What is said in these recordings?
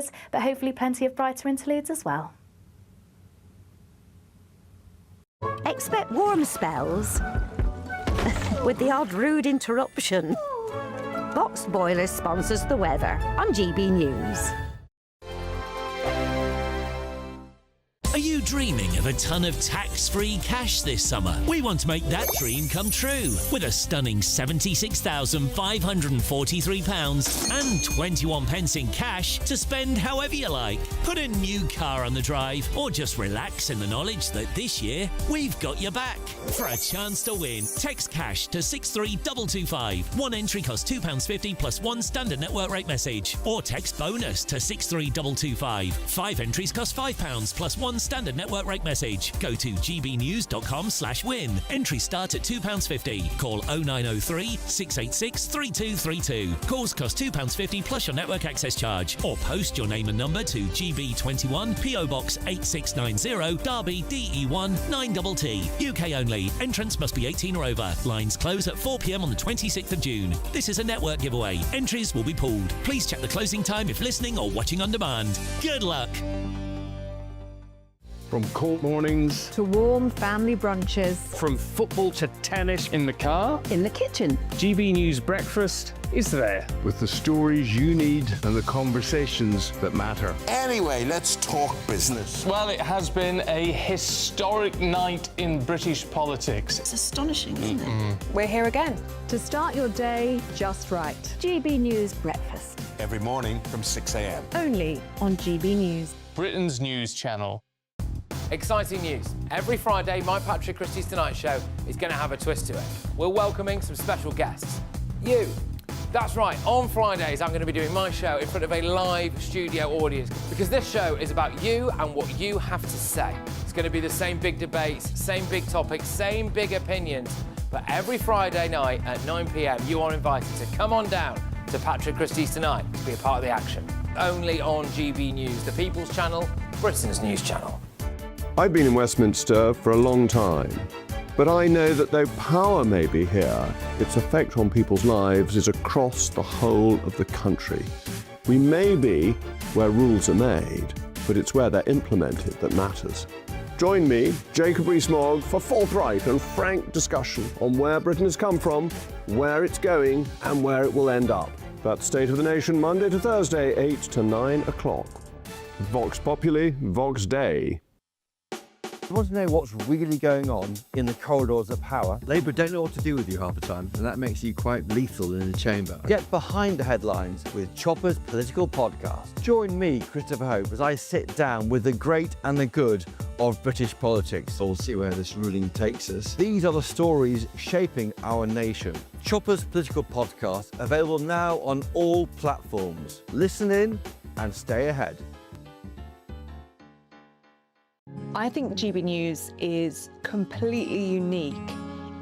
colours, but hopefully plenty of brighter interludes as well. Expect warm spells with the odd rude interruption. Box Boilers sponsors the weather on GB News. Are you dreaming of a ton of tax-free cash this summer? We want to make that dream come true with a stunning £76,543 and 21 pence in cash to spend however you like. Put a new car on the drive or just relax in the knowledge that this year we've got your back. For a chance to win, text cash to 63225. One entry costs £2.50 plus one standard network rate message. Or text bonus to 63225. 5 entries cost £5 plus one standard network rate message. Go to gbnews.com/win. Entries start at £2.50. Call 0903 686 3232. Calls cost £2.50 plus your network access charge. Or post your name and number to GB21 PO Box 8690 Derby DE1 9TT. UK only. Entrants must be 18 or over. Lines close at 4 p.m. on the 26th of June. This is a network giveaway. Entries will be pooled. Please check the closing time if listening or watching on demand. Good luck. From court mornings to warm family brunches, from football to tennis in the car, in the kitchen. GB News Breakfast is there. With the stories you need and the conversations that matter. Anyway, let's talk business. Well, it has been a historic night in British politics. It's astonishing, isn't it? We're here again to start your day just right. GB News Breakfast. Every morning from 6 a.m. Only on GB News. Britain's news channel. Exciting news. Every Friday, my Patrick Christie's Tonight Show is going to have a twist to it. We're welcoming some special guests. You. That's right, on Fridays I'm going to be doing my show in front of a live studio audience because this show is about you and what you have to say. It's going to be the same big debates, same big topics, same big opinions, but every Friday night at 9 p.m. you are invited to come on down to Patrick Christie's Tonight to be a part of the action. Only on GB News, the People's Channel, Britain's news channel. I've been in Westminster for a long time, but I know that though power may be here, its effect on people's lives is across the whole of the country. We may be where rules are made, but it's where they're implemented that matters. Join me, Jacob Rees-Mogg, for forthright and frank discussion on where Britain has come from, where it's going, and where it will end up. That's State of the Nation, Monday to Thursday, 8 to 9 o'clock. Vox Populi, Vox Dei. You want to know what's really going on in the corridors of power? Labour don't know what to do with you half the time, and that makes you quite lethal in the chamber. Get behind the headlines with Chopper's Political Podcast. Join me, Christopher Hope, as I sit down with the great and the good of British politics. We'll see where this ruling takes us. These are the stories shaping our nation. Chopper's Political Podcast, available now on all platforms. Listen in and stay ahead. I think GB News is completely unique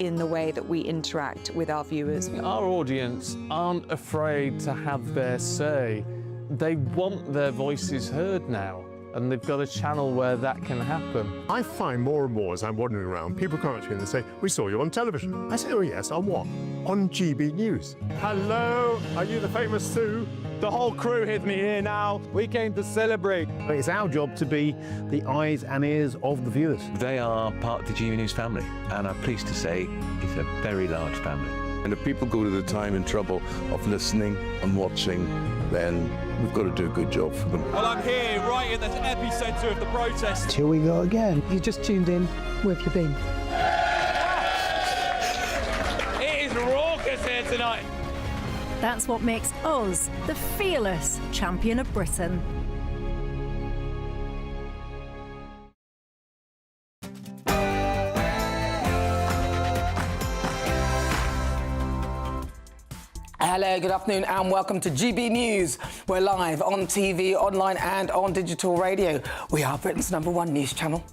in the way that we interact with our viewers. Our audience aren't afraid to have their say. They want their voices heard now, and they've got a channel where that can happen. I find more and more as I'm wandering around, people come up to me and they say, "We saw you on television." I say, "Oh yes, on what?" "On GB News." Hello, are you the famous Sue? The whole crew hid me here now. We came to celebrate. It's our job to be the eyes and ears of the viewers. They are part of the GB News family, and I'm pleased to say it's a very large family. And if people go to the time and trouble of listening and watching, then we've got to do a good job for them. Well, I'm here, right in the epicentre of the protest. Here we go again. You just tuned in. Where have you been? It is raucous here tonight. That's what makes us the fearless champion of Britain. Hello, good afternoon and welcome to GB News. We're live on TV, online and on digital radio. We are Britain's #1 news channel.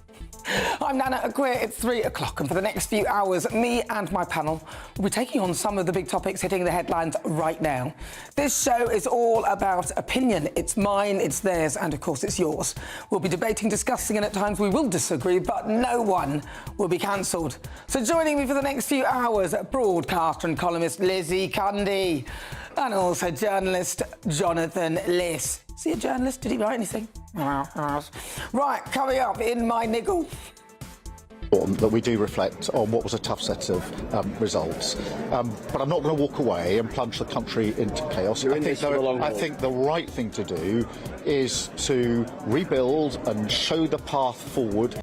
I'm Nana Akua, it's 3 o'clock, and for the next few hours, me and my panel will be taking on some of the big topics hitting the headlines right now. This show is all about opinion. It's mine, it's theirs, and of course it's yours. We'll be debating, discussing, and at times we will disagree, but no one will be cancelled. So joining me for the next few hours, broadcaster and columnist Lizzie Cundy. And also journalist Jonathan Liss. Is he a journalist? Did he write anything? Right, coming up in my niggle. That we do reflect on what was a tough set of results, but I'm not going to walk away and plunge the country into chaos. I think the right thing to do is to rebuild and show the path forward.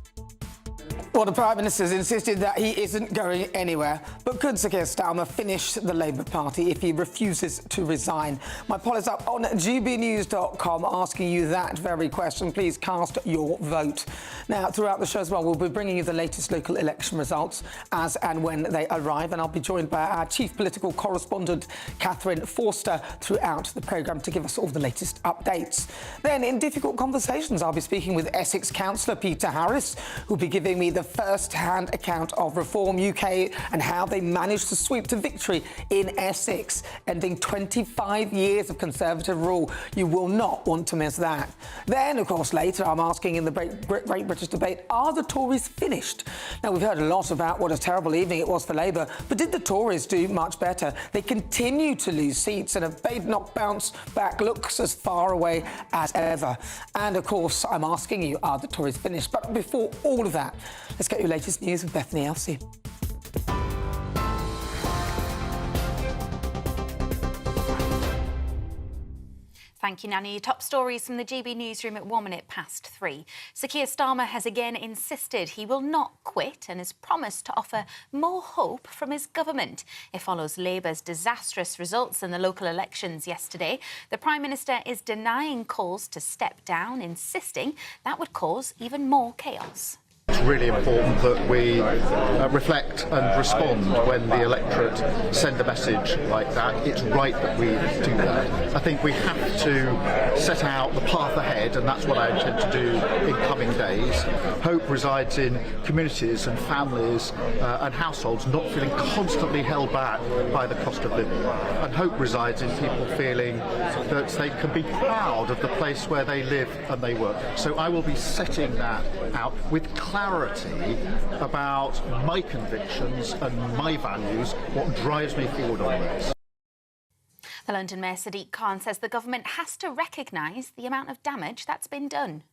Well, the Prime Minister's insisted that he isn't going anywhere. But could Sir Keir Starmer finish the Labour Party if he refuses to resign? My poll is up on gbnews.com asking you that very question. Please cast your vote. Now, throughout the show as well, we'll be bringing you the latest local election results as and when they arrive. And I'll be joined by our chief political correspondent, Catherine Forster, throughout the programme to give us all the latest updates. Then, in Difficult Conversations, I'll be speaking with Essex councillor Peter Harris, who'll be giving me the first-hand account of Reform UK and how they managed to sweep to victory in Essex, ending 25 years of Conservative rule. You will not want to miss that. Then, of course, later I'm asking in the Great British Debate, are the Tories finished? Now, we've heard a lot about what a terrible evening it was for Labour, but did the Tories do much better? They continue to lose seats and have made not bounce back looks as far away as ever. And, of course, I'm asking you, are the Tories finished? But before all of that, let's get your latest news with Bethany Elsey. Thank you, Nanny. Top stories from the GB newsroom at 3:01. Sir Keir Starmer has again insisted he will not quit and has promised to offer more hope from his government. It follows Labour's disastrous results in the local elections yesterday. The Prime Minister is denying calls to step down, insisting that would cause even more chaos. It's really important that we reflect and respond when the electorate send a message like that. It's right that we do that. I think we have to set out the path ahead, and that's what I intend to do in coming days. Hope resides in communities and families and households not feeling constantly held back by the cost of living. And hope resides in people feeling that they can be proud of the place where they live and they work. So I will be setting that out with clarity about my convictions and my values, what drives me forward on this. The London Mayor Sadiq Khan says the government has to recognise the amount of damage that's been done.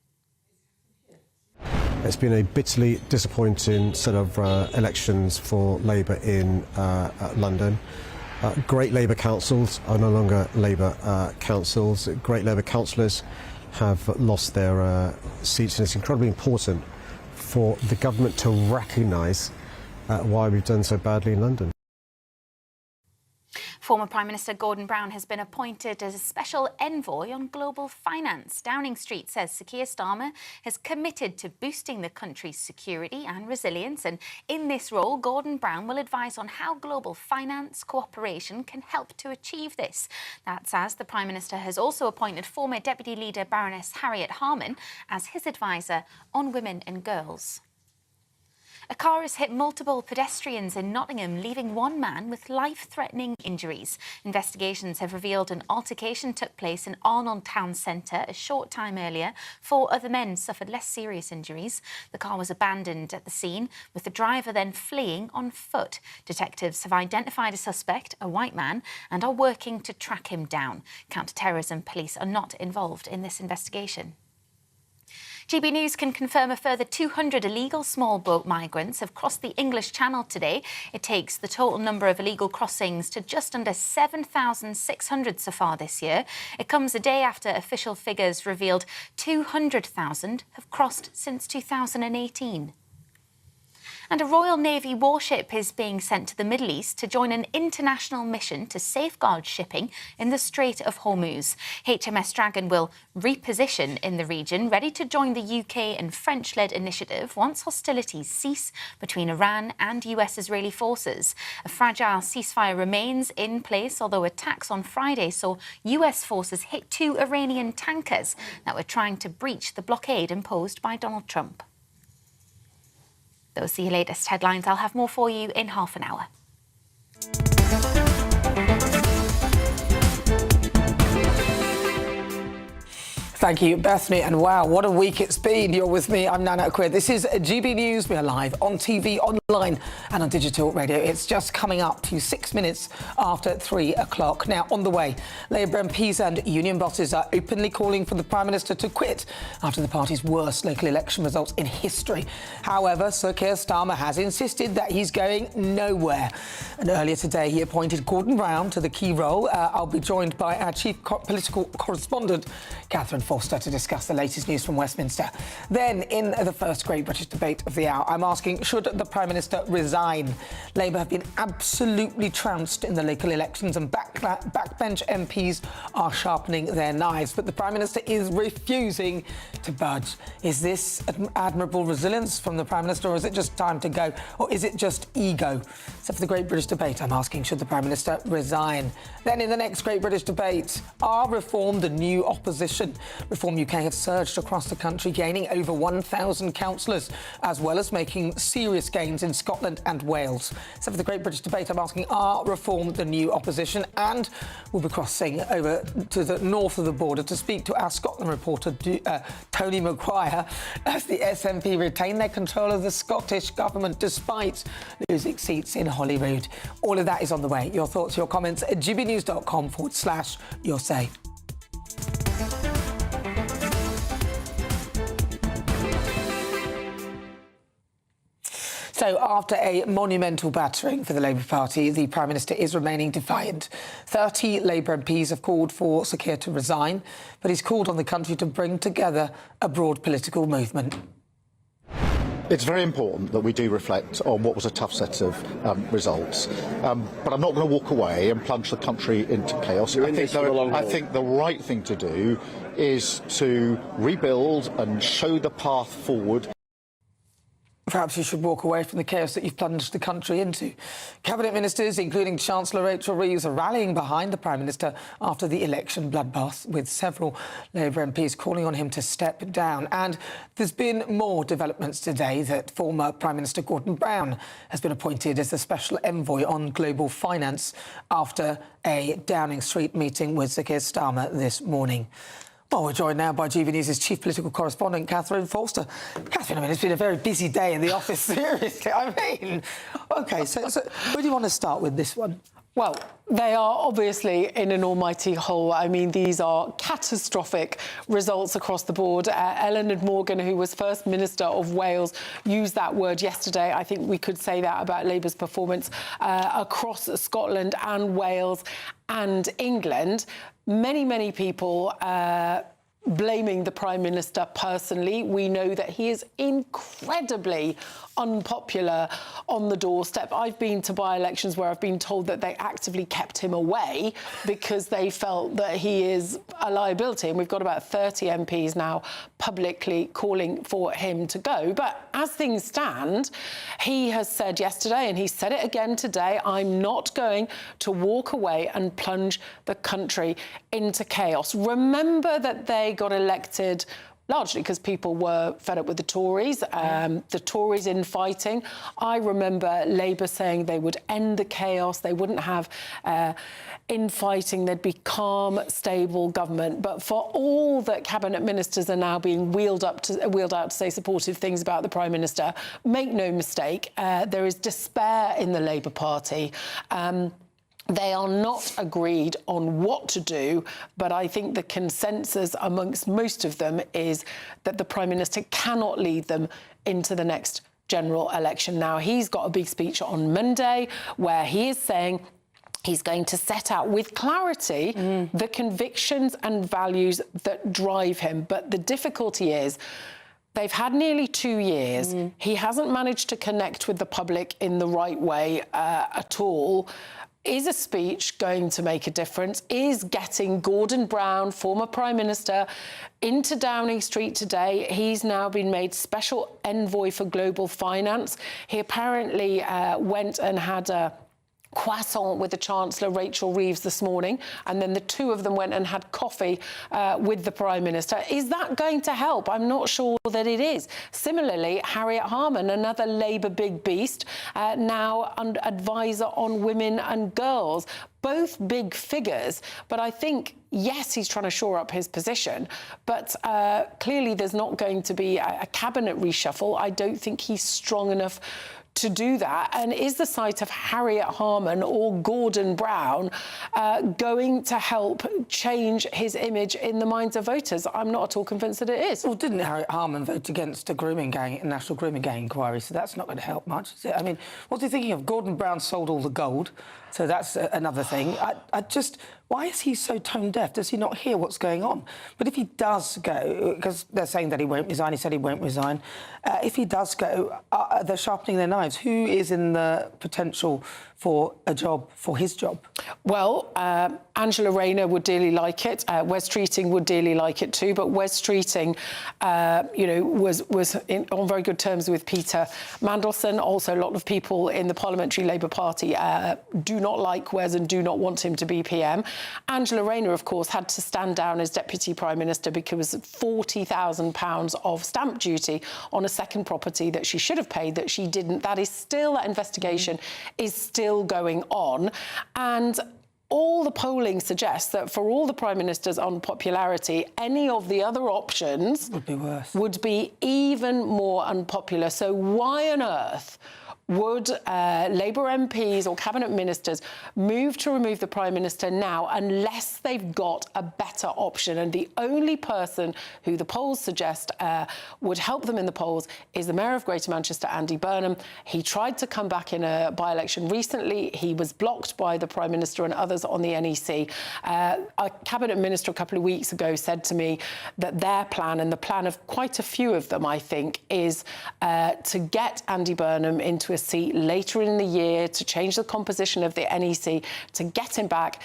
It's been a bitterly disappointing set of elections for Labour in London. Great Labour councils are no longer Labour councils. Great Labour councillors have lost their seats, and it's incredibly important for the government to recognise why we've done so badly in London. Former Prime Minister Gordon Brown has been appointed as a special envoy on global finance. Downing Street says Sir Keir Starmer has committed to boosting the country's security and resilience, and in this role, Gordon Brown will advise on how global finance cooperation can help to achieve this. That's as the Prime Minister has also appointed former Deputy Leader Baroness Harriet Harman as his advisor on women and girls. A car has hit multiple pedestrians in Nottingham, leaving one man with life-threatening injuries. Investigations have revealed an altercation took place in Arnold Town Centre a short time earlier. 4 other men suffered less serious injuries. The car was abandoned at the scene, with the driver then fleeing on foot. Detectives have identified a suspect, a white man, and are working to track him down. Counter-terrorism police are not involved in this investigation. GB News can confirm a further 200 illegal small boat migrants have crossed the English Channel today. It takes the total number of illegal crossings to just under 7,600 so far this year. It comes a day after official figures revealed 200,000 have crossed since 2018. And a Royal Navy warship is being sent to the Middle East to join an international mission to safeguard shipping in the Strait of Hormuz. HMS Dragon will reposition in the region, ready to join the UK and French-led initiative once hostilities cease between Iran and US-Israeli forces. A fragile ceasefire remains in place, although attacks on Friday saw US forces hit 2 Iranian tankers that were trying to breach the blockade imposed by Donald Trump. Those are your latest headlines. I'll have more for you in half an hour. Thank you, Bethany. And wow, what a week it's been. You're with me. I'm Nana Akua. This is GB News. We are live on TV, online and on digital radio. It's just coming up to 6 minutes after 3 o'clock. Now, on the way, Labour MPs and union bosses are openly calling for the Prime Minister to quit after the party's worst local election results in history. However, Sir Keir Starmer has insisted that he's going nowhere. And earlier today, he appointed Gordon Brown to the key role. I'll be joined by our chief political correspondent, Catherine Forster, to discuss the latest news from Westminster. Then, in the first Great British Debate of the hour, I'm asking, should the Prime Minister resign? Labour have been absolutely trounced in the local elections and backbench MPs are sharpening their knives. But the Prime Minister is refusing to budge. Is this admirable resilience from the Prime Minister, or is it just time to go? Or is it just ego? So for the Great British Debate, I'm asking, should the Prime Minister resign? Then in the next Great British Debate, are Reform the new opposition? Reform UK have surged across the country, gaining over 1,000 councillors, as well as making serious gains in Scotland and Wales. So for the Great British Debate, I'm asking, are Reform the new opposition? And we'll be crossing over to the north of the border to speak to our Scotland reporter, Tony Maguire, as the SNP retain their control of the Scottish Government despite losing seats in Holyrood. All of that is on the way. Your thoughts, your comments at gbnews.com/your say. So after a monumental battering for the Labour Party, the Prime Minister is remaining defiant. 30 Labour MPs have called for Sir Keir to resign, but he's called on the country to bring together a broad political movement. It's very important that we do reflect on what was a tough set of results. But I'm not going to walk away and plunge the country into chaos. I think the right thing to do is to rebuild and show the path forward. Perhaps you should walk away from the chaos that you've plunged the country into. Cabinet ministers, including Chancellor Rachel Reeves, are rallying behind the Prime Minister after the election bloodbath, with several Labour MPs calling on him to step down. And there's been more developments today that former Prime Minister Gordon Brown has been appointed as the special envoy on global finance after a Downing Street meeting with Sir Keir Starmer this morning. Well, we're joined now by GB News' chief political correspondent, Catherine Forster. Catherine, I mean, it's been a very busy day in the office, seriously. I mean, OK, so where do you want to start with this one? Well, they are obviously in an almighty hole. I mean, these are catastrophic results across the board. Ellen Morgan, who was First Minister of Wales, used that word yesterday. I think we could say that about Labour's performance across Scotland and Wales and England. Many people blaming the Prime Minister personally. We know that he is incredibly unpopular on the doorstep. I've been to by-elections where I've been told that they actively kept him away because they felt that he is a liability. And we've got about 30 MPs now publicly calling for him to go. But as things stand, he has said yesterday, and he said it again today, I'm not going to walk away and plunge the country into chaos. Remember that they got elected largely because people were fed up with the Tories, the Tories infighting. I remember Labour saying they would end the chaos, they wouldn't have infighting, there'd be calm, stable government. But for all that cabinet ministers are now being wheeled out to say supportive things about the Prime Minister, make no mistake, there is despair in the Labour Party. They are not agreed on what to do, but I think the consensus amongst most of them is that the Prime Minister cannot lead them into the next general election. Now, he's got a big speech on Monday where he is saying he's going to set out with clarity the convictions and values that drive him. But the difficulty is they've had nearly 2 years. He hasn't managed to connect with the public in the right way at all. Is a speech going to make a difference? Is getting Gordon Brown, former Prime Minister, into Downing Street today? He's now been made special envoy for global finance. He apparently went and had a croissant with the Chancellor, Rachel Reeves, this morning, and then the two of them went and had coffee with the Prime Minister. Is that going to help? I'm not sure that it is. Similarly, Harriet Harman, another Labour big beast, now advisor on women and girls. Both big figures, but I think, yes, he's trying to shore up his position, but clearly there's not going to be a cabinet reshuffle. I don't think he's strong enough to do that. And is the sight of Harriet Harman or Gordon Brown going to help change his image in the minds of voters? I'm not at all convinced that it is. Well, didn't Harriet Harman vote against a national grooming gang inquiry? So that's not going to help much, is it? I mean, what's he thinking of? Gordon Brown sold all the gold, so that's another thing. Why is he so tone deaf? Does he not hear what's going on? But if he does go, because they're saying that he won't resign, he said he won't resign. If he does go, they're sharpening their knives. Who is in the potential for a job, for his job? Well, Angela Rayner would dearly like it. Wes Streeting would dearly like it too. But Wes Streeting, was on very good terms with Peter Mandelson. Also, a lot of people in the Parliamentary Labour Party do not like Wes and do not want him to be PM. Angela Rayner, of course, had to stand down as Deputy Prime Minister because of £40,000 of stamp duty on a second property that she should have paid that she didn't. That investigation is still going on. And all the polling suggests that for all the Prime Minister's unpopularity, any of the other options would be worse, would be even more unpopular. So why on earth would Labour MPs or cabinet ministers move to remove the Prime Minister now unless they've got a better option? And the only person who the polls suggest would help them in the polls is the Mayor of Greater Manchester, Andy Burnham. He tried to come back in a by-election recently. He was blocked by the Prime Minister and others on the NEC. A cabinet minister a couple of weeks ago said to me that their plan, and the plan of quite a few of them, I think, is to get Andy Burnham into a seat later in the year, to change the composition of the NEC, to get him back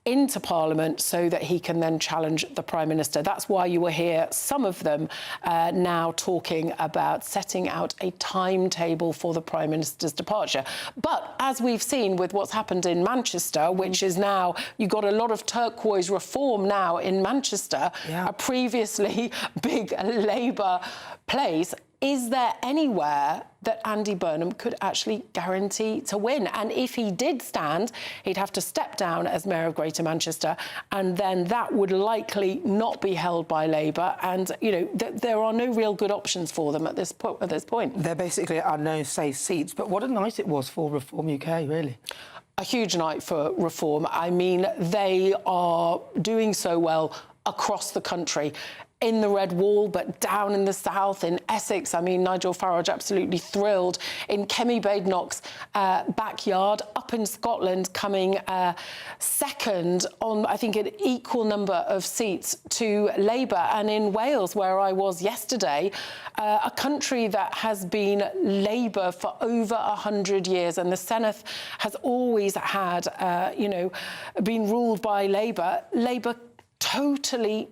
into Parliament so that he can then challenge the Prime Minister. That's why you will hear some of them now talking about setting out a timetable for the Prime Minister's departure. But as we've seen with what's happened in Manchester, which is now, you've got a lot of turquoise reform now in Manchester, a previously big Labour place, is there anywhere that Andy Burnham could actually guarantee to win? And if he did stand, he'd have to step down as Mayor of Greater Manchester, and then that would likely not be held by Labour. And, there are no real good options for them at this point. There basically are no safe seats. But what a night it was for Reform UK, really. A huge night for Reform. I mean, they are doing so well across the country. In the Red Wall, but down in the south, in Essex. I mean, Nigel Farage absolutely thrilled. In Kemi Badenoch's backyard, up in Scotland, coming second on, I think, an equal number of seats to Labour. And in Wales, where I was yesterday, a country that has been Labour for over 100 years, and the Senedd has always had, been ruled by Labour. Labour totally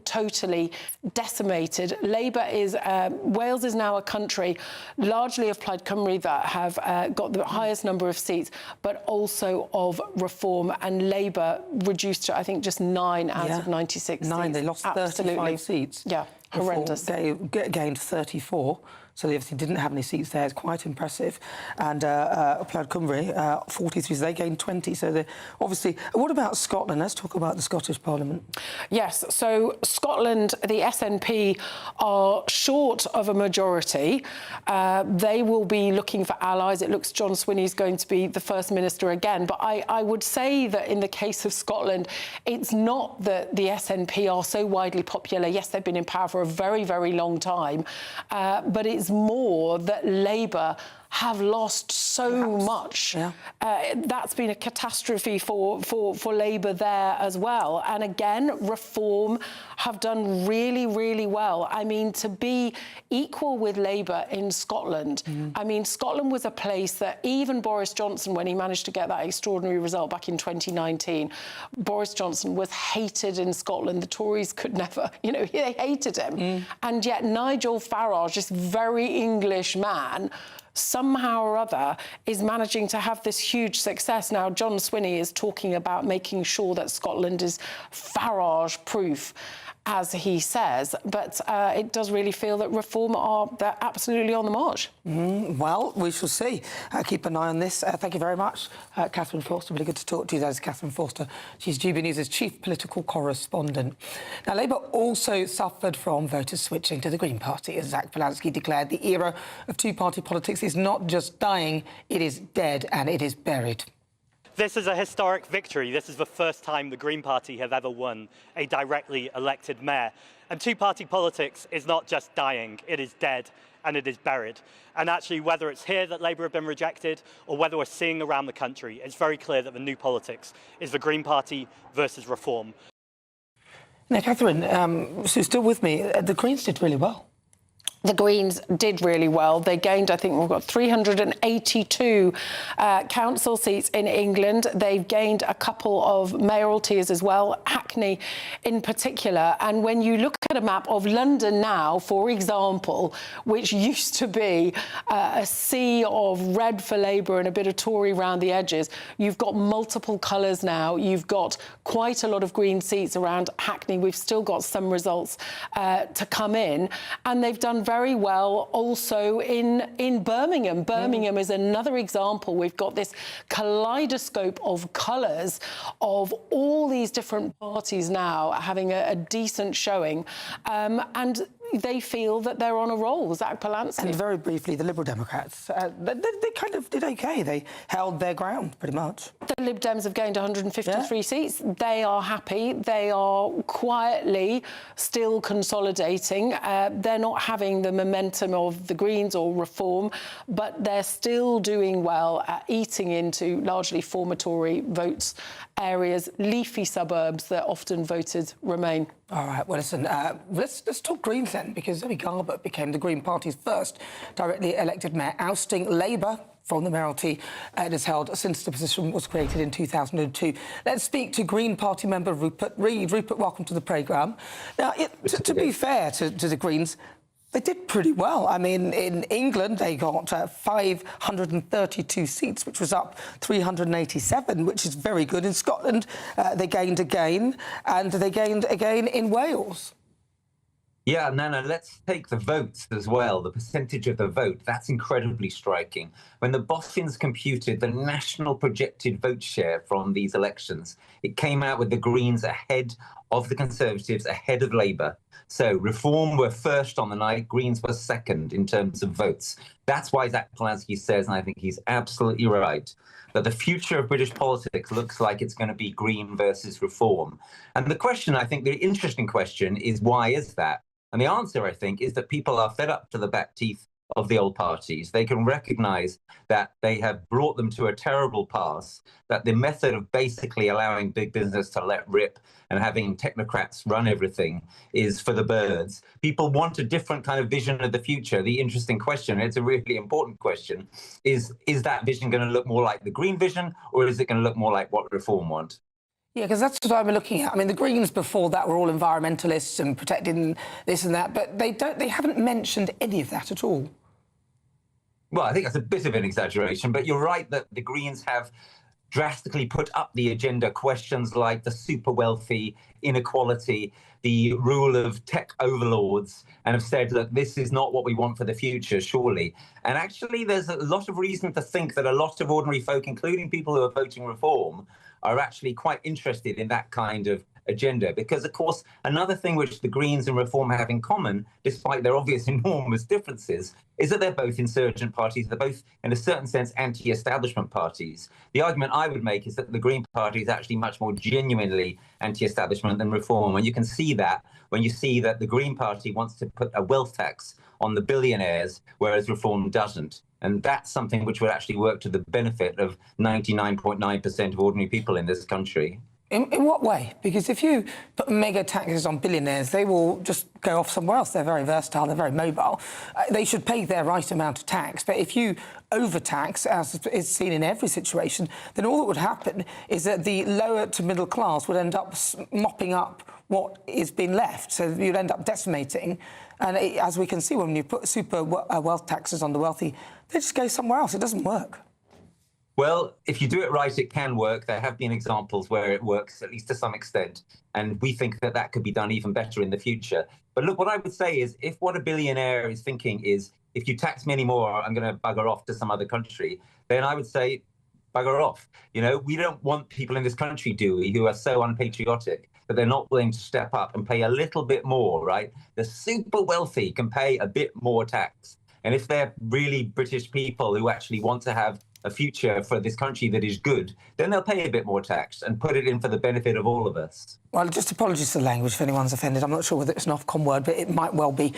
decimated. Wales is now a country largely of Plaid Cymru that have got the highest number of seats, but also of Reform, and Labour reduced to, I think, just 9 out of 96 9, seats. they lost 35 seats. Yeah, horrendous. Gained 34. So they obviously didn't have any seats there. It's quite impressive. And Plaid Cymru, 43, so they gained 20. So they're obviously... What about Scotland? Let's talk about the Scottish Parliament. Yes, so Scotland, the SNP are short of a majority. They will be looking for allies. It looks John Swinney's going to be the First Minister again. But I would say that in the case of Scotland, it's not that the SNP are so widely popular. Yes, they've been in power for a very, very long time. But it's more that Labour have lost so much. That's been a catastrophe for Labour there as well. And again, Reform have done really, really well. I mean, to be equal with Labour in Scotland, I mean, Scotland was a place that even Boris Johnson, when he managed to get that extraordinary result back in 2019, Boris Johnson was hated in Scotland. The Tories could never, they hated him. And yet Nigel Farage, this very English man, somehow or other is managing to have this huge success. Now, John Swinney is talking about making sure that Scotland is Farage-proof, as he says, but it does really feel that Reform they're absolutely on the march. Well, we shall see. Keep an eye on this. Thank you very much, Catherine Forster. Really good to talk to you. That is Catherine Forster. She's GB News' chief political correspondent. Now, Labour also suffered from voters switching to the Green Party, as Zach Polanski declared the era of two-party politics is not just dying, it is dead and it is buried. This is a historic victory. This is the first time the Green Party have ever won a directly elected mayor. And two-party politics is not just dying, it is dead and it is buried. And actually, whether it's here that Labour have been rejected or whether we're seeing around the country, it's very clear that the new politics is the Green Party versus Reform. Now, Catherine, who's still with me, the Greens did really well. The Greens did really well. They gained, I think we've got 382 council seats in England. They've gained a couple of mayoralties as well, Hackney in particular. And when you look at a map of London now, for example, which used to be a sea of red for Labour and a bit of Tory around the edges, you've got multiple colours now. You've got quite a lot of Green seats around Hackney. We've still got some results to come in. And they've done very well also in Birmingham. Birmingham is another example. We've got this kaleidoscope of colours of all these different parties now having a decent showing, and they feel that they're on a roll. Zach Polanski. And very briefly, the Liberal Democrats, they kind of did OK. They held their ground, pretty much. The Lib Dems have gained 153 seats. They are happy. They are quietly still consolidating. They're not having the momentum of the Greens or Reform, but they're still doing well at eating into largely former Tory votes areas, leafy suburbs that often voted Remain. All right, well, listen, let's talk Greens then, because Zoe Garbutt became the Green Party's first directly elected mayor, ousting Labour from the mayoralty it has held since the position was created in 2002. Let's speak to Green Party member Rupert Reid. Rupert, welcome to the programme. Now, to be fair to the Greens, they did pretty well. I mean, in England, they got 532 seats, which was up 387, which is very good. In Scotland, they gained again, and they gained again in Wales. Yeah, Nana, let's take the votes as well, the percentage of the vote. That's incredibly striking. When the Boffins computed the national projected vote share from these elections, it came out with the Greens ahead of the Conservatives, ahead of Labour. So Reform were first on the night, Greens were second in terms of votes. That's why Zach Polanski says, and I think he's absolutely right, that the future of British politics looks like it's going to be Green versus Reform. And the question, I think, the interesting question is, why is that? And the answer, I think, is that people are fed up to the back teeth of the old parties. They can recognise that they have brought them to a terrible pass, that the method of basically allowing big business to let rip and having technocrats run everything is for the birds. People want a different kind of vision of the future. The interesting question, it's a really important question, is that vision going to look more like the Green vision, or is it going to look more like what Reform want? Yeah, because that's what I'm looking at. I mean, the Greens before that were all environmentalists and protecting this and that, but they haven't mentioned any of that at all. Well, I think that's a bit of an exaggeration, but you're right that the Greens have drastically put up the agenda questions like the super wealthy, inequality, the rule of tech overlords, and have said, look, this is not what we want for the future, surely. And actually, there's a lot of reason to think that a lot of ordinary folk, including people who are voting Reform, are actually quite interested in that kind of agenda. Because, of course, another thing which the Greens and Reform have in common, despite their obvious enormous differences, is that they're both insurgent parties. They're both, in a certain sense, anti-establishment parties. The argument I would make is that the Green Party is actually much more genuinely anti-establishment than Reform. And you can see that when you see that the Green Party wants to put a wealth tax on the billionaires, whereas Reform doesn't. And that's something which would actually work to the benefit of 99.9% of ordinary people in this country. In what way? Because if you put mega taxes on billionaires, they will just go off somewhere else. They're very versatile, they're very mobile. They should pay their right amount of tax. But if you overtax, as is seen in every situation, then all that would happen is that the lower to middle class would end up mopping up what is being left. So you'd end up decimating. And as we can see, when you put super wealth taxes on the wealthy, they just go somewhere else. It doesn't work. Well, if you do it right, it can work. There have been examples where it works, at least to some extent. And we think that that could be done even better in the future. But look, what I would say is, if what a billionaire is thinking is, if you tax me anymore, I'm going to bugger off to some other country, then I would say, bugger off. You know, we don't want people in this country, do we, who are so unpatriotic that they're not willing to step up and pay a little bit more, right? The super wealthy can pay a bit more tax. And if they're really British people who actually want to have a future for this country that is good, then they'll pay a bit more tax and put it in for the benefit of all of us. Well, just apologies for the language if anyone's offended. I'm not sure whether it's an Ofcom word, but it might well be.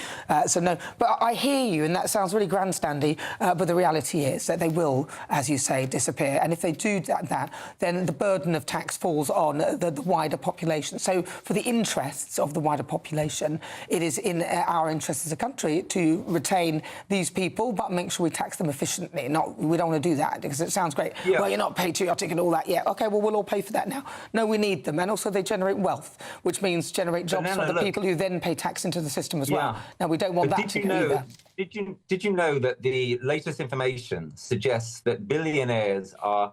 So no, but I hear you, and that sounds really grandstandy, but the reality is that they will, as you say, disappear. And if they do that, then the burden of tax falls on the wider population. So for the interests of the wider population, it is in our interest as a country to retain these people, but make sure we tax them efficiently. We don't want to do that, because it sounds great. Yeah. Well, you're not patriotic and all that. Yeah, OK, well, we'll all pay for that now. No, we need them. And also they generate wealth, which means generate jobs for the people who then pay tax into the system as well. Now, we don't want that to go either. Did you know that the latest information suggests that billionaires are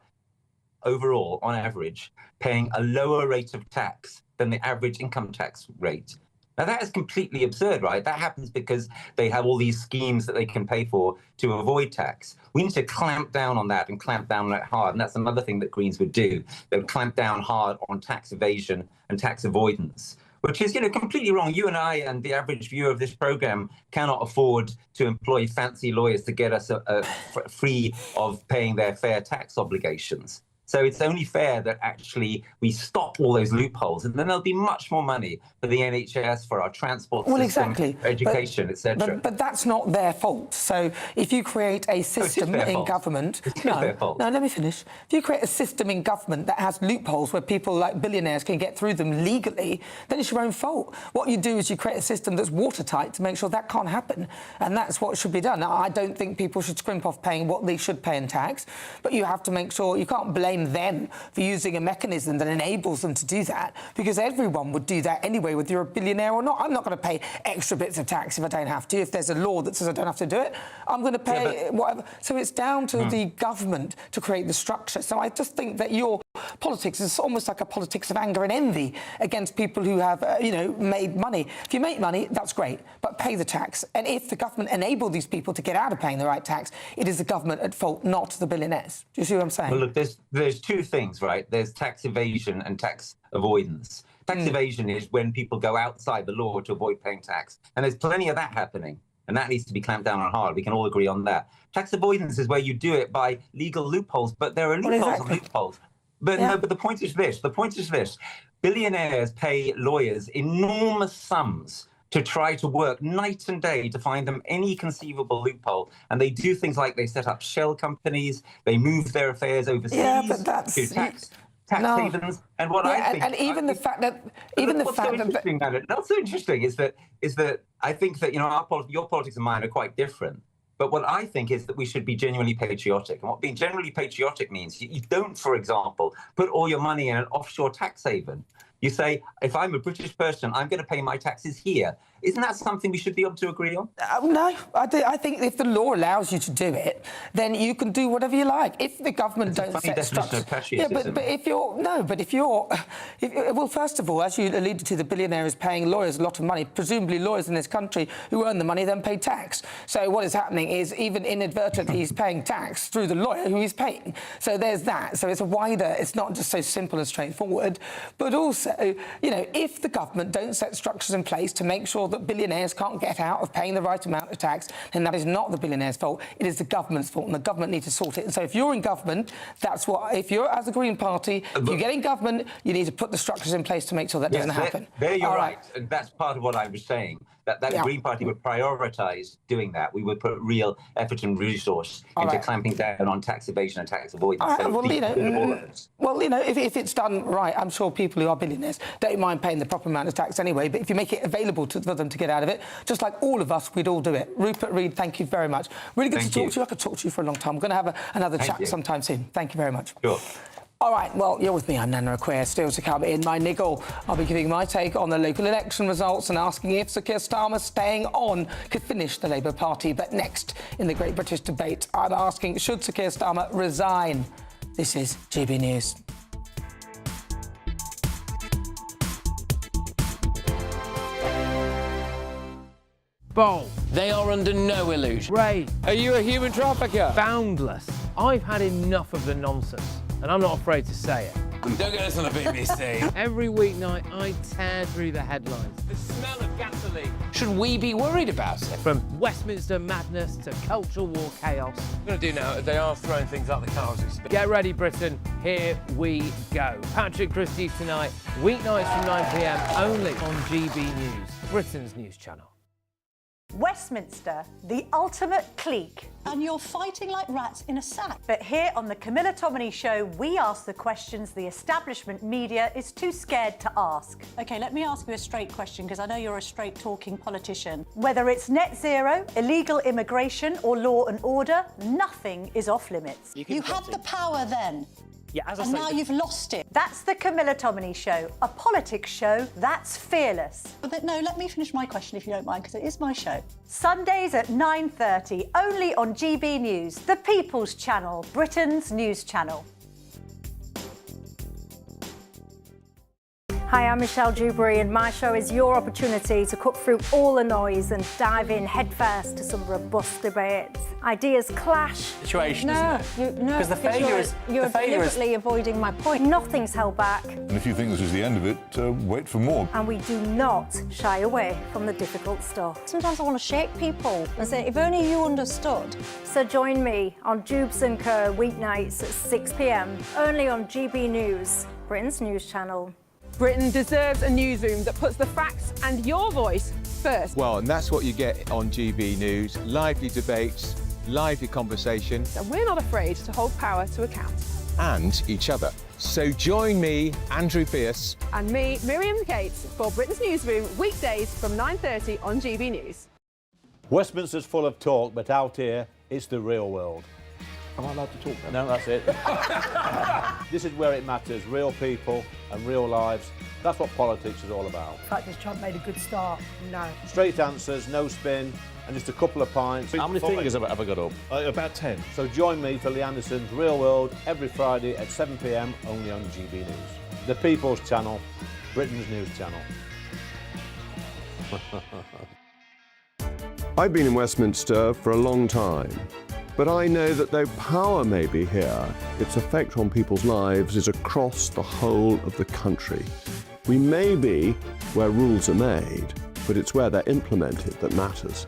overall, on average, paying a lower rate of tax than the average income tax rate? Now, that is completely absurd, right? That happens because they have all these schemes that they can pay for to avoid tax. We need to clamp down on that and clamp down on it hard. And that's another thing that Greens would do. They would clamp down hard on tax evasion and tax avoidance, which is, completely wrong. You and I and the average viewer of this programme cannot afford to employ fancy lawyers to get us free of paying their fair tax obligations. So it's only fair that actually we stop all those loopholes, and then there'll be much more money for the NHS, for our transport system, exactly. education, etc. But that's not their fault. So if you create a system in government... No, let me finish. If you create a system in government that has loopholes where people like billionaires can get through them legally, then it's your own fault. What you do is you create a system that's watertight to make sure that can't happen, and that's what should be done. Now, I don't think people should scrimp off paying what they should pay in tax, but you have to make sure you can't blame them for using a mechanism that enables them to do that, because everyone would do that anyway, whether you're a billionaire or not. I'm not going to pay extra bits of tax if I don't have to. If there's a law that says I don't have to do it, I'm going to pay whatever. So it's down to the government to create the structure. So I just think that your politics is almost like a politics of anger and envy against people who have, made money. If you make money, that's great, but pay the tax. And if the government enable these people to get out of paying the right tax, it is the government at fault, not the billionaires. Do you see what I'm saying? Well, look, there's two things, right? There's tax evasion and tax avoidance. Tax evasion is when people go outside the law to avoid paying tax. And there's plenty of that happening. And that needs to be clamped down on hard. We can all agree on that. Tax avoidance is where you do it by legal loopholes, but there are loopholes and loopholes. But no, but the point is this. Billionaires pay lawyers enormous sums to try to work night and day to find them any conceivable loophole. And they do things like they set up shell companies, they move their affairs overseas to tax havens. And what I think... And even the fact that... What's so interesting is that I think that, your politics and mine are quite different. But what I think is that we should be genuinely patriotic. And what being genuinely patriotic means, you don't, for example, put all your money in an offshore tax haven. You say, if I'm a British person, I'm going to pay my taxes here. Isn't that something we should be able to agree on? No, I think if the law allows you to do it, then you can do whatever you like. If the government don't set structures... Well, first of all, as you alluded to, the billionaire is paying lawyers a lot of money. Presumably lawyers in this country who earn the money then pay tax. So what is happening is, even inadvertently, he's paying tax through the lawyer who he's paying. So there's that. So it's not just so simple and straightforward. But also, if the government don't set structures in place to make sure that billionaires can't get out of paying the right amount of tax, then that is not the billionaire's fault. It is the government's fault, and the government needs to sort it. And so if you're in government, if you're as a Green Party, if you get in government, you need to put the structures in place to make sure that doesn't happen. There you're right. And that's part of what I was saying. that the Green Party would prioritise doing that. We would put real effort and resource into clamping down on tax evasion and tax avoidance. Well, you know, if it's done right, I'm sure people who are billionaires don't mind paying the proper amount of tax anyway. But if you make it available for them to get out of it, just like all of us, we'd all do it. Rupert Reed, thank you very much. Really good to talk to you. I could talk to you for a long time. We're going to have another chat sometime soon. Thank you very much. Sure. All right, well, you're with me. I'm Nana Akua. Still to come in my niggle, I'll be giving my take on the local election results and asking if Sir Keir Starmer staying on could finish the Labour Party. But next, in the Great British Debate, I'm asking, should Sir Keir Starmer resign? This is GB News. Bold. They are under no illusion. Ray. Are you a human trafficker? Boundless. I've had enough of the nonsense, and I'm not afraid to say it. Don't get us on the BBC. Every weeknight, I tear through the headlines. The smell of gasoline. Should we be worried about it? From Westminster madness to cultural war chaos. What we're going to do now, they are throwing things out the car as we speak. Get ready, Britain. Here we go. Patrick Christie tonight, weeknights from 9 p.m, only on GB News, Britain's news channel. Westminster, the ultimate clique. And you're fighting like rats in a sack. But here on the Camilla Tominey Show, we ask the questions the establishment media is too scared to ask. OK, let me ask you a straight question, because I know you're a straight-talking politician. Whether it's net zero, illegal immigration or law and order, nothing is off limits. You had the power then. Yeah, as I and say, now you've lost it. That's the Camilla Tominey Show, a politics show that's fearless. But no, let me finish my question if you don't mind, because it is my show. Sundays at 9:30, only on GB News, the People's Channel, Britain's news channel. Hi, I'm Michelle Dewberry, and my show is your opportunity to cut through all the noise and dive in headfirst to some robust debates. Ideas clash. Situation, isn't it? No, because the failure is you're deliberately avoiding my point. Nothing's held back. And if you think this is the end of it, wait for more. And we do not shy away from the difficult stuff. Sometimes I want to shake people and say, if only you understood. So join me on Jubes & Co. weeknights at 6 p.m, only on GB News, Britain's news channel. Britain deserves a newsroom that puts the facts and your voice first. Well, and that's what you get on GB News. Lively debates, lively conversation. And we're not afraid to hold power to account. And each other. So join me, Andrew Pierce. And me, Miriam Gates, for Britain's Newsroom, weekdays from 9:30 on GB News. Westminster's full of talk, but out here, it's the real world. Am I allowed to talk then? No, that's it. This is where it matters, real people and real lives. That's what politics is all about. In fact, has Trump made a good start? No. Straight answers, no spin, and just a couple of pints. How many fingers have I got up? About 10. So join me for Lee Anderson's Real World every Friday at 7 p.m, only on GB News. The People's Channel, Britain's news channel. I've been in Westminster for a long time. But I know that though power may be here, its effect on people's lives is across the whole of the country. We may be where rules are made, but it's where they're implemented that matters.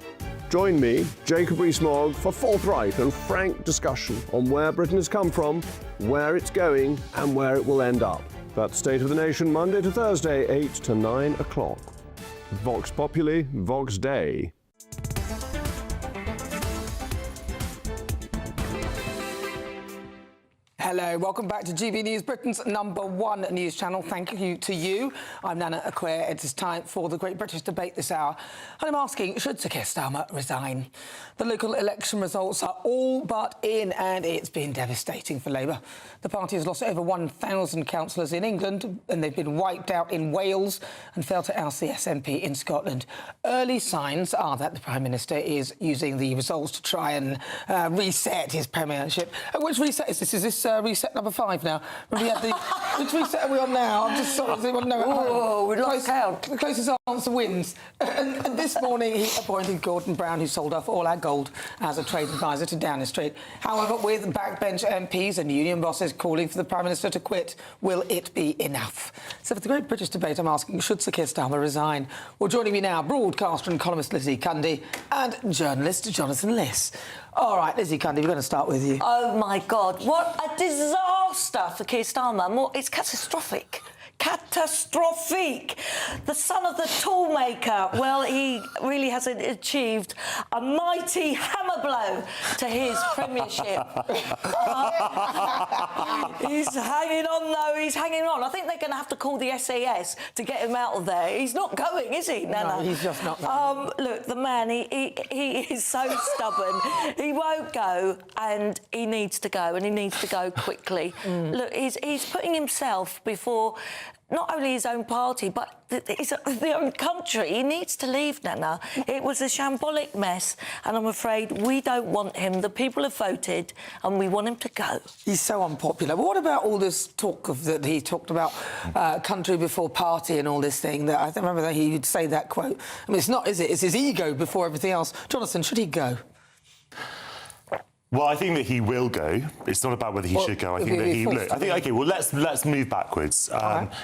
Join me, Jacob Rees-Mogg, for forthright and frank discussion on where Britain has come from, where it's going, and where it will end up. That's State of the Nation, Monday to Thursday, 8 to 9 o'clock. Vox Populi, Vox Dei. Hello, welcome back to GB News, Britain's #1 news channel. Thank you to you. I'm Nana Akua. It is time for the Great British Debate this hour. And I'm asking, should Sir Keir Starmer resign? The local election results are all but in, and it's been devastating for Labour. The party has lost over 1,000 councillors in England, and they've been wiped out in Wales and failed to oust the SNP in Scotland. Early signs are that the Prime Minister is using the results to try and reset his premiership. Which reset is this? Is this reset number 5 now? We had the, which reset are we on now? I'm just sorry, does anyone know? Oh, we lost count. The closest answer wins. And this morning he appointed Gordon Brown, who sold off all our gold, as a trade advisor to Downing Street. However, with backbench MPs and union bosses calling for the Prime Minister to quit, will it be enough? So for the Great British Debate, I'm asking, should Sir Keir Starmer resign? Well, joining me now, broadcaster and columnist Lizzie Cundy and journalist Jonathan Liss. All right, Lizzie Cundy, we're going to start with you. Oh, my God. What a disaster for Keir Starmer. It's catastrophic. catastrophic. The son of the toolmaker. Well, he really has achieved a mighty hammer blow to his premiership. He's hanging on, though. He's hanging on. I think they're going to have to call the SAS to get him out of there. He's not going, is he? No, he's just not going. Look, the man, he is so stubborn. He won't go, and he needs to go, and he needs to go quickly. Look, he's putting himself before not only his own party, but the own country. He needs to leave, Nana. It was a shambolic mess, and I'm afraid we don't want him. The people have voted, and we want him to go. He's so unpopular. But what about all this talk that he talked about country before party and all this thing? That I remember that he would say that quote. I mean, it's not, is it? It's his ego before everything else. Jonathan, should he go? Well, I think that he will go. It's not about whether he should go. I think that he. Look, I think okay. Well, let's move backwards.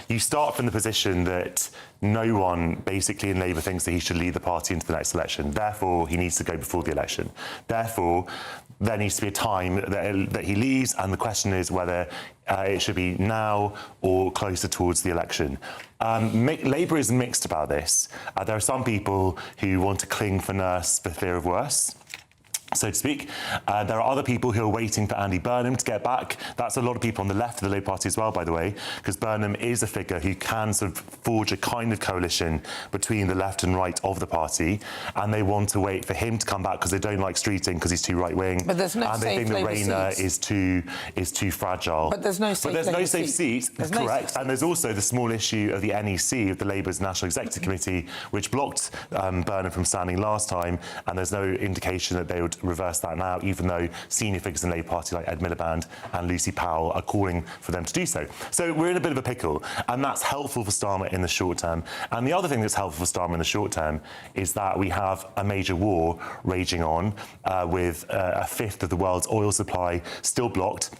You start from the position that no one, basically in Labour, thinks that he should lead the party into the next election. Therefore, he needs to go before the election. Therefore, there needs to be a time that he leaves, and the question is whether it should be now or closer towards the election. Labour is mixed about this. There are some people who want to cling for nurse for fear of worse, so to speak. There are other people who are waiting for Andy Burnham to get back. That's a lot of people on the left of the Labour Party as well, by the way, because Burnham is a figure who can sort of forge a kind of coalition between the left and right of the party, and they want to wait for him to come back because they don't like Streeting because he's too right-wing. But there's no and they think that Rayner is too fragile. But there's no safe seats. Correct. And there's also the small issue of the NEC, of the Labour's National Executive Committee, which blocked Burnham from standing last time, and there's no indication that they would reverse that now, even though senior figures in the Labour Party like Ed Miliband and Lucy Powell are calling for them to do so. So we're in a bit of a pickle, and that's helpful for Starmer in the short term. And the other thing that's helpful for Starmer in the short term is that we have a major war raging on with a fifth of the world's oil supply still blocked.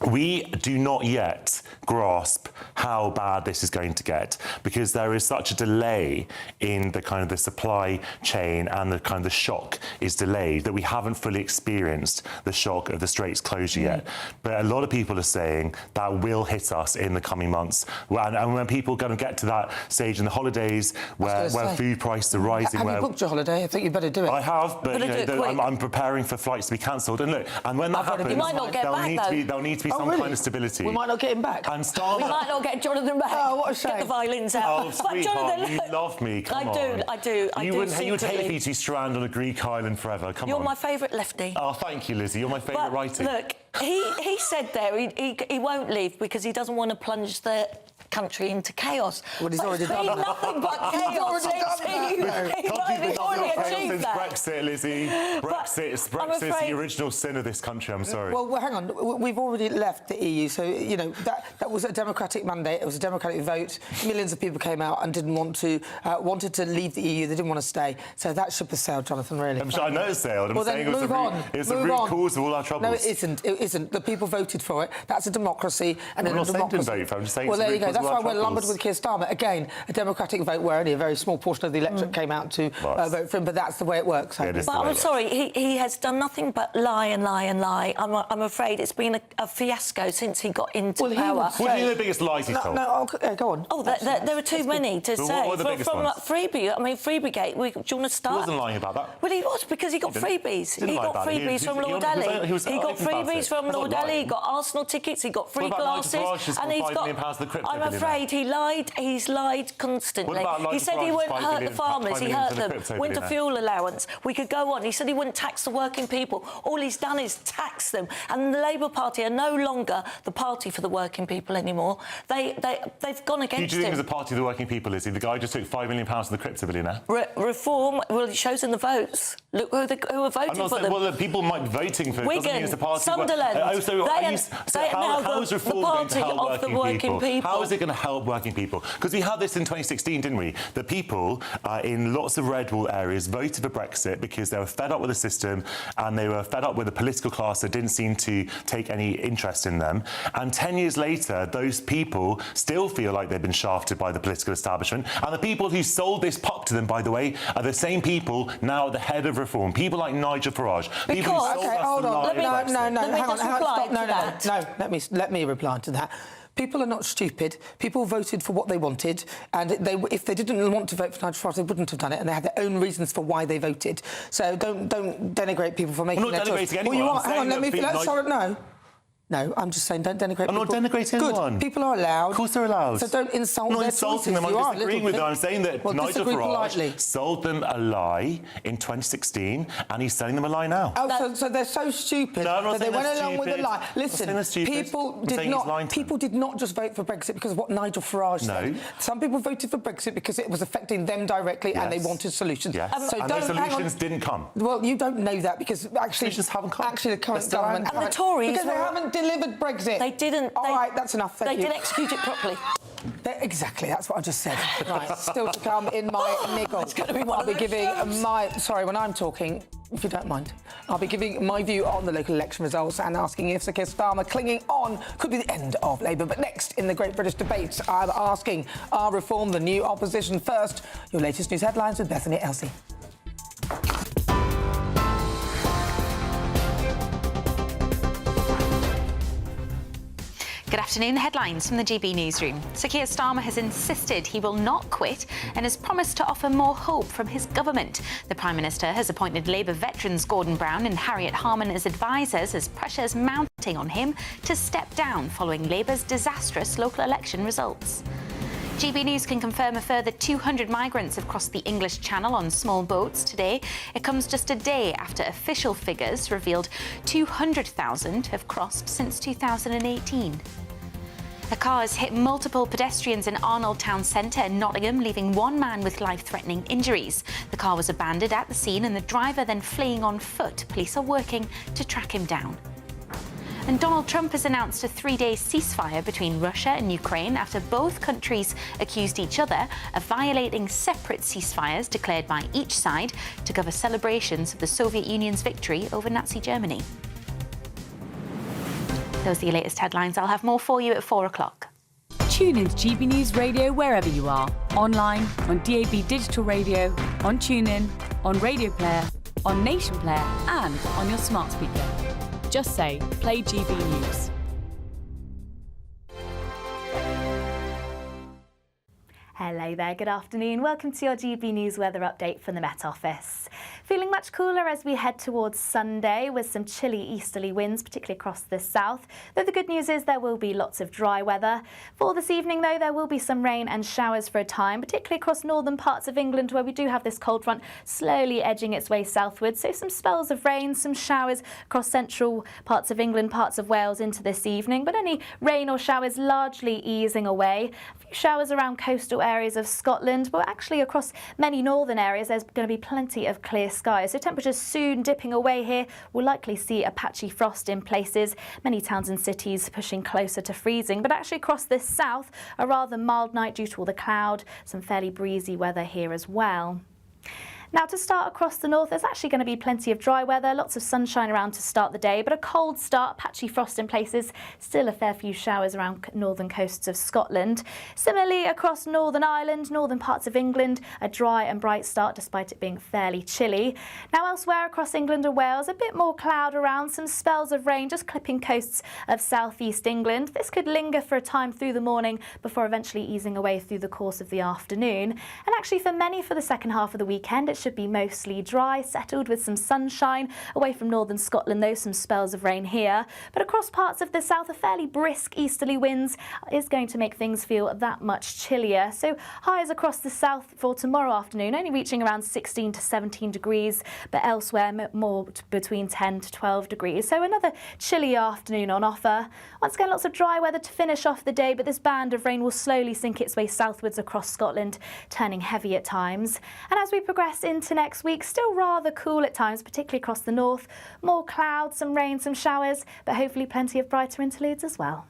We do not yet grasp how bad this is going to get because there is such a delay in the kind of the supply chain, and the kind of the shock is delayed that we haven't fully experienced the shock of the Straits closure yet. But a lot of people are saying that will hit us in the coming months. And when people are going to get to that stage in the holidays where food prices are rising... Have you booked your holiday? I think you better do it. I have, but I'm preparing for flights to be cancelled. And look, and when that happens, there'll need to be some kind of stability. We might not get him back. And Starmer... We might not get Jonathan back. Oh, what a shame. Get the violins out. Oh, sweetheart, you love me. Come on. I do. You wouldn't hate me to strand on a Greek island forever. Come on. You're my favourite lefty. Oh, thank you, Lizzie. You're my favourite writing. Look, he said there he won't leave because he doesn't want to plunge the country into chaos. Well, he's already done that. Nothing but chaos. He's already achieved that. Brexit, Lizzie. Brexit is the original sin of this country. I'm sorry. Well, hang on. We've already left the EU, so you know that was a democratic mandate. It was a democratic vote. Millions of people came out and didn't wanted to leave the EU. They didn't want to stay. So that ship has sailed, Jonathan. Really. I'm sure I know it's sailed. I'm saying it's the root cause of all our troubles. No, it isn't. It isn't. The people voted for it. That's a democracy. And I'm not saying to vote for. I'm just saying. Well, there you go. That's why we're lumbered with Keir Starmer. Again, a democratic vote where only a very small portion of the electorate came out to vote for him. But that's the way it works. But I'm sorry, he has done nothing but lie and lie and lie. I'm afraid it's been a fiasco since he got into power. What are the biggest lies he's told? No, go on. Oh, there are too many to say. What are the biggest ones? Freebie, I mean, Freebiegate, do you want to start? He wasn't lying about that. Well, he was, because he got freebies. He got freebies from Lord Ali. He got freebies from Lord Ali, he got Arsenal tickets, he got free glasses, and he's got... I'm afraid he's lied constantly. He said he wouldn't hurt the farmers, he hurt them. Winter fuel allowance. We could go on. He said he wouldn't tax the working people. All he's done is tax them. And the Labour Party are no longer the party for the working people anymore. They've gone against him. Who do you think is the party of the working people, is he? The guy who just took £5 million from the crypto billionaire? Reform, well, it shows in the votes. Look who are voting for them. Well, people might be voting for it. Wigan, the party Sunderland. How is reform going to help working people? How is it going to help working people? Because we had this in 2016, didn't we? The people in lots of red wall areas voted for Brexit because they were fed up with the system and they were fed up with the political class that didn't seem to take any interest in them. And 10 years later, those people still feel like they've been shafted by the political establishment. And the people who sold this pup to them, by the way, are the same people now at the head of reform. People like Nigel Farage. People who sold us hold on. Let me reply to that. Let me reply to that. People are not stupid. People voted for what they wanted, and if they didn't want to vote for Nigel Farage, they wouldn't have done it, and they had their own reasons for why they voted. So don't denigrate people for making their choice. I'm not denigrating anyone. Well, you are. I'm Hang on, let me... saying Sorry, no, I'm just saying, don't denigrate people. I'm not denigrating anyone. Good. People are allowed. Of course they're allowed. So don't insult their choices. I'm not insulting them, I'm just agreeing with them. I'm saying that Nigel Farage politely. sold them a lie in 2016 and he's selling them a lie now. Oh, so they're so stupid that they went along with the lie. Listen, people did not just vote for Brexit because of what Nigel Farage said. Some people voted for Brexit because it was affecting them directly and they wanted solutions. Yes. And those solutions didn't come. Well, you don't know that because actually... Solutions haven't come. Actually, the current government... And the Tories... Because they haven't delivered Brexit. They didn't. All right, that's enough. They didn't execute it properly. Exactly, that's what I just said. Right, still to come in my niggle. It's going to be one I'll be giving Sorry, when I'm talking, if you don't mind, I'll be giving my view on the local election results and asking if Sir Keir Starmer clinging on could be the end of Labour. But next, in the Great British Debate, I'm asking, are Reform the new opposition? First, your latest news headlines with Bethany Elsey. Good afternoon. The headlines from the GB Newsroom. Sir Keir Starmer has insisted he will not quit and has promised to offer more hope from his government. The Prime Minister has appointed Labour veterans Gordon Brown and Harriet Harman as advisers as pressure's mounting on him to step down following Labour's disastrous local election results. GB News can confirm a further 200 migrants have crossed the English Channel on small boats today. It comes just a day after official figures revealed 200,000 have crossed since 2018. A car has hit multiple pedestrians in Arnold Town Centre in Nottingham, leaving one man with life-threatening injuries. The car was abandoned at the scene and the driver then fleeing on foot. Police are working to track him down. And Donald Trump has announced a 3-day ceasefire between Russia and Ukraine after both countries accused each other of violating separate ceasefires declared by each side to cover celebrations of the Soviet Union's victory over Nazi Germany. Those are your latest headlines. I'll have more for you at 4 o'clock. Tune in to GB News Radio wherever you are. Online, on DAB Digital Radio, on TuneIn, on Radio Player, on Nation Player and on your smart speaker. Just say, play GB News. Hello there, good afternoon. Welcome to your GB News weather update from the Met Office. Feeling much cooler as we head towards Sunday with some chilly easterly winds, particularly across the south. Though the good news is there will be lots of dry weather. For this evening, though, there will be some rain and showers for a time, particularly across northern parts of England where we do have this cold front slowly edging its way southwards. So some spells of rain, some showers across central parts of England, parts of Wales into this evening. But any rain or showers largely easing away. A few showers around coastal areas of Scotland, but actually across many northern areas there's going to be plenty of clear skies. So temperatures soon dipping away here. We'll likely see a patchy frost in places. Many towns and cities pushing closer to freezing, but actually across the south a rather mild night due to all the cloud. Some fairly breezy weather here as well. Now, to start across the north, there's actually going to be plenty of dry weather, lots of sunshine around to start the day, but a cold start, patchy frost in places, still a fair few showers around northern coasts of Scotland. Similarly, across Northern Ireland, northern parts of England, a dry and bright start despite it being fairly chilly. Now, elsewhere across England and Wales, a bit more cloud around, some spells of rain just clipping coasts of southeast England. This could linger for a time through the morning before eventually easing away through the course of the afternoon. And actually, for many, for the second half of the weekend, it should be mostly dry, settled with some sunshine. Away from northern Scotland, though, some spells of rain here. But across parts of the south, a fairly brisk easterly winds is going to make things feel that much chillier. So highs across the south for tomorrow afternoon, only reaching around 16 to 17 degrees, but elsewhere more between 10 to 12 degrees. So another chilly afternoon on offer. Once again, lots of dry weather to finish off the day, but this band of rain will slowly sink its way southwards across Scotland, turning heavy at times. And as we progress into next week, still rather cool at times, particularly across the north. More clouds, some rain, some showers, but hopefully plenty of brighter interludes as well.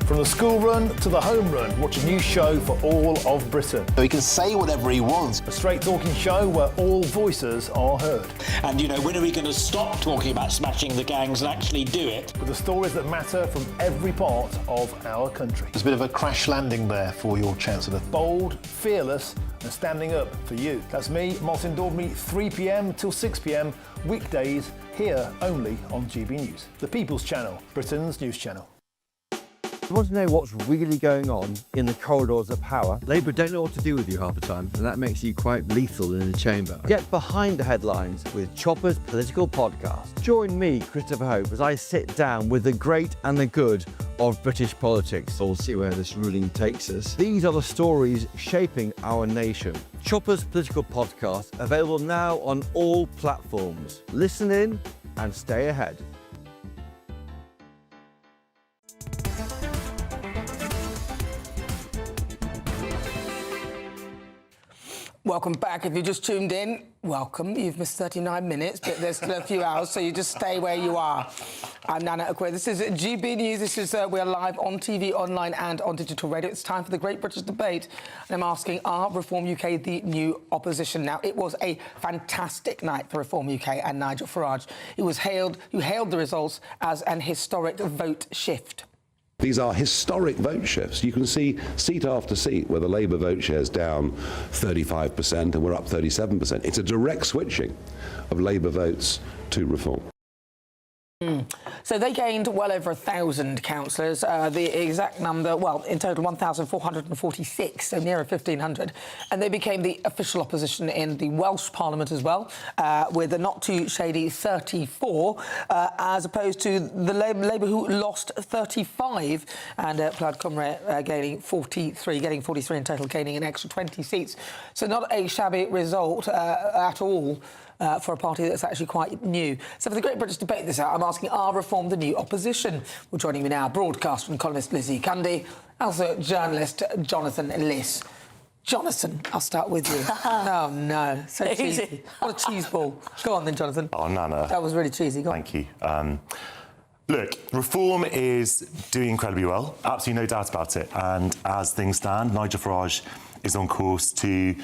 From the school run to the home run, watch a new show for all of Britain. So he can say whatever he wants. A straight talking show where all voices are heard. And, you know, when are we going to stop talking about smashing the gangs and actually do it? With the stories that matter from every part of our country. There's a bit of a crash landing there for your Chancellor. Bold, fearless and standing up for you. That's me, Martin Daubney, 3 p.m. till 6 p.m, weekdays here only on GB News, the People's Channel, Britain's news channel. You want to know what's really going on in the corridors of power? Labour don't know what to do with you half the time, and that makes you quite lethal in the chamber. Get behind the headlines with Chopper's Political Podcast. Join me, Christopher Hope, as I sit down with the great and the good of British politics. We'll see where this ruling takes us. These are the stories shaping our nation. Chopper's Political Podcast, available now on all platforms. Listen in and stay ahead. Welcome back. If you just tuned in, welcome. You've missed 39 minutes, but there's still a few hours, so you just stay where you are. I'm Nana Akua. This is GB News. This is we are live on TV, online, and on digital radio. It's time for the Great British Debate, and I'm asking: are Reform UK the new opposition? Now, it was a fantastic night for Reform UK and Nigel Farage. Who hailed the results as an historic vote shift. These are historic vote shifts. You can see seat after seat where the Labour vote share is down 35% and we're up 37%. It's a direct switching of Labour votes to Reform. So they gained well over 1,000 councillors. The exact number, well, in total 1,446, so nearer 1,500. And they became the official opposition in the Welsh Parliament as well, with a not too shady 34, as opposed to the Labour who lost 35, and Plaid Cymru gaining 43, getting 43 in total, gaining an extra 20 seats. So not a shabby result at all. For a party that's actually quite new. So for the Great British Debate this hour, I'm asking, are Reform the new opposition? Well, joining me now, broadcaster and columnist Lizzie Cundy, also journalist Jonathan Liss. Jonathan, I'll start with you. Oh, no. So cheesy. What a cheese ball. Go on then, Jonathan. Oh, Nana. That was really cheesy. Go on. Thank you. Look, Reform is doing incredibly well. Absolutely no doubt about it. And as things stand, Nigel Farage is on course to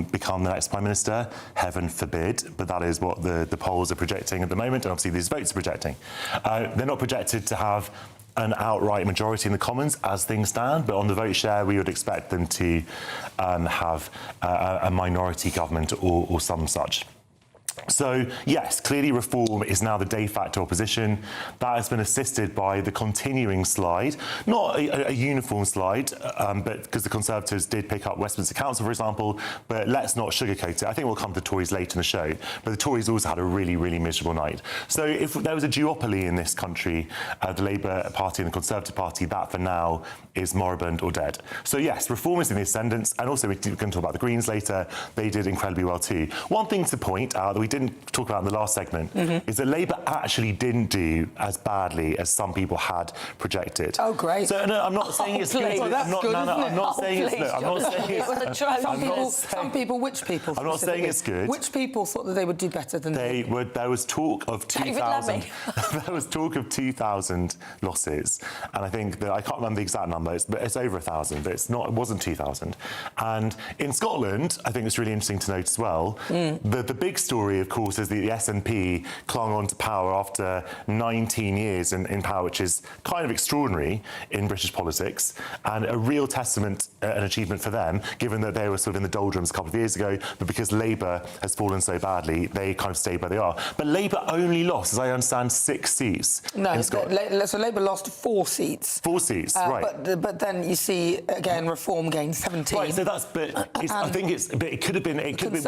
become the next Prime Minister. Heaven forbid, but that is what the polls are projecting at the moment, and obviously these votes are projecting. They're not projected to have an outright majority in the Commons as things stand, but on the vote share we would expect them to have a minority government or some such. So, yes, clearly Reform is now the de facto opposition. That has been assisted by the continuing slide, not a uniform slide, but because the Conservatives did pick up Westminster Council, for example, but let's not sugarcoat it. I think we'll come to the Tories later in the show, but the Tories also had a really, really miserable night. So if there was a duopoly in this country, the Labour Party and the Conservative Party, that for now is moribund or dead. So, yes, Reform is in the ascendance, and also we're going to talk about the Greens later. They did incredibly well too. One thing to point out that we didn't talk about in the last segment is that Labour actually didn't do as badly as some people had projected. Oh, great. So no, I'm not saying it's good. Well, that's good, isn't it? I'm not saying it's good. I'm not saying it's Some people, which people? I'm not saying it's good. Which people thought that they would do better than they would? There was talk of 2,000. There was talk of 2,000 losses, and I think that I can't remember the exact number, but it's over 1,000. But it's not. It wasn't 2,000. And in Scotland, I think it's really interesting to note as well. The big story, of course, is the SNP clung on to power after 19 years in power, which is kind of extraordinary in British politics, and a real testament, an achievement for them, given that they were sort of in the doldrums a couple of years ago, but because Labour has fallen so badly, they kind of stayed where they are. But Labour only lost, as I understand, 6 seats. No, so Labour lost 4 seats. 4 seats, right. But then you see, again, Reform gained 17. Right, so that's, I think it could have been... It was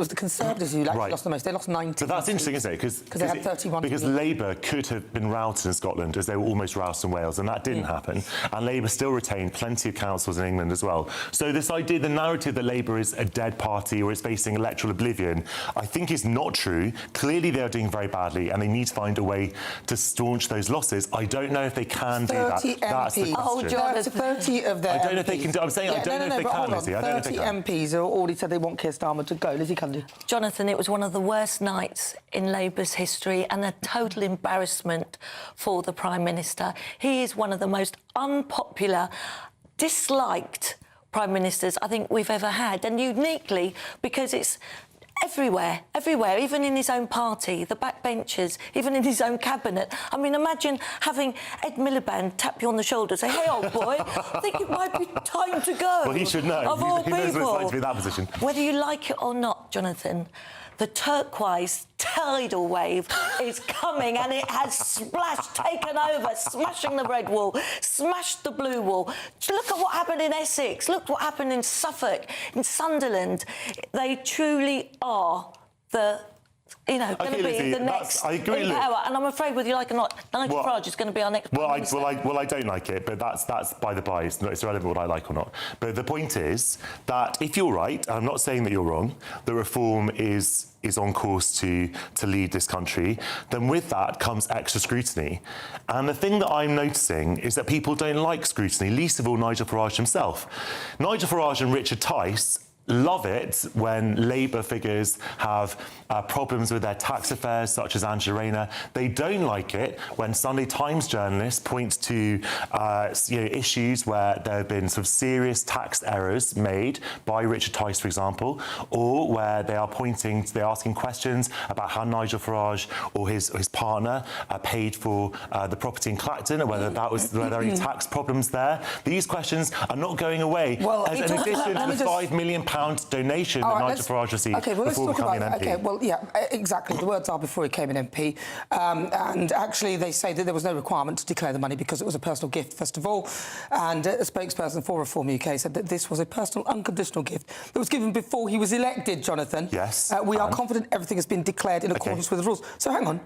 the Conservatives who actually lost the most. They lost 19. So that's interesting, isn't it? Because they had 31. Because Labour could have been routed in Scotland, as they were almost routed in Wales, and that didn't happen. And Labour still retained plenty of councils in England as well. So this idea, the narrative that Labour is a dead party or is facing electoral oblivion, I think is not true. Clearly they are doing very badly, and they need to find a way to staunch those losses. I don't know if they can do that. 30 That's the MPs. question. 30 of their I don't know if they can do. I'm saying I don't know if they can, Lizzie. I don't know if they can. 30 MPs have already said they want Keir Starmer to go. Lizzie Cundy. Jonathan, it was one of the worst nights in Labour's history and a total embarrassment for the Prime Minister. He is one of the most unpopular, disliked Prime Ministers I think we've ever had, and uniquely because it's everywhere, even in his own party, the backbenchers, even in his own cabinet. I mean, imagine having Ed Miliband tap you on the shoulder and say, hey, old boy, I think it might be time to go. Well, he should know. Of all he knows what it's people. like to be in that position. Whether you like it or not, Jonathan, the turquoise tidal wave is coming, and it has taken over, smashing the red wall, smashed the blue wall. Look at what happened in Essex. Look what happened in Suffolk, in Sunderland. They truly are the... going to be the next in power, and I'm afraid, whether you like it or not, Nigel Farage is going to be our next Prime Minister. I don't like it, but that's by the by. It's irrelevant what I like or not. But the point is that if you're right, I'm not saying that you're wrong, the reform is on course to lead this country, then with that comes extra scrutiny. And the thing that I'm noticing is that people don't like scrutiny, least of all Nigel Farage himself. Nigel Farage and Richard Tice love it when Labour figures have problems with their tax affairs, such as Angela Rayner. They don't like it when Sunday Times journalists point to issues where there have been sort of serious tax errors made by Richard Tice, for example, or where they're asking questions about how Nigel Farage or his partner paid for the property in Clacton, and whether there are any tax problems there. These questions are not going away. Well, in addition to the £5 million donation that Nigel Farage received before becoming an MP. Okay, well, yeah, exactly. The words are before he became an MP. And actually, they say that there was no requirement to declare the money because it was a personal gift, first of all. And a spokesperson for Reform UK said that this was a personal, unconditional gift that was given before he was elected, Jonathan. Yes. We are confident everything has been declared in accordance with the rules. So hang on.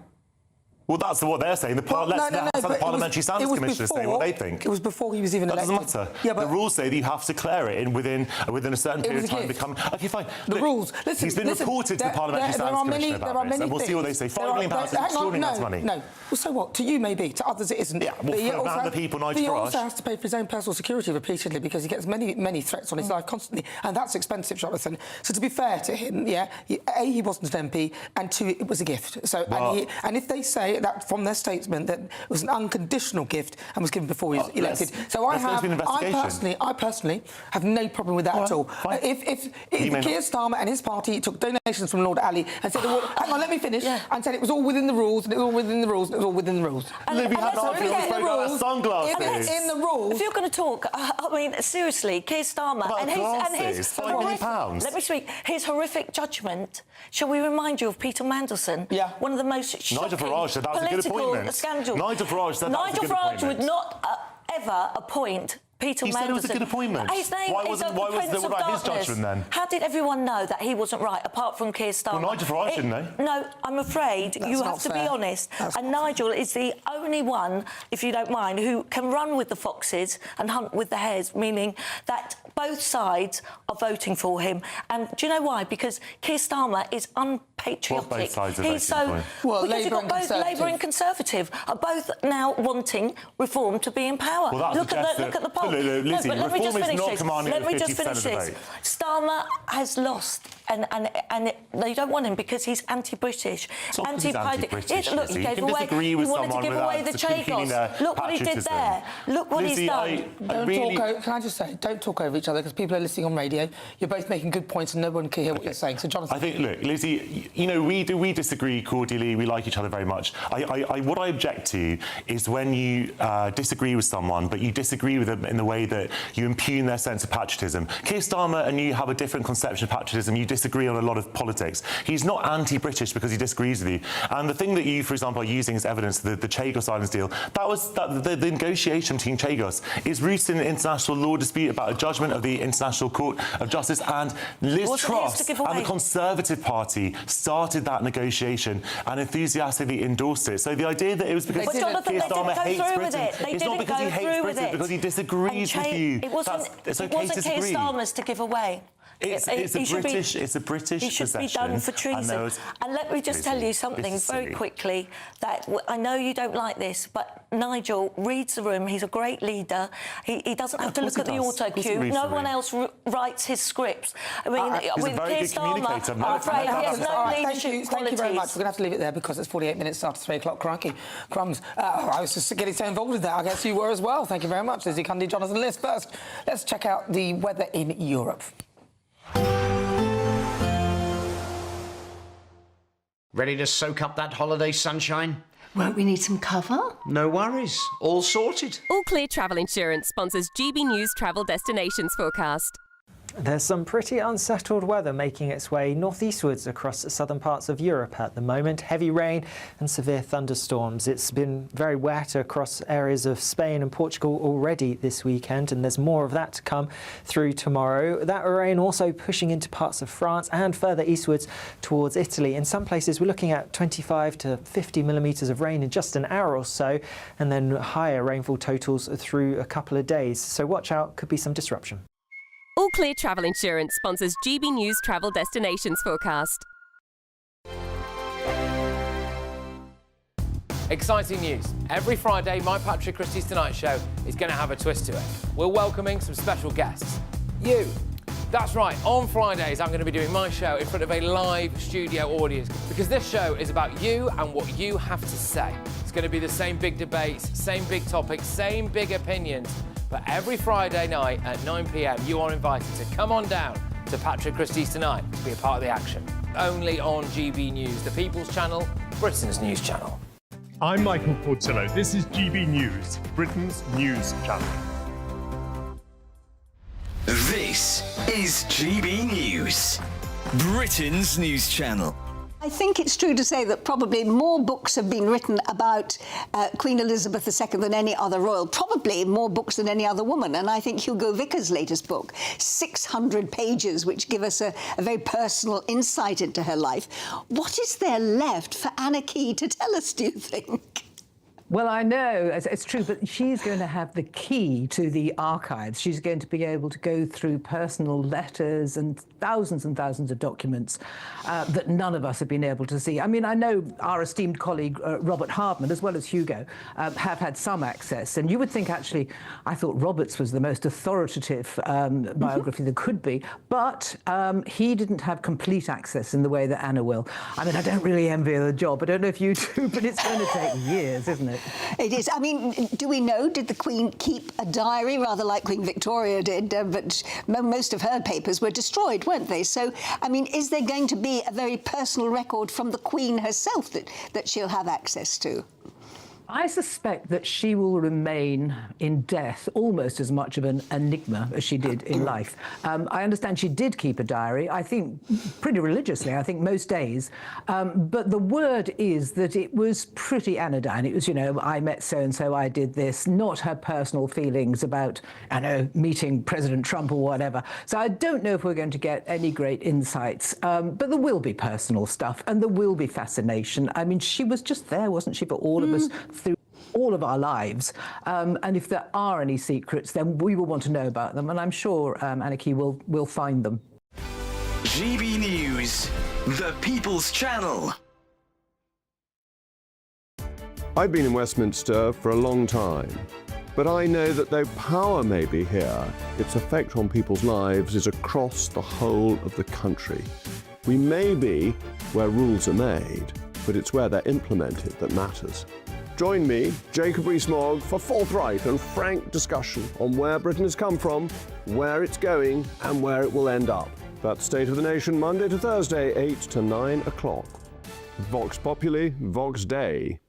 Well, that's what they're saying. Let's have the Parliamentary Standards Commission say what they think. It was before he was even elected. That doesn't matter. Yeah, but the rules say that you have to declare it within a certain period of time. OK, fine. The rules. Listen, he's been reported to the Parliamentary Standards Commission about this, and we'll see what they say. £5 million is an extraordinary amount of money. No. Well, so what? To you, maybe. To others, it isn't. Yeah, well, for other people, Nigel Farage. He also has to pay for his own personal security repeatedly because he gets many threats on his life constantly, and that's expensive, Jonathan. So to be fair to him, he wasn't an MP, and two, it was a gift. So and if they say that from their statement that it was an unconditional gift and was given before he was elected. So I personally have no problem with that at all. If Keir Starmer and his party took donations from Lord Ali and said, hang on, let me finish, and said it was all within the rules, and it was all within the rules, and it was all within the rules. And we had an argument about sunglasses. In the rules. If you're going to talk, I mean, seriously, Keir Starmer and his £5 million. Let me speak. His horrific judgment. Shall we remind you of Peter Mandelson? Yeah. One of the most shocking Nigel Farage said that was a good appointment. Scandal. Nigel Farage said that was a good appointment. Nigel Farage would not ever appoint Peter Mandelson. He said it was a good appointment. His name why was there about his judgment then? How did everyone know that he wasn't right, apart from Keir Starmer? Well, Nigel Farage didn't know. No, I'm afraid you have to be honest. And Nigel is the only one, if you don't mind, who can run with the foxes and hunt with the hares, meaning that both sides are voting for him. And do you know why? Because Keir Starmer is unpatriotic. Both sides are voting for him. Well, because you've got both Labour and Conservative are both now wanting reform to be in power. Well, look at the poll. Lizzie, no, but let me just finish this. Let me just finish this. Starmer has lost, and they don't want him because he's anti-British, anti-British. Look, he gave away. He wanted to give away the Chagos. Look what he did there. Look what he's done. Can I just say, don't talk over each other because people are listening on radio. You're both making good points and no one can hear what you're saying. So, Jonathan. I think, look, Lizzie, we disagree cordially. We like each other very much. What I object to is when you disagree with someone, but you disagree with them in the way that you impugn their sense of patriotism. Keir Starmer and you have a different conception of patriotism. You disagree on a lot of politics. He's not anti-British because he disagrees with you. And the thing that you, for example, are using as evidence, the Chagos Islands deal, the negotiation between Chagos is rooted in an international law dispute about a judgment of the International Court of Justice, and Liz Truss and the Conservative Party started that negotiation and enthusiastically endorsed it. So the idea that it was because Keir Starmer hates Britain, it's not because he hates Britain, because he disagrees with you. It wasn't Keir Starmer's to give away. It's a British He should be done for treason. And let me just tell you something very quickly, that I know you don't like this, but Nigel reads the room. He's a great leader. He doesn't have to look at the auto cue. No one else writes his scripts. I mean, with Keir Starmer, I'm afraid he has no leadership qualities. Thank you very much. We're going to have to leave it there because it's 48 minutes after 3 o'clock. Crikey, crumbs. I was just getting so involved with that. I guess you were as well. Thank you very much, Lizzie Cundy, Jonathan Liss. First, let's check out the weather in Europe. Ready to soak up that holiday sunshine? Won't we need some cover? No worries. All sorted. All Clear Travel Insurance sponsors GB News Travel Destinations Forecast. There's some pretty unsettled weather making its way northeastwards across the southern parts of Europe at the moment. Heavy rain and severe thunderstorms. It's been very wet across areas of Spain and Portugal already this weekend, and there's more of that to come through tomorrow. That rain also pushing into parts of France and further eastwards towards Italy. In some places we're looking at 25 to 50 millimetres of rain in just an hour or so, and then higher rainfall totals through a couple of days. So watch out, could be some disruption. All Clear Travel Insurance sponsors GB News Travel Destinations Forecast. Exciting news. Every Friday, my Patrick Christie's Tonight Show is going to have a twist to it. We're welcoming some special guests. You. That's right, on Fridays I'm going to be doing my show in front of a live studio audience, because this show is about you and what you have to say. It's going to be the same big debates, same big topics, same big opinions. But every Friday night at 9 p.m, you are invited to come on down to Patrick Christie's Tonight to be a part of the action. Only on GB News, the People's Channel, Britain's news channel. I'm Michael Portillo. This is GB News, Britain's news channel. This is GB News, Britain's news channel. I think it's true to say that probably more books have been written about Queen Elizabeth II than any other royal, probably more books than any other woman. And I think Hugo Vickers' latest book, 600 pages, which give us a very personal insight into her life. What is there left for Anna Key to tell us, do you think? Well, I know it's true, but she's going to have the key to the archives. She's going to be able to go through personal letters and thousands of documents that none of us have been able to see. I mean, I know our esteemed colleague, Robert Hardman, as well as Hugo, have had some access. And you would think, actually, I thought Robert's was the most authoritative biography there could be. But he didn't have complete access in the way that Anna will. I mean, I don't really envy her the job. I don't know if you do, but it's going to take years, isn't it? It is. I mean, do we know, did the Queen keep a diary, rather like Queen Victoria did? But most of her papers were destroyed, weren't they? So, I mean, is there going to be a very personal record from the Queen herself that she'll have access to? I suspect that she will remain in death almost as much of an enigma as she did in life. I understand she did keep a diary, I think pretty religiously, I think most days. But the word is that it was pretty anodyne. It was, you know, I met so-and-so, I did this, not her personal feelings about, I know, meeting President Trump or whatever. So I don't know if we're going to get any great insights. But there will be personal stuff and there will be fascination. I mean, she was just there, wasn't she, for all of us through all of our lives. And if there are any secrets, then we will want to know about them. And I'm sure Anna Key will find them. GB News, the People's Channel. I've been in Westminster for a long time, but I know that though power may be here, its effect on people's lives is across the whole of the country. We may be where rules are made, but it's where they're implemented that matters. Join me, Jacob Rees-Mogg, for forthright and frank discussion on where Britain has come from, where it's going, and where it will end up. That's State of the Nation, Monday to Thursday, 8 to 9 o'clock. Vox Populi, Vox Dei.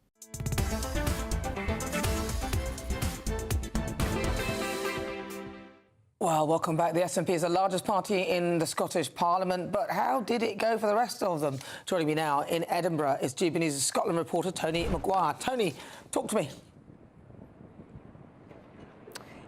Well, welcome back. The SNP is the largest party in the Scottish Parliament, but how did it go for the rest of them? Joining me now in Edinburgh is GB News' Scotland reporter Tony Maguire. Tony, talk to me.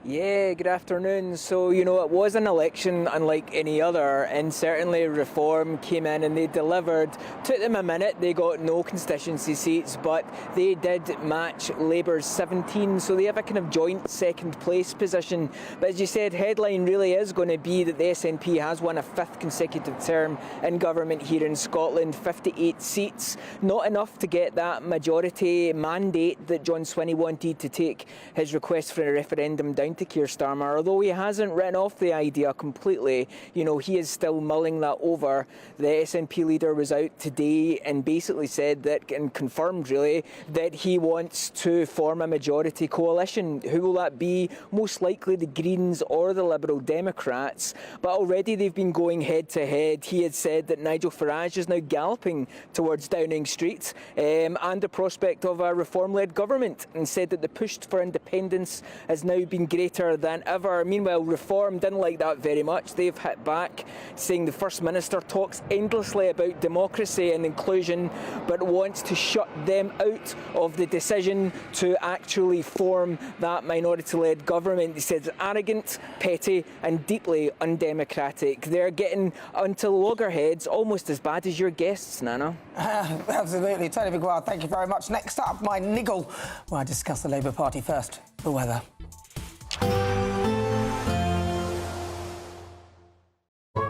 Yeah, good afternoon. So, you know, it was an election unlike any other, and certainly Reform came in and they delivered. Took them a minute, they got no constituency seats, but they did match Labour's 17, so they have a kind of joint second place position. But as you said, headline really is going to be that the SNP has won a fifth consecutive term in government here in Scotland, 58 seats. Not enough to get that majority mandate that John Swinney wanted to take his request for a referendum down to Keir Starmer. Although he hasn't written off the idea completely, you know, he is still mulling that over. The SNP leader was out today and basically said that, and confirmed really, that he wants to form a majority coalition. Who will that be? Most likely the Greens or the Liberal Democrats. But already they've been going head to head. He had said that Nigel Farage is now galloping towards Downing Street and the prospect of a Reform-led government, and said that the push for independence has now been greater greater than ever. Meanwhile, Reform didn't like that very much. They've hit back, saying the First Minister talks endlessly about democracy and inclusion, but wants to shut them out of the decision to actually form that minority-led government. He says it's arrogant, petty and deeply undemocratic. They're getting onto loggerheads almost as bad as your guests, Nana. Absolutely. Tony McGuire, thank you very much. Next up, my niggle, where I discuss the Labour Party first, the weather.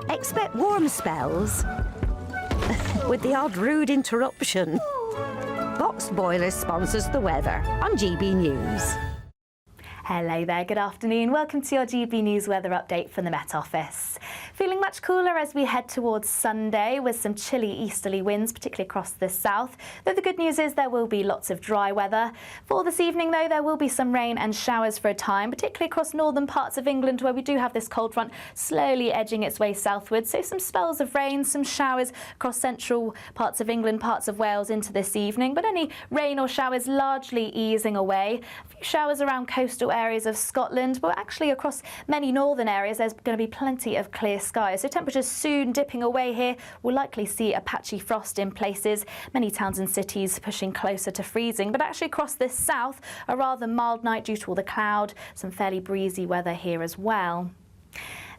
Expect warm spells with the odd rude interruption. Box Boiler sponsors the weather on GB News. Hello there, good afternoon. Welcome to your GB News weather update from the Met Office. Feeling much cooler as we head towards Sunday with some chilly easterly winds, particularly across the south. Though the good news is there will be lots of dry weather. For this evening, though, there will be some rain and showers for a time, particularly across northern parts of England where we do have this cold front slowly edging its way southwards. So some spells of rain, some showers across central parts of England, parts of Wales into this evening. But any rain or showers largely easing away. A few showers around coastal areas of Scotland, but actually across many northern areas there's going to be plenty of clear skies. So temperatures soon dipping away here. We'll likely see a patchy frost in places. Many towns and cities pushing closer to freezing, but actually across the south a rather mild night due to all the cloud. Some fairly breezy weather here as well.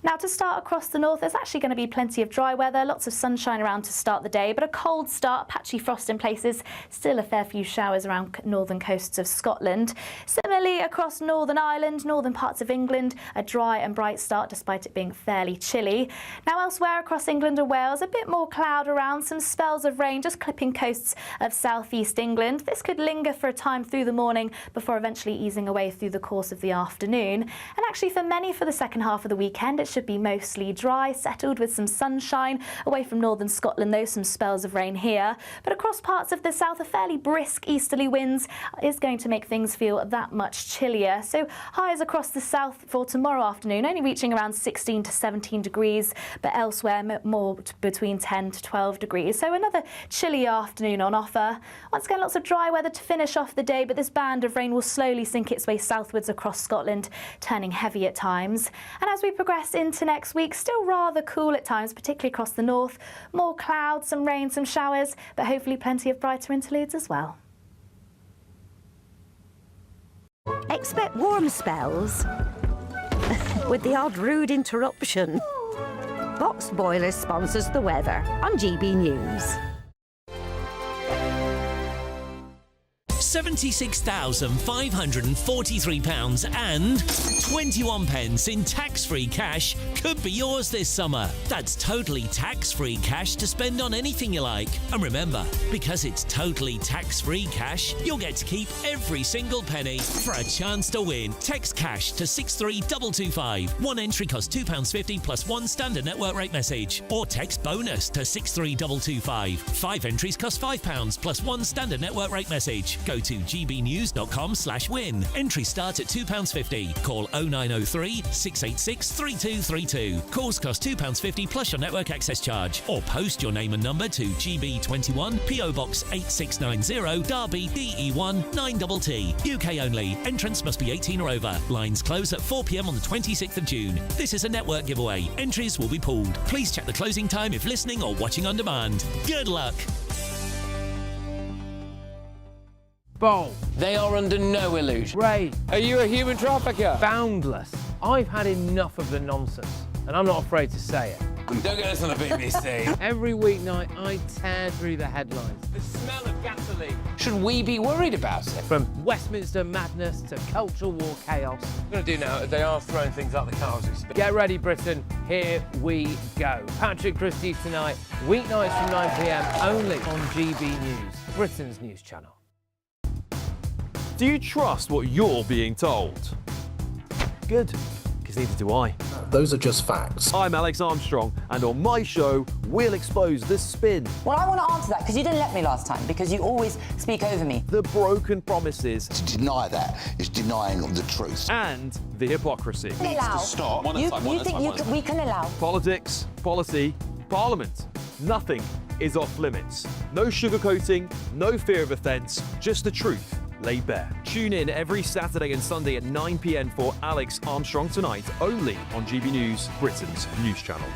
Now, to start across the north, there's actually going to be plenty of dry weather, lots of sunshine around to start the day, but a cold start, patchy frost in places, still a fair few showers around northern coasts of Scotland. Similarly, across Northern Ireland, northern parts of England, a dry and bright start despite it being fairly chilly. Now, elsewhere across England and Wales, a bit more cloud around, some spells of rain just clipping coasts of southeast England. This could linger for a time through the morning before eventually easing away through the course of the afternoon. And actually, for many, for the second half of the weekend, it should be mostly dry, settled with some sunshine. Away from northern Scotland, though, some spells of rain here. But across parts of the south, a fairly brisk easterly winds is going to make things feel that much chillier. So highs across the south for tomorrow afternoon, only reaching around 16 to 17 degrees, but elsewhere more between 10 to 12 degrees. So another chilly afternoon on offer. Once again, lots of dry weather to finish off the day, but this band of rain will slowly sink its way southwards across Scotland, turning heavy at times. And as we progress into next week, still rather cool at times, particularly across the north. More clouds, some rain, some showers, but hopefully plenty of brighter interludes as well. Expect warm spells with the odd rude interruption. Box Boiler sponsors the weather on GB News. £76,543 and 21 pence in tax-free cash could be yours this summer. That's totally tax-free cash to spend on anything you like. And remember, because it's totally tax-free cash, you'll get to keep every single penny. For a chance to win, text cash to 63225. One entry costs £2.50 plus one standard network rate message. Or text bonus to 63225. 5 entries cost £5 plus one standard network rate message. Go to gbnews.com/win. Entry start at £2.50. Call 0903 686 3232. Calls cost £2.50 plus your network access charge. Or post your name and number to GB21 PO Box 8690 Derby DE1 9TT. UK only. Entrance must be 18 or over. Lines close at 4 p.m. on the 26th of June. This is a network giveaway. Entries will be pulled. Please check the closing time if listening or watching on demand. Good luck. Bold. They are under no illusion. Ray. Are you a human trafficker? Boundless. I've had enough of the nonsense, and I'm not afraid to say it. Don't get us on the BBC. Every weeknight, I tear through the headlines. The smell of gasoline. Should we be worried about it? From Westminster madness to cultural war chaos. What we're going to do now, they are throwing things out the car as we speak. Get ready, Britain. Here we go. Patrick Christie tonight, weeknights from 9 p.m, only on GB News, Britain's news channel. Do you trust what you're being told? Good, because neither do I. Those are just facts. I'm Alex Armstrong, and on my show, we'll expose the spin. Well, I want to answer that, because you didn't let me last time, because you always speak over me. The broken promises. To deny that is denying the truth. And the hypocrisy. Needs to stop. You think we can allow? Politics, policy, Parliament. Nothing is off limits. No sugarcoating, no fear of offence, just the truth. laid bare. Tune in every Saturday and Sunday at 9 p.m. for Alex Armstrong Tonight, only on GB News, Britain's news channel.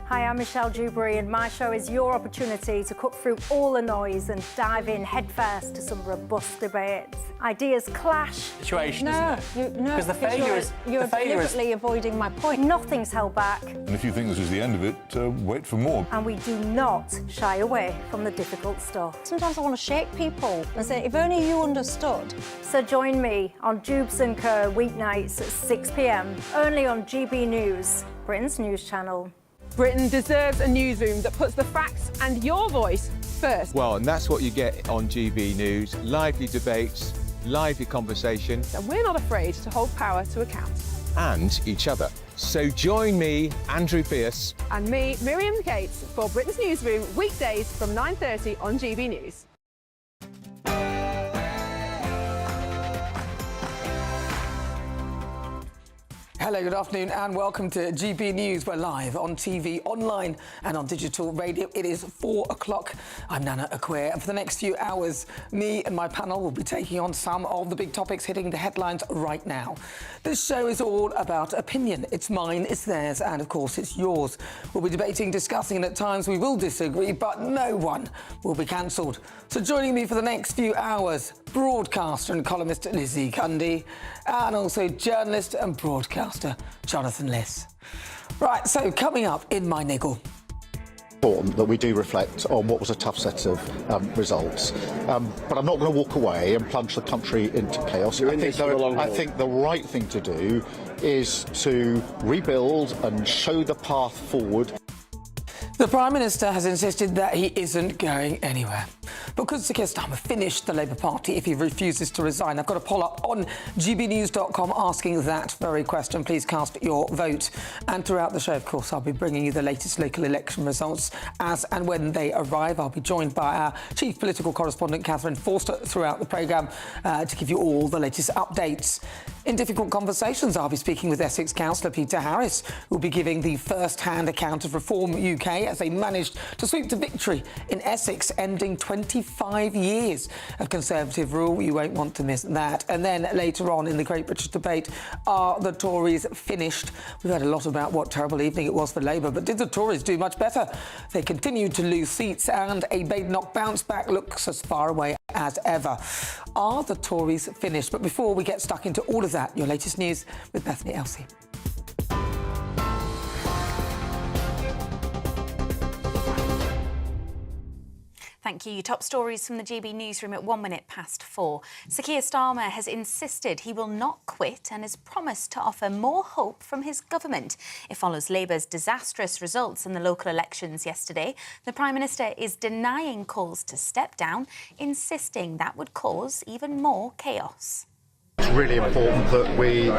Hi, I'm Michelle Dewberry, and my show is your opportunity to cut through all the noise and dive in headfirst to some robust debates. Ideas clash. Situation, isn't it? No, because the failure is you're deliberately avoiding my point. Nothing's held back. And if you think this is the end of it, wait for more. And we do not shy away from the difficult stuff. Sometimes I want to shake people and say, if only you understood. So join me on Jubes & Co. weeknights at 6 p.m. only on GB News, Britain's news channel. Britain deserves a newsroom that puts the facts and your voice first. Well, and that's what you get on GB News. Lively debates, lively conversation. And we're not afraid to hold power to account. And each other. So join me, Andrew Pierce. And me, Miriam Cates, for Britain's Newsroom, weekdays from 9:30 on GB News. Hello, good afternoon and welcome to GB News. We're live on TV, online and on digital radio. It is 4 o'clock. I'm Nana Akua, and for the next few hours, me and my panel will be taking on some of the big topics hitting the headlines right now. This show is all about opinion. It's mine, it's theirs, and of course it's yours. We'll be debating, discussing, and at times we will disagree, but no one will be cancelled. So joining me for the next few hours, broadcaster and columnist Lizzie Cundy, and also journalist and broadcaster Jonathan Liss. Right, so coming up in my niggle. Important that we do reflect on what was a tough set of results, but I'm not going to walk away and plunge the country into chaos. I think the right thing to do is to rebuild and show the path forward. The Prime Minister has insisted that he isn't going anywhere. But could Sir Keir Starmer finish the Labour Party if he refuses to resign? I've got a poll up on gbnews.com asking that very question. Please cast your vote. And throughout the show, of course, I'll be bringing you the latest local election results as and when they arrive. I'll be joined by our chief political correspondent, Catherine Forster, throughout the programme to give you all the latest updates. In difficult conversations, I'll be speaking with Essex Councillor Peter Harris, who will be giving the first-hand account of Reform UK as they managed to sweep to victory in Essex, ending 25 years of Conservative rule. You won't want to miss that. And then later on in the Great British debate, are the Tories finished? We've heard a lot about what terrible evening it was for Labour, but did the Tories do much better? They continued to lose seats and a Badenoch bounce back looks as far away as ever. Are the Tories finished? But before we get stuck into all of that, your latest news with Bethany Elsey. Thank you. Top stories from the GB newsroom at 4:01. Sir Keir Starmer has insisted he will not quit and has promised to offer more hope from his government. It follows Labour's disastrous results in the local elections yesterday. The Prime Minister is denying calls to step down, insisting that would cause even more chaos. It's really important that we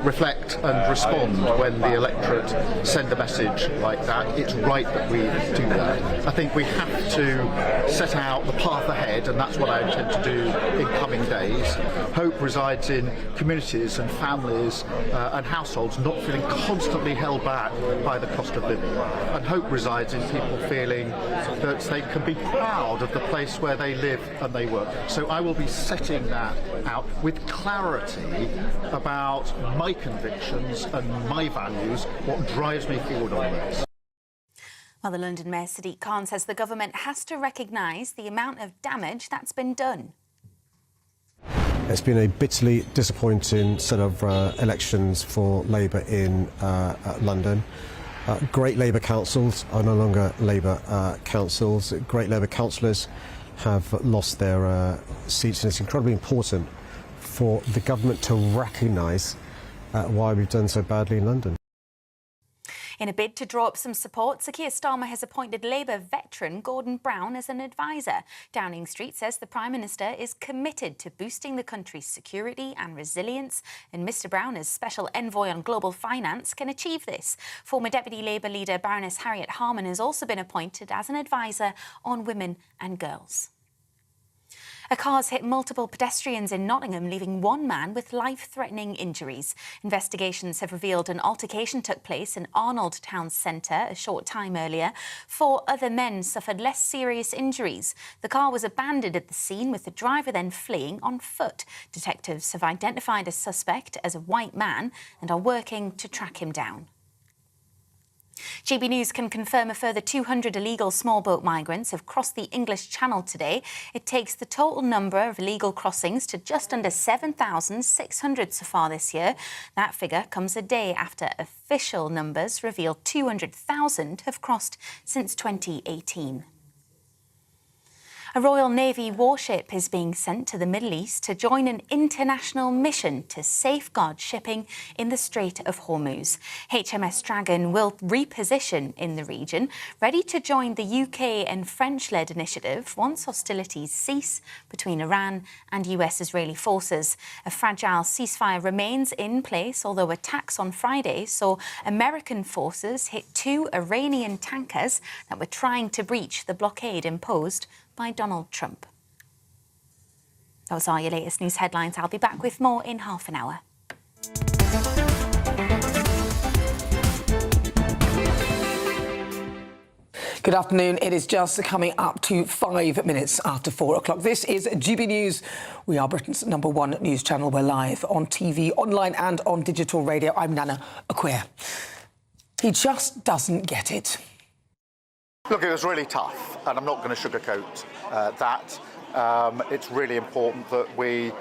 reflect and respond when the electorate send a message like that. It's right that we do that. I think we have to set out the path ahead, and that's what I intend to do in coming days. Hope resides in communities and families and households not feeling constantly held back by the cost of living. And hope resides in people feeling that they can be proud of the place where they live and they work. So I will be setting that out with clarity about my convictions and my values, what drives me forward on this. Well, the London Mayor Sadiq Khan says the government has to recognise the amount of damage that's been done. It's been a bitterly disappointing set of elections for Labour in London. Great Labour councils are no longer Labour councils. Great Labour councillors have lost their seats, and it's incredibly important for the government to recognise why we've done so badly in London. In a bid to draw up some support, Sir Keir Starmer has appointed Labour veteran Gordon Brown as an advisor. Downing Street says the Prime Minister is committed to boosting the country's security and resilience, and Mr Brown, as Special Envoy on Global Finance, can achieve this. Former Deputy Labour leader Baroness Harriet Harman has also been appointed as an advisor on women and girls. A car's hit multiple pedestrians in Nottingham, leaving one man with life-threatening injuries. Investigations have revealed an altercation took place in Arnold Town Centre a short time earlier. 4 other men suffered less serious injuries. The car was abandoned at the scene, with the driver then fleeing on foot. Detectives have identified a suspect as a white man and are working to track him down. GB News can confirm a further 200 illegal small boat migrants have crossed the English Channel today. It takes the total number of illegal crossings to just under 7,600 so far this year. That figure comes a day after official numbers reveal 200,000 have crossed since 2018. A Royal Navy warship is being sent to the Middle East to join an international mission to safeguard shipping in the Strait of Hormuz. HMS Dragon will reposition in the region, ready to join the UK and French-led initiative once hostilities cease between Iran and US-Israeli forces. A fragile ceasefire remains in place, although attacks on Friday saw American forces hit 2 Iranian tankers that were trying to breach the blockade imposed by Donald Trump. Those are your latest news headlines. I'll be back with more in half an hour. Good afternoon. It is just coming up to 5 minutes after 4 o'clock. This is GB News. We are Britain's #1 news channel. We're live on TV, online and on digital radio. I'm Nana Akua. He just doesn't get it. Look, it was really tough, and I'm not going to sugarcoat that. It's really important that we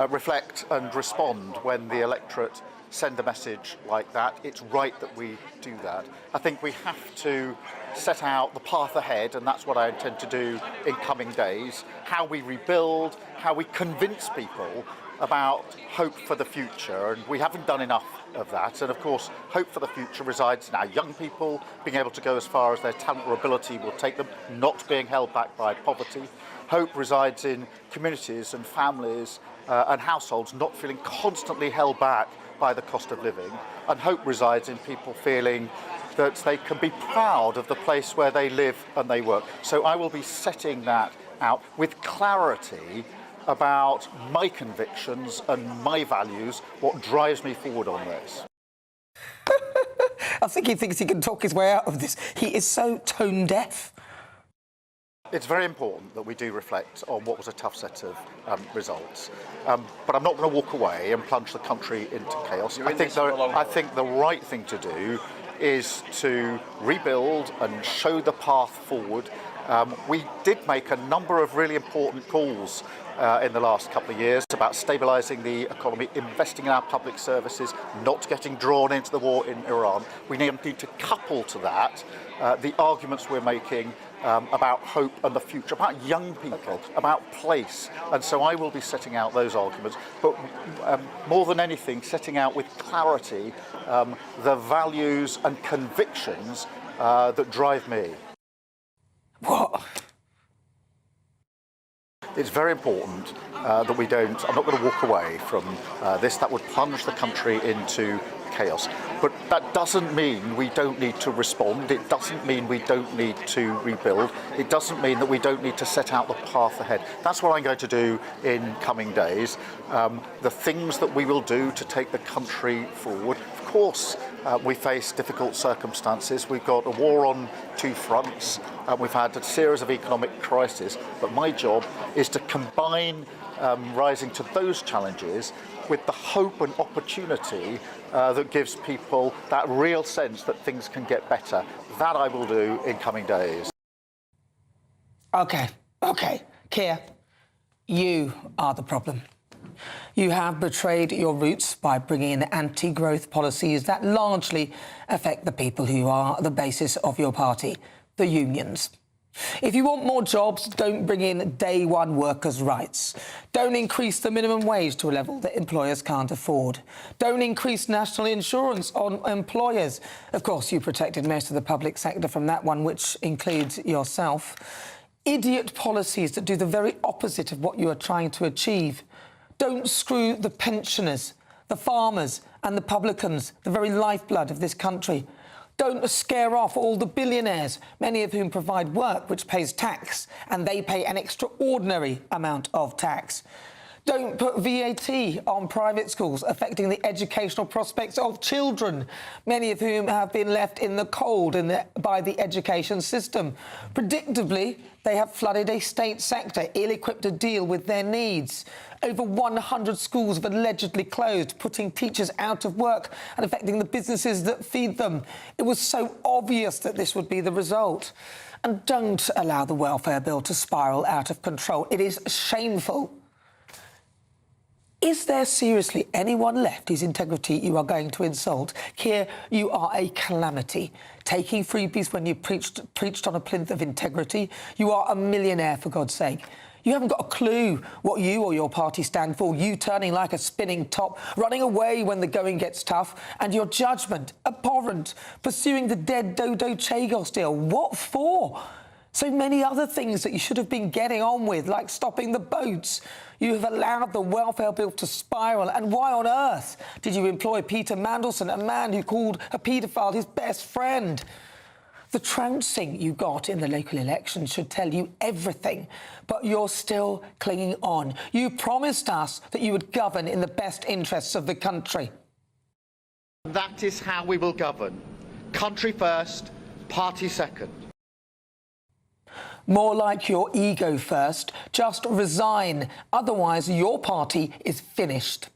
reflect and respond when the electorate send a message like that. It's right that we do that. I think we have to set out the path ahead, and that's what I intend to do in coming days. How we rebuild, how we convince people about hope for the future, and we haven't done enough of that. And of course, hope for the future resides in our young people being able to go as far as their talent or ability will take them, not being held back by poverty. Hope resides in communities and families and households not feeling constantly held back by the cost of living. And hope resides in people feeling that they can be proud of the place where they live and they work. So I will be setting that out with clarity about my convictions and my values, what drives me forward on this. I think he thinks he can talk his way out of this. He is so tone deaf. It's very important that we do reflect on what was a tough set of results. But I'm not going to walk away and plunge the country into chaos. I think the right thing to do is to rebuild and show the path forward. We did make a number of really important calls in the last couple of years about stabilising the economy, investing in our public services, not getting drawn into the war in Iran. We need to couple to that the arguments we're making about hope and the future, about young people, about place. And so I will be setting out those arguments, but more than anything, setting out with clarity the values and convictions that drive me. What? It's very important that we don't, I'm not going to walk away from this. That would plunge the country into chaos. But that doesn't mean we don't need to respond. It doesn't mean we don't need to rebuild. It doesn't mean that we don't need to set out the path ahead. That's what I'm going to do in coming days. The things that we will do to take the country forward. Of course, we face difficult circumstances. We've got a war on 2 fronts. We've had a series of economic crises. But my job is to combine rising to those challenges with the hope and opportunity that gives people that real sense that things can get better. That I will do in coming days. OK. Keir, you are the problem. You have betrayed your roots by bringing in anti-growth policies that largely affect the people who are the basis of your party, the unions. If you want more jobs, don't bring in day one workers' rights. Don't increase the minimum wage to a level that employers can't afford. Don't increase national insurance on employers. Of course, you protected most of the public sector from that one, which includes yourself. Idiot policies that do the very opposite of what you are trying to achieve. Don't screw the pensioners, the farmers and the publicans, the very lifeblood of this country. Don't scare off all the billionaires, many of whom provide work which pays tax, and they pay an extraordinary amount of tax. Don't put VAT on private schools, affecting the educational prospects of children, many of whom have been left in the cold by the education system. Predictably, they have flooded a state sector ill-equipped to deal with their needs. Over 100 schools have allegedly closed, putting teachers out of work and affecting the businesses that feed them. It was so obvious that this would be the result. And don't allow the welfare bill to spiral out of control. It is shameful. Is there seriously anyone left whose integrity you are going to insult? Keir, you are a calamity. Taking freebies when you preached on a plinth of integrity. You are a millionaire, for God's sake. You haven't got a clue what you or your party stand for. You turning like a spinning top, running away when the going gets tough, and your judgment abhorrent, pursuing the dead Dodo Chagos deal. What for? So many other things that you should have been getting on with, like stopping the boats. You have allowed the welfare bill to spiral. And why on earth did you employ Peter Mandelson, a man who called a paedophile his best friend? The trouncing you got in the local election should tell you everything, but you're still clinging on. You promised us that you would govern in the best interests of the country. That is how we will govern. Country first, party second. More like your ego first. Just resign. Otherwise, your party is finished.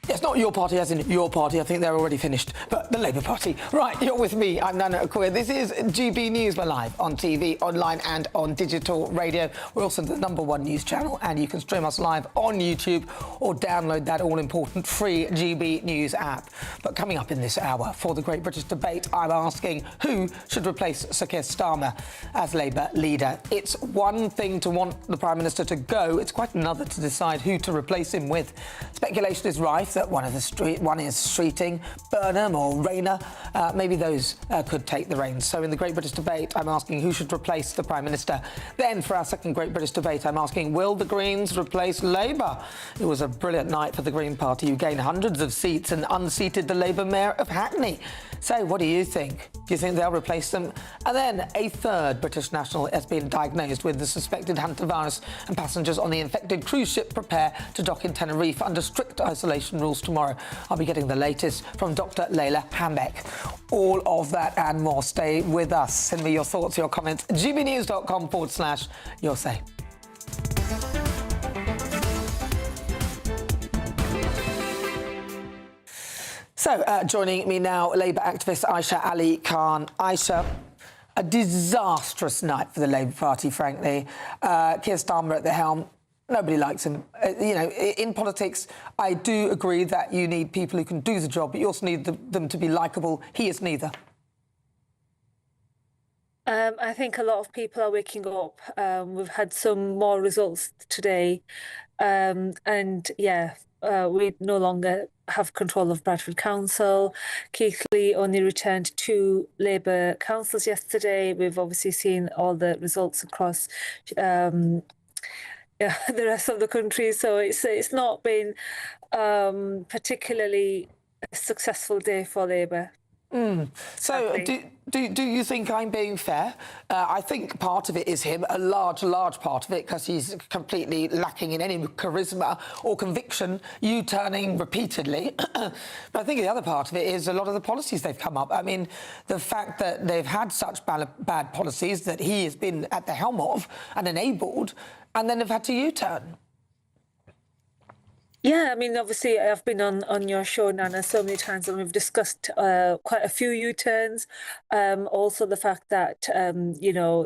It's not your party as in your party. I think they're already finished. But the Labour Party. Right, you're with me. I'm Nana Akua. This is GB News. We're live on TV, online and on digital radio. We're also the #1 news channel, and you can stream us live on YouTube or download that all-important free GB News app. But coming up in this hour, for the Great British Debate, I'm asking who should replace Sir Keir Starmer as Labour leader. It's one thing to want the Prime Minister to go. It's quite another to decide who to replace him with. Speculation is rife that one is Streeting, Burnham or Rayner. Maybe those could take the reins. So in the Great British Debate, I'm asking who should replace the Prime Minister. Then for our second Great British Debate, I'm asking, will the Greens replace Labour? It was a brilliant night for the Green Party. You gained hundreds of seats and unseated the Labour Mayor of Hackney. So what do you think? Do you think they'll replace them? And then a third British national has been diagnosed with the suspected hantavirus, and passengers on the infected cruise ship prepare to dock in Tenerife under strict isolation rules tomorrow. I'll be getting the latest from Dr. Leila Hambeck. All of that and more. Stay with us. Send me your thoughts, your comments. gbnews.com/your say. So, joining me now, Labour activist Aisha Ali Khan. Aisha, a disastrous night for the Labour Party, frankly. Keir Starmer at the helm. Nobody likes him. In politics, I do agree that you need people who can do the job, but you also need them to be likeable. He is neither. I think a lot of people are waking up. We've had some more results today. We no longer have control of Bradford Council. Keighley only returned 2 Labour councils yesterday. We've obviously seen all the results across the rest of the country. So it's not been particularly a successful day for Labour. So do you think I'm being fair? I think part of it is him, a large part of it, because he's completely lacking in any charisma or conviction, U-turning repeatedly. But I think the other part of it is a lot of the policies they've come up. I mean, the fact that they've had such bad policies that he has been at the helm of and enabled, and then they've had to U-turn. Yeah, I mean, obviously, I've been on your show, Nana, so many times, and we've discussed quite a few U-turns. Also, the fact that,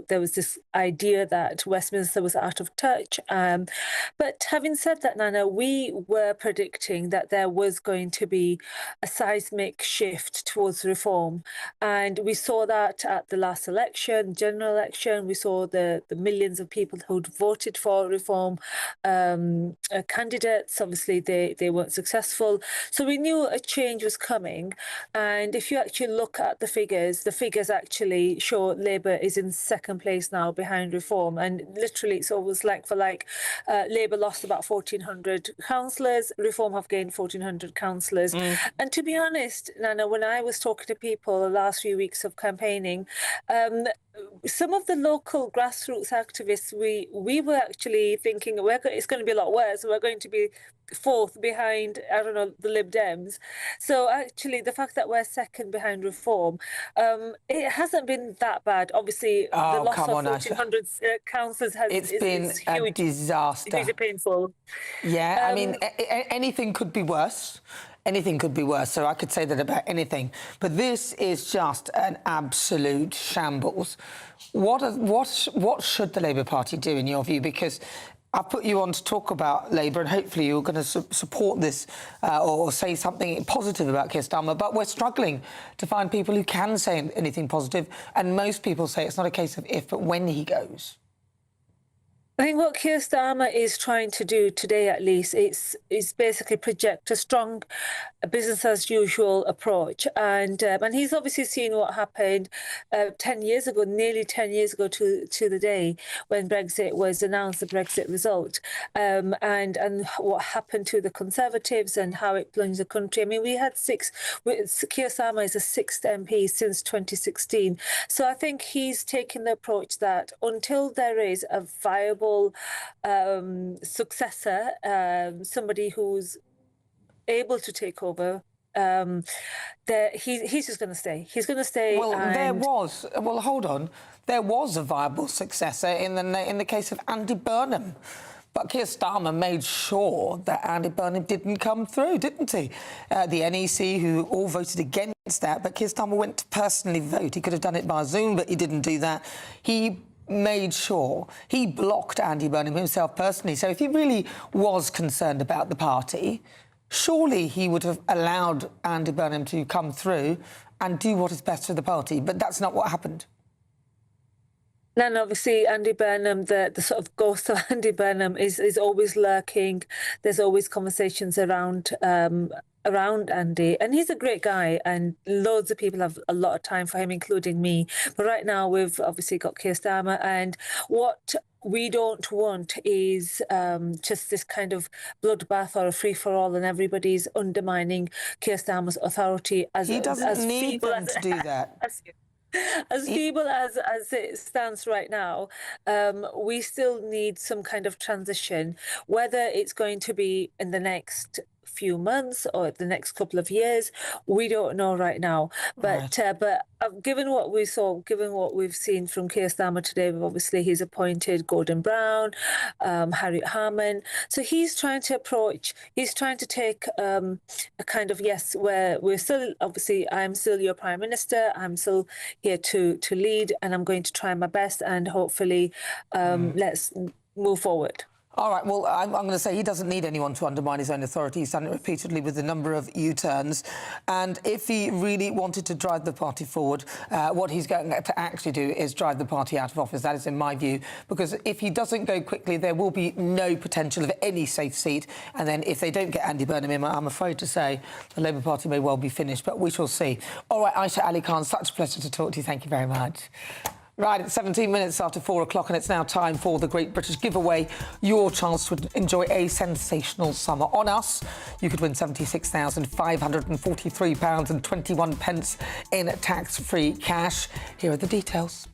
there was this idea that Westminster was out of touch. But having said that, Nana, we were predicting that there was going to be a seismic shift towards reform. And we saw that at the last election, general election. We saw the millions of people who'd voted for reform candidates. Obviously, obviously they weren't successful. So we knew a change was coming. And if you actually look at the figures actually show Labour is in second place now behind Reform. And literally it's always like for like. Labour lost about 1,400 councillors. Reform have gained 1,400 councillors. And to be honest, Nana, when I was talking to people the last few weeks of campaigning, some of the local grassroots activists, we were actually thinking it's going to be a lot worse. We're going to be fourth behind, I don't know, the Lib Dems. So actually, the fact that we're second behind Reform, it hasn't been that bad. Obviously, the loss of 1,400 councillors is been a disaster. It is painful. Yeah, I mean, anything could be worse. Anything could be worse, so I could say that about anything. But this is just an absolute shambles. What should the Labour Party do, in your view? Because I've put you on to talk about Labour, and hopefully you're going to support this or say something positive about Keir Starmer. But we're struggling to find people who can say anything positive, and most people say it's not a case of if, but when he goes. I think what Keir Starmer is trying to do today, at least, is basically project a strong business as usual approach, and he's obviously seen what happened 10 years ago, nearly 10 years ago to the day when Brexit was announced, the Brexit result, and what happened to the Conservatives and how it plunged the country. I mean, we had Keir Starmer is the 6th MP since 2016, so I think he's taken the approach that until there is a viable successor, somebody who's able to take over, he's just going to stay. He's going to stay. Well, hold on. There was a viable successor in the case of Andy Burnham. But Keir Starmer made sure that Andy Burnham didn't come through, didn't he? The NEC, who all voted against that, but Keir Starmer went to personally vote. He could have done it by Zoom, but he didn't do that. He made sure he blocked Andy Burnham himself personally. So if he really was concerned about the party, surely he would have allowed Andy Burnham to come through and do what is best for the party. But that's not what happened. And obviously, Andy Burnham, the sort of ghost of Andy Burnham is always lurking. There's always conversations around Andy, and he's a great guy, and loads of people have a lot of time for him, including me. But right now, we've obviously got Keir Starmer, and what we don't want is just this kind of bloodbath or a free-for-all, and everybody's undermining Keir Starmer's authority. He doesn't need them to do that. As feeble as it stands right now, we still need some kind of transition, whether it's going to be in the next few months or the next couple of years, we don't know right now. But given what we saw, given what we've seen from Keir Starmer today, obviously he's appointed Gordon Brown, Harriet Harman. So he's trying to take a kind of, yes, we're still, obviously, I'm still your Prime Minister, I'm still here to lead, and I'm going to try my best, and hopefully let's move forward. All right, well, I'm going to say he doesn't need anyone to undermine his own authority. He's done it repeatedly with a number of U-turns. And if he really wanted to drive the party forward, what he's going to actually do is drive the party out of office. That is in my view, because if he doesn't go quickly, there will be no potential of any safe seat. And then if they don't get Andy Burnham in, I'm afraid to say the Labour Party may well be finished, but we shall see. All right, Aisha Ali Khan, such a pleasure to talk to you. Thank you very much. Right, it's 17 minutes after 4 o'clock, and it's now time for the Great British Giveaway. Your chance to enjoy a sensational summer. On us, you could win £76,543.21 in tax-free cash. Here are the details.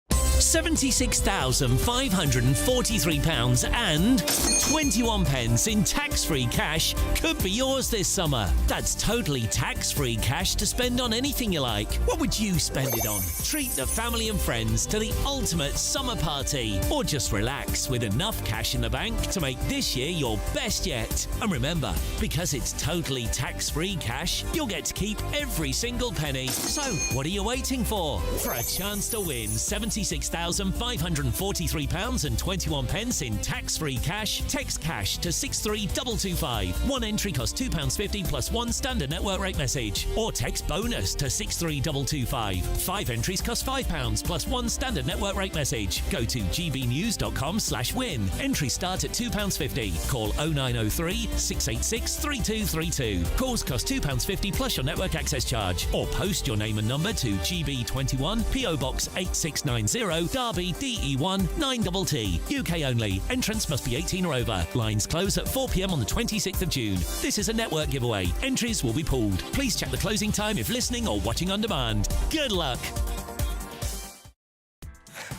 £76,543 and 21 pence in tax-free cash could be yours this summer. That's totally tax-free cash to spend on anything you like. What would you spend it on? Treat the family and friends to the ultimate summer party, or just relax with enough cash in the bank to make this year your best yet. And remember, because it's totally tax-free cash, you'll get to keep every single penny. So what are you waiting for? For a chance to win £76,543 £6,543.21 in tax-free cash. Text cash to 63225. One entry costs £2.50 plus one standard network rate message. Or text bonus to 63225. 5 entries cost £5 plus one standard network rate message. Go to gbnews.com/win. Entries start at £2.50. Call 0903 686 3232. Calls cost £2.50 plus your network access charge. Or post your name and number to GB21 PO Box 8690 Derby DE1 9TT. UK only. Entrance must be 18 or over. Lines close at 4 p.m. on the 26th of June. This is a network giveaway. Entries will be pooled. Please check the closing time if listening or watching on demand. Good luck.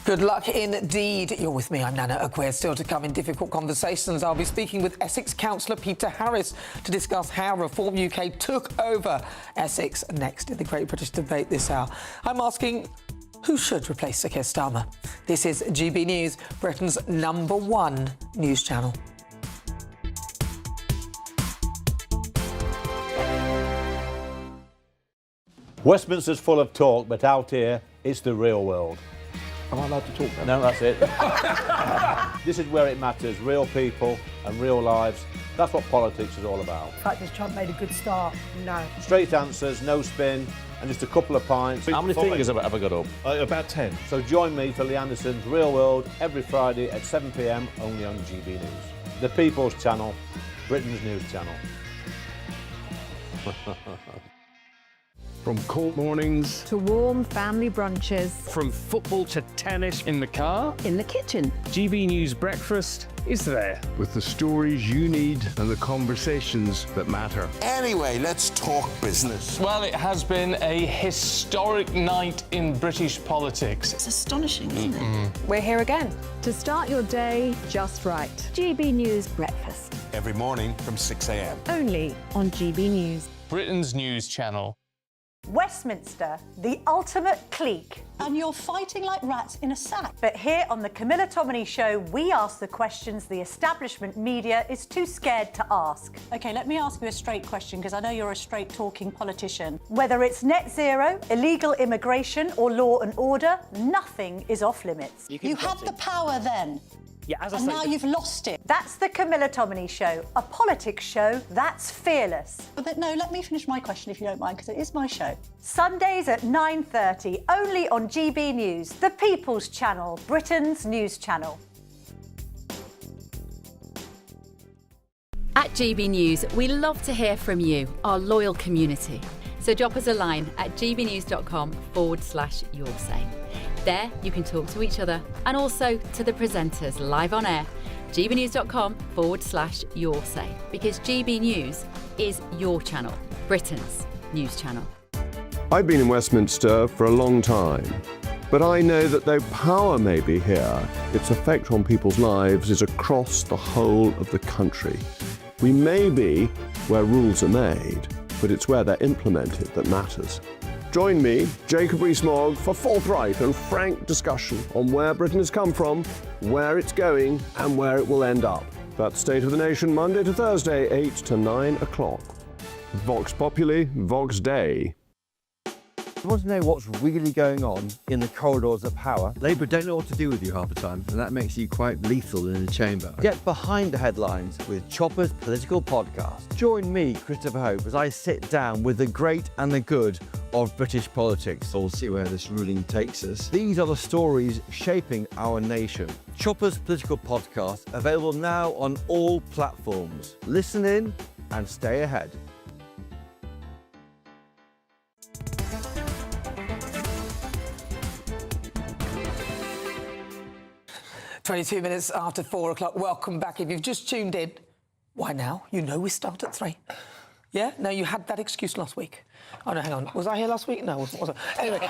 Good luck indeed. You're with me, I'm Nana Akua. Still to come in difficult conversations, I'll be speaking with Essex Councillor Peter Harris to discuss how Reform UK took over Essex next in the Great British Debate this hour. I'm asking, who should replace Sir Keir Starmer? This is GB News, Britain's #1 news channel. Westminster's full of talk, but out here, it's the real world. Am I allowed to talk now? No, that's it. This is where it matters. Real people and real lives. That's what politics is all about. In fact, has Trump made a good start? No. Straight answers, no spin, and just a couple of pints. How many fingers have I ever got up? About 10. So join me for Lee Anderson's Real World every Friday at 7 p.m. only on GB News. The People's Channel, Britain's news channel. From cold mornings to warm family brunches. From football to tennis in the car. In the kitchen. GB News Breakfast is there. With the stories you need and the conversations that matter. Anyway, let's talk business. Well, it has been a historic night in British politics. It's astonishing, isn't it? We're here again to start your day just right. GB News Breakfast. Every morning from 6 a.m. Only on GB News. Britain's news channel. Westminster, the ultimate clique. And you're fighting like rats in a sack. But here on the Camilla Tominey Show, we ask the questions the establishment media is too scared to ask. OK, let me ask you a straight question, because I know you're a straight-talking politician. Whether it's net zero, illegal immigration or law and order, nothing is off limits. You had the power then. Yeah, as I and say, now you've lost it. That's the Camilla Tominey Show, a politics show that's fearless. But no, let me finish my question if you don't mind, because it is my show. Sundays at 9:30, only on GB News, the People's Channel, Britain's news channel. At GB News, we love to hear from you, our loyal community. So drop us a line at gbnews.com/yoursay. There, you can talk to each other and also to the presenters live on air. gbnews.com/yoursay, because GB News is your channel, Britain's news channel. I've been in Westminster for a long time, but I know that though power may be here, its effect on people's lives is across the whole of the country. We may be where rules are made, but it's where they're implemented that matters. Join me, Jacob Rees-Mogg, for forthright and frank discussion on where Britain has come from, where it's going, and where it will end up. That's State of the Nation, Monday to Thursday, 8 to 9 o'clock. Vox Populi, Vox Dei. You want to know what's really going on in the corridors of power? Labour don't know what to do with you half the time, and that makes you quite lethal in the chamber. Get behind the headlines with Chopper's Political Podcast. Join me, Christopher Hope, as I sit down with the great and the good of British politics. We'll see where this ruling takes us. These are the stories shaping our nation. Chopper's Political Podcast, available now on all platforms. Listen in and stay ahead. 22 minutes after 4 o'clock. Welcome back. If you've just tuned in, why now? You know we start at 3. Yeah? No, you had that excuse last week. Oh, no, hang on. Was I here last week? No, wasn't. Anyway,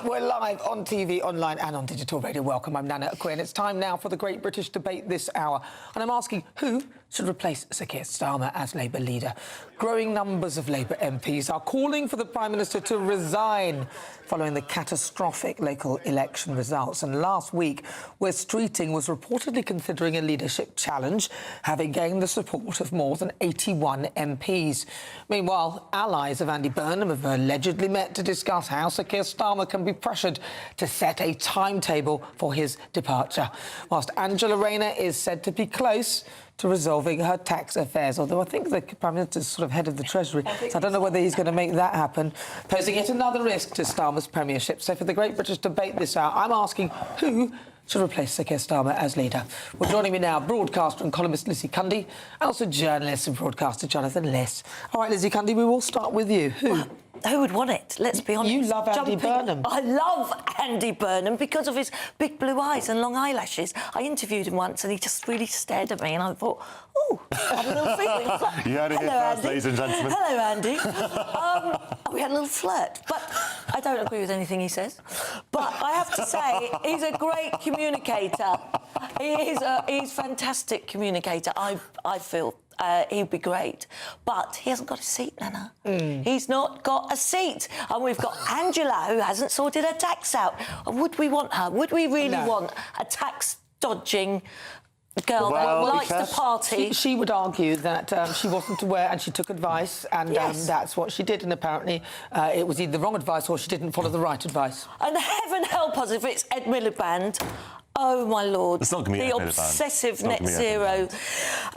we're live on TV, online and on digital radio. Welcome, I'm Nana Akua, and it's time now for the Great British Debate this hour. And I'm asking, who should replace Sir Keir Starmer as Labour leader. Growing numbers of Labour MPs are calling for the Prime Minister to resign following the catastrophic local election results. And last week, Wes Streeting was reportedly considering a leadership challenge, having gained the support of more than 81 MPs. Meanwhile, allies of Andy Burnham have allegedly met to discuss how Sir Keir Starmer can be pressured to set a timetable for his departure, whilst Angela Rayner is said to be close to resolving her tax affairs, although I think the Prime Minister's sort of head of the Treasury, so I don't know whether he's going to make that happen, posing yet another risk to Starmer's premiership. So for the Great British Debate this hour, I'm asking who should replace Sir Keir Starmer as leader. Well, joining me now, broadcaster and columnist Lizzie Cundy, and also journalist and broadcaster Jonathan Liss. All right, Lizzie Cundy, we will start with you. Who? Well, who would want it? Let's be honest. You love Andy Burnham. I love Andy Burnham because of his big blue eyes and long eyelashes. I interviewed him once and he just really stared at me and I thought, oh, I had a little feeling. I was like, you heard it here first, ladies and gentlemen. Hello, Andy. We had a little flirt, but I don't agree with anything he says. But I have to say, he's a great communicator. He's a fantastic communicator, I feel. He'd be great. But he hasn't got a seat, Nana. He's not got a seat. And we've got Angela, who hasn't sorted her tax out. Would we want her? Would we really want a tax-dodging girl that likes to party? She would argue that she wasn't aware and she took advice and that's what she did. And apparently it was either the wrong advice or she didn't follow the right advice. And heaven help us if it's Ed Miliband. Oh, my Lord. It's not going to be the obsessive net zero.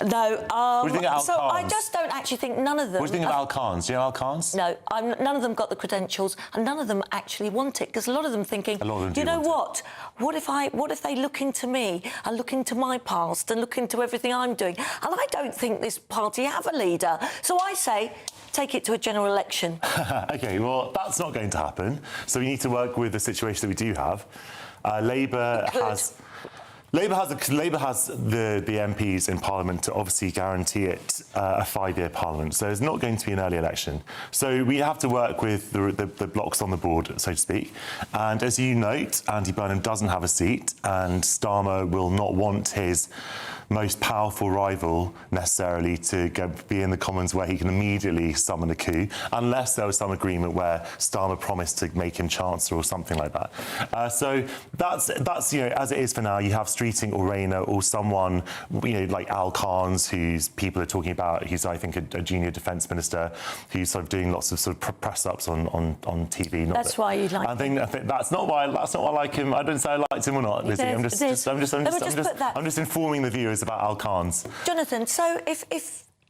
No. What do you think of Al so Khan's? I just don't actually think none of them... What do you think of Al Khan's? Do you know Al Khan's? No, none of them got the credentials and none of them actually want it, because a lot of them thinking, you know what? What if they look into me and look into my past and look into everything I'm doing? And I don't think this party have a leader. So I say, take it to a general election. OK, well, that's not going to happen. So we need to work with the situation that we do have. Labour has the MPs in Parliament to obviously guarantee it a 5-year Parliament. So there's not going to be an early election. So we have to work with the blocks on the board, so to speak. And as you note, Andy Burnham doesn't have a seat, and Starmer will not want his most powerful rival necessarily to be in the Commons where he can immediately summon a coup, unless there was some agreement where Starmer promised to make him Chancellor or something like that. So that's as it is for now. You have Streeting or Rayner or someone like Al Khan's, who's people are talking about. He's I think a junior defence minister who's sort of doing lots of sort of press ups on TV. That's why you like. I think that's not why I like him. I don't say I liked him or not, Lizzie. I'm just informing the viewers about Al Khan's. Jonathan, so if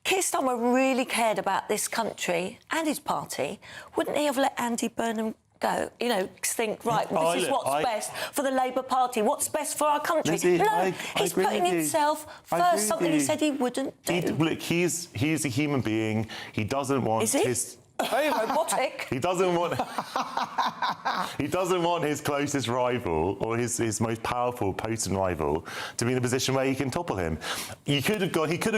Keir Starmer really cared about this country and his party, wouldn't he have let Andy Burnham go? Think, right, this is what's best for the Labour Party, what's best for our country. Lizzie, he's putting himself first, something he said he wouldn't do. Look, he's a human being. He doesn't want his... Very robotic. He doesn't want his closest rival or his most powerful, potent rival to be in a position where he can topple him. He could have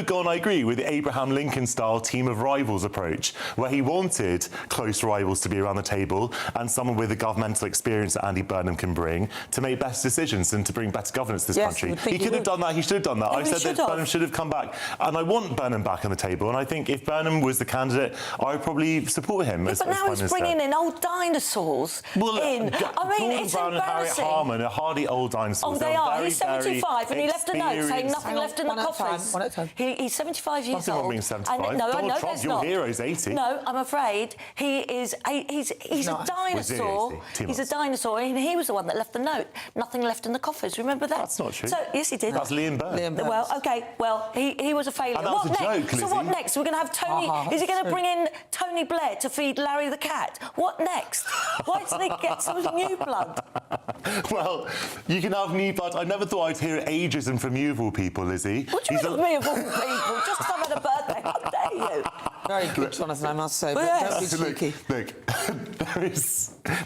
gone, I agree, with the Abraham Lincoln-style team of rivals approach, where he wanted close rivals to be around the table and someone with the governmental experience that Andy Burnham can bring to make best decisions and to bring better governance to this country. He could have done that. He should have done that. I said that Burnham should have come back. And I want Burnham back on the table. And I think if Burnham was the candidate, I would probably support him as But now as he's bringing in old dinosaurs in. I mean, it's Brown and Harriet embarrassing. Harman are hardy old dinosaurs. Oh, they are. He's 75 and he left a note saying nothing left in the coffers. One at a time. He's 75 years old. Being 75. No, I Donald know Trump, there's your not. hero's 80. No, I'm afraid he's a dinosaur. He's a dinosaur, and he was the one that left the note. Nothing left in the coffers. Remember that? That's not true. So yes, he did. That's Liam Byrne. Well, OK. Well, he was a failure. And that was what a next? joke, So what next? We're going to have Tony. Is he going to bring in Tony Blair to feed Larry the cat? What next? Why doesn't he get some new blood? Well, you can have new blood. I never thought I'd hear ageism from you of all people, Lizzie. What do you mean, me of all people? Just because I've had a birthday, how dare you? Very good, Jonathan, I must say, but don't be cheeky. Look,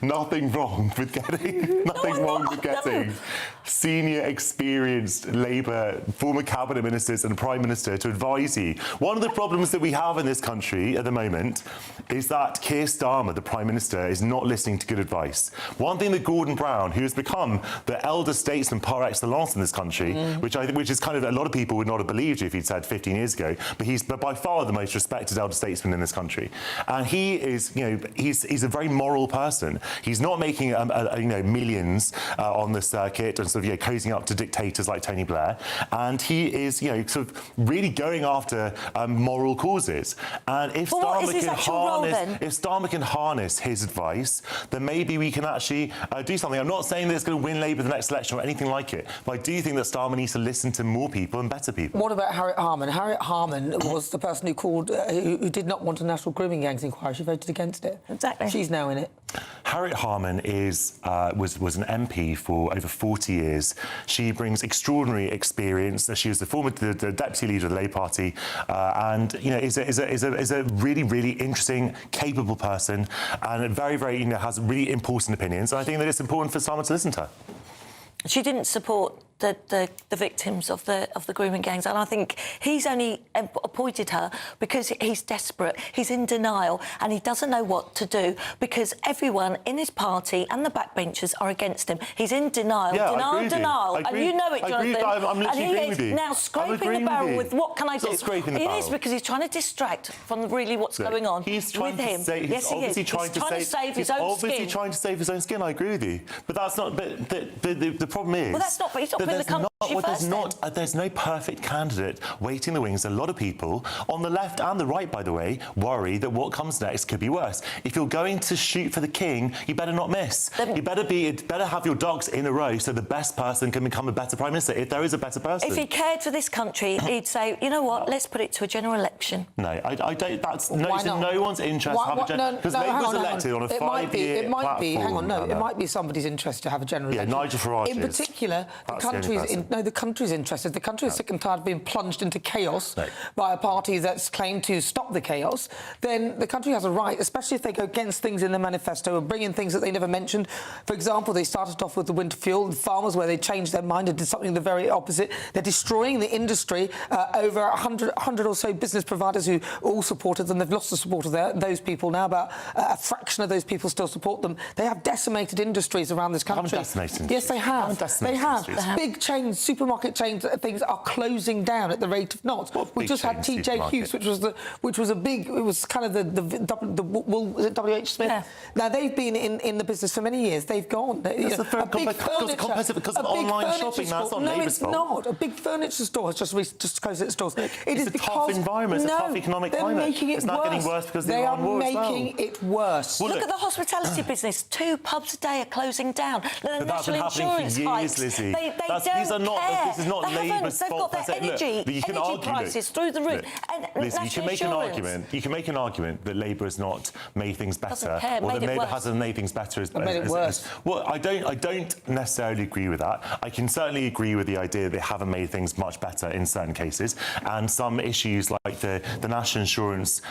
nothing wrong with getting senior, experienced Labour former cabinet ministers and Prime Minister to advise you. One of the problems that we have in this country at the moment is that Keir Starmer, the Prime Minister, is not listening to good advice. One thing that Gordon Brown, who has become the elder statesman par excellence in this country, which is kind of a lot of people would not have believed you if he'd said 15 years ago, but he's by far the most respected elder statesman in this country, and he is, he's a very moral person. He's not making millions on the circuit and sort of cozying up to dictators like Tony Blair, and he is sort of really going after moral causes. And if Starmer can harness his advice, then maybe we can actually do something. I'm not saying that it's going to win Labour the next election or anything like it, but I do think that Starmer needs to listen to more people and better people. What about Harriet Harman? Harriet Harman was the person who called, who did not want a national grooming gangs inquiry. She voted against it. Exactly. She's now in it. Harriet Harman was an MP for over 40 years. She brings extraordinary experience. She was the deputy leader of the Labour Party, and is a really interesting, capable person, and very has really important opinions. And I think that it's important for Starmer to listen to her. She didn't support the victims of the grooming gangs, and I think he's only appointed her because he's desperate, he's in denial, and he doesn't know what to do because everyone in his party and the backbenchers are against him. He's in denial, denial, and you know it, Jonathan. I'm and he is now scraping the barrel with what can I do? It is because he's trying to distract from really what's going on with him. Yes, he is. He's trying to save his own skin. Obviously trying to save his own skin. I agree with you, but that's not. But the problem is. Well, that's not. But he's not putting the country first. There's no perfect candidate waiting in the wings. A lot of people on the left and the right, by the way, worry that what comes next could be worse. If you're going to shoot for the king, you better not miss. You better have your ducks in a row so the best person can become a better Prime Minister, if there is a better person. If he cared for this country, he'd say, you know what, let's put it to a general election. No, I don't. It's in no one's interest to have a general... Because Labour was elected on a 5-year platform. It might be somebody's interest to have a general election. Yeah, Nigel Farage in particular, the country's interested. The country is sick and tired of being plunged into chaos by a party that's claimed to stop the chaos. Then the country has a right, especially if they go against things in the manifesto and bring in things that they never mentioned. For example, they started off with the winter fuel, the farmers, where they changed their mind and did something the very opposite. They're destroying the industry. Over 100 or so business providers who all supported them. They've lost the support of those people now. About a fraction of those people still support them. They have decimated industries around this country. Yes, they have. They have. Big chains, supermarket chains, things are closing down at the rate of knots. We just had TJ Hughes, which was a big. It was kind of the was it WH Smith? Yeah. Now they've been in the business for many years. They've gone. Because of online shopping. Now it's not Labour's fault. No, it's not. A big furniture store has just closed its doors. It's a tough environment. It's a tough economic climate. It's not getting worse because the Iran war as well. They are making it worse. Look at the hospitality business. 2 pubs a day are closing down. The national insurance hikes. Lizzie. They don't care. This is not Labour's fault. They've got their energy prices through the roof. Listen, you can make an argument. You can make an argument that Labour has not made things better, or that Labour hasn't made things better. Made it worse. Well, I don't necessarily agree with that. I can certainly agree with the idea that they haven't made things much better in certain cases, and some issues like the national insurance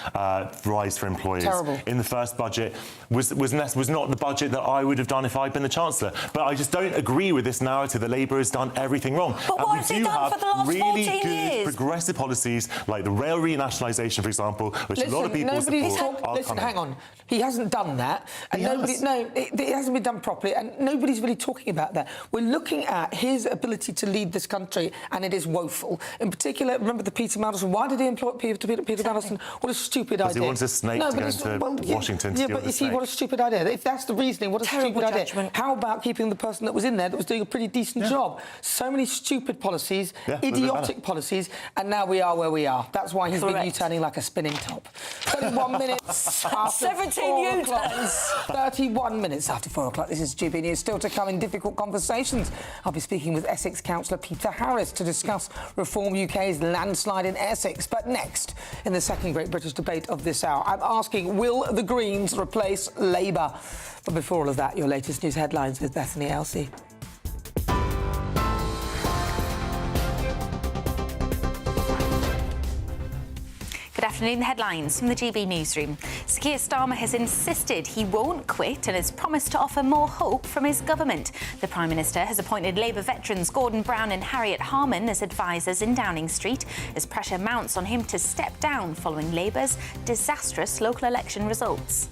rise for employers in the first budget was not the budget that I would have done if I'd been the Chancellor. But I just don't agree with this narrative that Labour has done everything wrong. But what has he done for the last 14 years? Really good progressive policies like the rail renationalisation, for example, which a lot of people support. Listen, hang on. He hasn't done that, and it hasn't been done properly, and nobody's really talking about that. We're looking at his ability to lead this country, and it is woeful. In particular, remember the Peter Mandelson. Why did he employ Peter Mandelson? What a stupid idea. Because he wants a snake to go into Washington to deal with the snake. What a stupid idea. If that's the reasoning, what a stupid idea. How about keeping the person that was in there that was doing a pretty decent job? So many stupid policies, idiotic policies, and now we are where we are. That's why he's been U-turning like a spinning top. 31 minutes after 17 U-turns. 31 minutes after 4 o'clock. This is GBNews. Still to come in Difficult Conversations. I'll be speaking with Essex Councillor Peter Harris to discuss Reform UK's landslide in Essex. But next, in the second great British debate of this hour, I'm asking, will the Greens replace Labour? But before all of that, your latest news headlines with Bethany Elsey. Good afternoon. The headlines from the GB newsroom. Sir Keir Starmer has insisted he won't quit and has promised to offer more hope from his government. The Prime Minister has appointed Labour veterans Gordon Brown and Harriet Harman as advisers in Downing Street as pressure mounts on him to step down following Labour's disastrous local election results.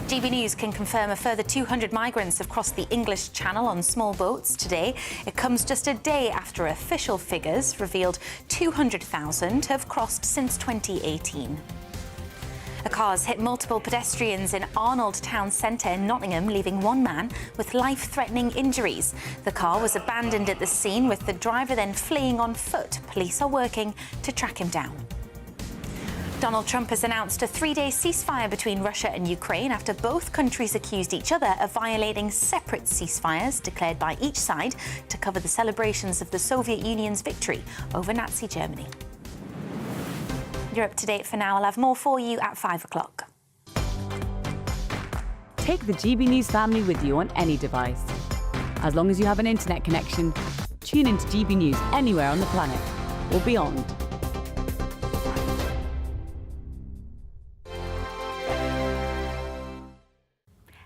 GB News can confirm a further 200 migrants have crossed the English Channel on small boats today. It comes just a day after official figures revealed 200,000 have crossed since 2018. A car's hit multiple pedestrians in Arnold Town Centre in Nottingham, leaving one man with life-threatening injuries. The car was abandoned at the scene, with the driver then fleeing on foot. Police are working to track him down. Donald Trump has announced a 3-day ceasefire between Russia and Ukraine after both countries accused each other of violating separate ceasefires declared by each side to cover the celebrations of the Soviet Union's victory over Nazi Germany. You're up to date for now. I'll have more for you at 5 o'clock. Take the GB News family with you on any device. As long as you have an internet connection, tune into GB News anywhere on the planet or beyond.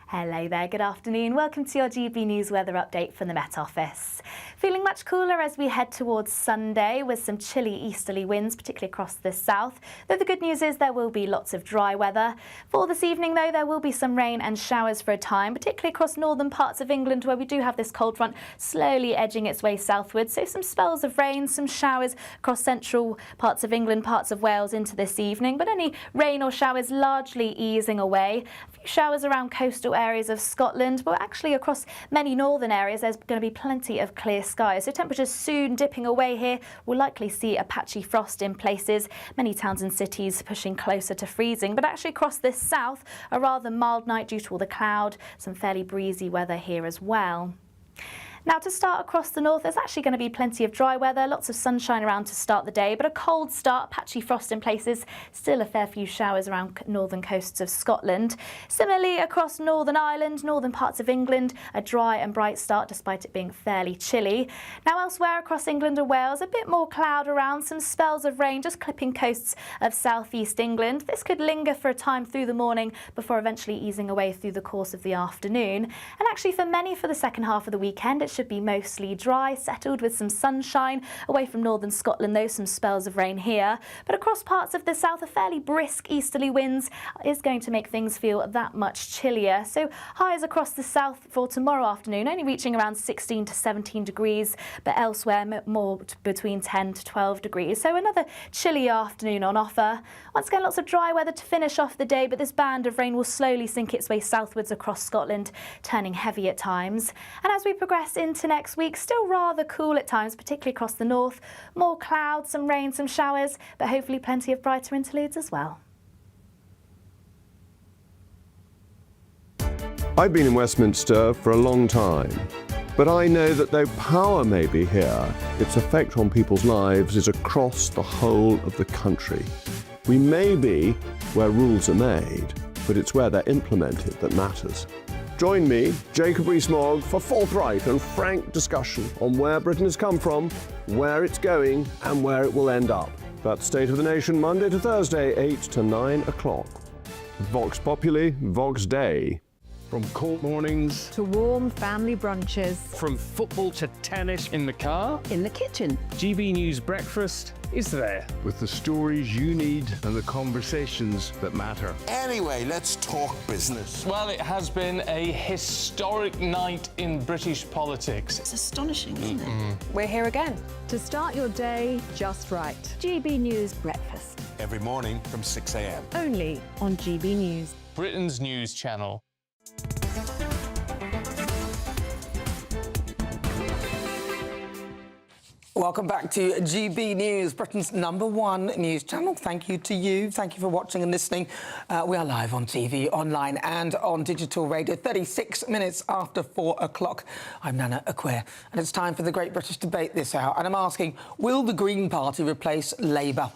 Hello there, good afternoon. Welcome to your GB News weather update from the Met Office. Feeling much cooler as we head towards Sunday with some chilly easterly winds, particularly across the south. Though the good news is there will be lots of dry weather. For this evening, though, there will be some rain and showers for a time, particularly across northern parts of England where we do have this cold front slowly edging its way southwards. So some spells of rain, some showers across central parts of England, parts of Wales into this evening. But any rain or showers largely easing away. A few showers around coastal areas of Scotland, but actually across many northern areas there's going to be plenty of clear skies. So temperatures soon dipping away here. We'll likely see a patchy frost in places. Many towns and cities pushing closer to freezing, but actually across this south a rather mild night due to all the cloud. Some fairly breezy weather here as well. Now, to start across the north, there's actually going to be plenty of dry weather, lots of sunshine around to start the day, but a cold start, patchy frost in places, still a fair few showers around northern coasts of Scotland. Similarly, across Northern Ireland, northern parts of England, a dry and bright start despite it being fairly chilly. Now, elsewhere across England and Wales, a bit more cloud around, some spells of rain just clipping coasts of southeast England. This could linger for a time through the morning before eventually easing away through the course of the afternoon. And actually for many for the second half of the weekend, it should be mostly dry, settled with some sunshine. Away from northern Scotland, though, some spells of rain here. But across parts of the south, a fairly brisk easterly winds is going to make things feel that much chillier. So highs across the south for tomorrow afternoon, only reaching around 16 to 17 degrees, but elsewhere more between 10 to 12 degrees. So another chilly afternoon on offer. Once again, lots of dry weather to finish off the day, but this band of rain will slowly sink its way southwards across Scotland, turning heavy at times. And as we progress into next week, still rather cool at times, particularly across the north. More clouds, some rain, some showers, but hopefully plenty of brighter interludes as well. I've been in Westminster for a long time, but I know that though power may be here, its effect on people's lives is across the whole of the country. We may be where rules are made, but it's where they're implemented that matters. Join me, Jacob Rees-Mogg, for forthright and frank discussion on where Britain has come from, where it's going, and where it will end up. That's State of the Nation, Monday to Thursday, 8 to 9 o'clock. Vox Populi, Vox Dei. From cold mornings to warm family brunches, from football to tennis, In the car? in the kitchen. GB News Breakfast is there with the stories you need and the conversations that matter. Anyway, let's talk business. Well, it has been a historic night in British politics. It's astonishing, isn't it? We're here again to start your day just right. GB News Breakfast, Every morning from 6 a.m. only on GB News. Britain's news channel. Welcome back to GB News, Britain's #1 news channel. Thank you to you. Thank you for watching and listening. We are live on TV, online and on digital radio, 36 minutes after 4 o'clock. I'm Nana Akua, and it's time for the Great British Debate this hour. And I'm asking, will the Green Party replace Labour?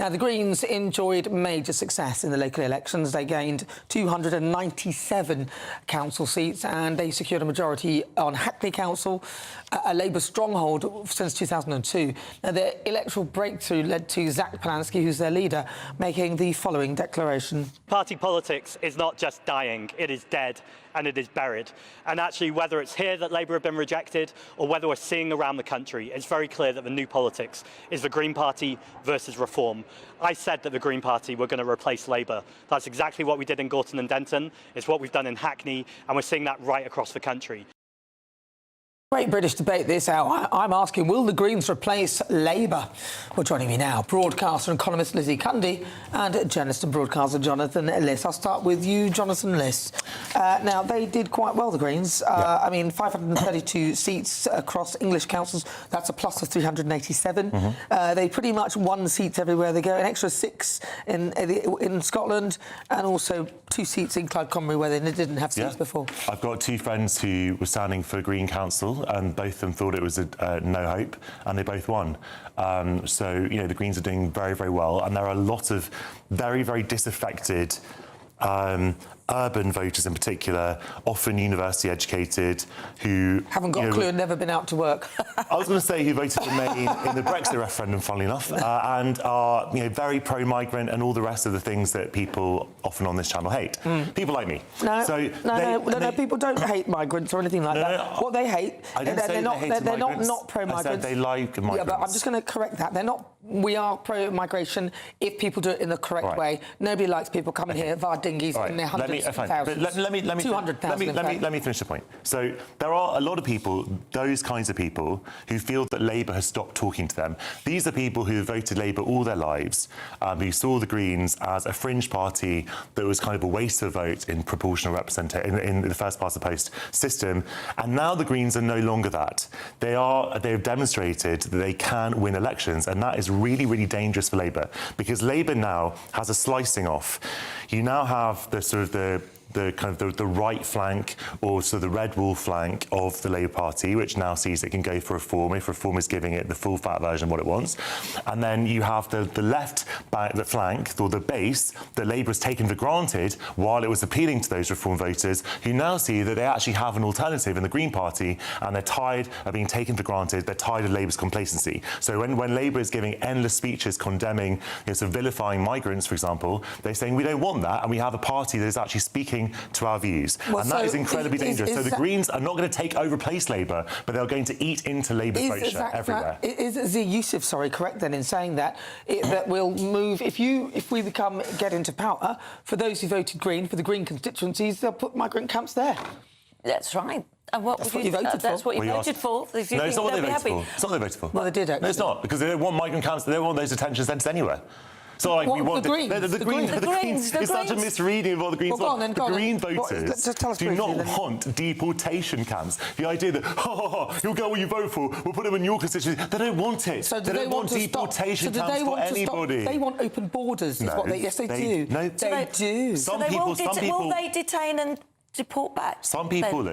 Now, the Greens enjoyed major success in the local elections. They gained 297 council seats and they secured a majority on Hackney Council, a Labour stronghold since 2000. 2002. Now, their electoral breakthrough led to Zach Polansky, who's their leader, making the following declaration. Party politics is not just dying, it is dead and it is buried. And actually, whether it's here that Labour have been rejected or whether we're seeing around the country, it's very clear that the new politics is the Green Party versus Reform. I said that the Green Party were going to replace Labour. That's exactly what we did in Gorton and Denton. It's what we've done in Hackney, and we're seeing that right across the country. Great British debate this hour. I'm asking, will the Greens replace Labour? Well, joining me now, broadcaster and columnist Lizzie Cundy and journalist and broadcaster Jonathan Liss. I'll start with you, Jonathan Liss. Now, they did quite well, the Greens. I mean, 532 seats across English councils. That's a plus of 387. They pretty much won seats everywhere they go. An extra 6 in Scotland, and also 2 seats in Clyde Conwy where they didn't have seats before. I've got 2 friends who were standing for Green Council, and both of them thought it was a no hope, and they both won. So, you know, the Greens are doing very, very well, and there are a lot of very, very disaffected urban voters in particular, often university educated, who haven't got a clue and never been out to work. I was going to say who voted Remain in the Brexit referendum, funnily enough, and are very pro-migrant and all the rest of the things that people often on this channel hate. People like me. No, people don't hate migrants or anything like that. What they hate, they're not pro-migrants. I said they like migrants. Yeah, but I'm just going to correct that. They're not. We are pro-migration if people do it in the correct way. Nobody likes people coming here via dinghies in their hundreds of thousands. Let me 200,000. Let me finish the point. So there are a lot of people, those kinds of people, who feel that Labour has stopped talking to them. These are people who have voted Labour all their lives, who saw the Greens as a fringe party that was kind of a waste of a vote in proportional representation in the first past the post system. And now the Greens are no longer that. They have demonstrated that they can win elections, and that is really, really dangerous for Labour, because Labour now has a slicing off. You now have the sort of the right flank, or so the red wall flank of the Labour Party, which now sees it can go for Reform if Reform is giving it the full fat version of what it wants. And then you have the left flank, or the base, that Labour has taken for granted while it was appealing to those Reform voters, who now see that they actually have an alternative in the Green Party, and they're tired of being taken for granted. They're tired of Labour's complacency. So when Labour is giving endless speeches condemning, sort of vilifying migrants, for example, they're saying we don't want that, and we have a party that is actually speaking to our views. And that is incredibly dangerous. So the Greens are not going to take over, replace Labour, but they're going to eat into Labour's vote share everywhere. Is Zee Youssef, correct then in saying that that we'll move, if we get into power, for those who voted Green, for the Green constituencies, they'll put migrant camps there? That's right. And that's what you voted for. That's what you voted for. No, it's not what they voted for. It's not what they voted for. Well, they did, actually. No, it's not, because they don't want migrant camps. They don't want those detention centres anywhere. So like we want the Greens. The Greens. It's such a misreading of what the Greens want. The Green voters do not want deportation camps. The idea that you'll get what you vote for, we'll put them in your constituency. They don't want it. So they don't want deportation camps for anybody. They want open borders. Is what they? Yes, they do. No, they do. Some people. Will they detain and deport back? Some people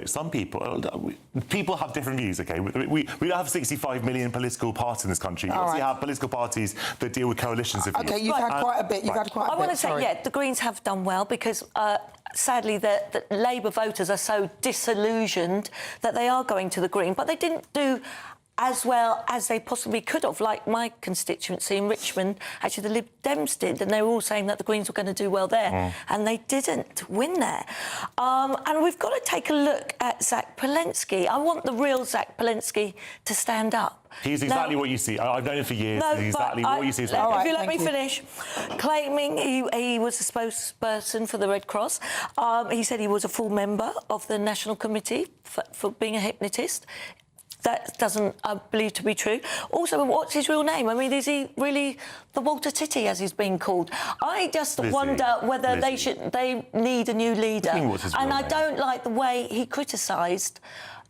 have different views, OK? We don't have 65 million political parties in this country. We obviously have political parties that deal with coalitions of views. OK, you've had quite a bit. I want to say, the Greens have done well, because sadly the Labour voters are so disillusioned that they are going to the Green, but they didn't do as well as they possibly could have, like my constituency in Richmond. Actually, the Lib Dems did, and they were all saying that the Greens were going to do well there, and they didn't win there. And we've got to take a look at Zach Polansky. I want the real Zach Polansky to stand up. He's exactly what you see. I've known him for years. He's exactly what you see. If you let me finish. Claiming he was a spokesperson for the Red Cross. He said he was a full member of the National Committee for being a hypnotist. That doesn't, I believe, to be true. Also, what's his real name? I mean, is he really the Walter Titty, as he's been called? I just wonder whether they need a new leader. And I don't like the way he criticised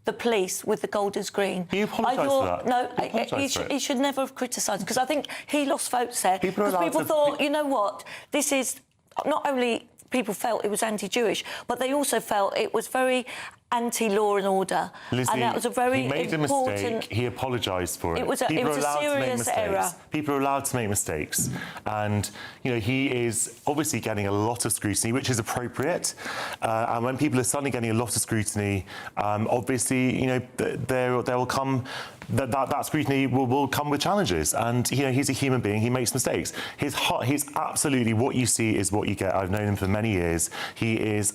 the police with the Golders Green. He apologised for that. No, he should never have criticised, because I think he lost votes there. Because people thought, you know what, this is not only... People felt it was anti-Jewish, but they also felt it was very anti-law and order. Lizzie, and that was a very he made important... a mistake. He apologised for it. It was a serious error. People are allowed to make mistakes. And, you know, he is obviously getting a lot of scrutiny, which is appropriate. And when people are suddenly getting a lot of scrutiny, obviously, you know, there will come... That scrutiny will come with challenges, and you know he's a human being. He makes mistakes. He's absolutely what you see is what you get. I've known him for many years. He's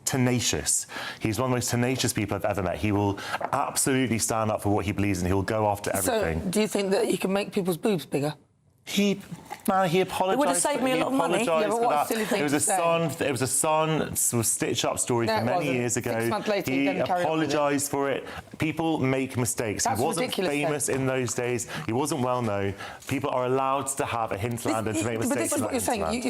tenacious. He's one of the most tenacious people I've ever met. He will absolutely stand up for what he believes in. He'll go after everything. So, do you think that you can make people's boobs bigger? He apologised. It would have saved me a lot of money. Yeah, but what a silly thing It was a Sun sort of stitch-up story from many years ago. 6 months later, he apologised for it. People make mistakes. That's he wasn't famous then. in those days. He wasn't well known. People are allowed to have a hinterland and to make mistakes. But this is what you're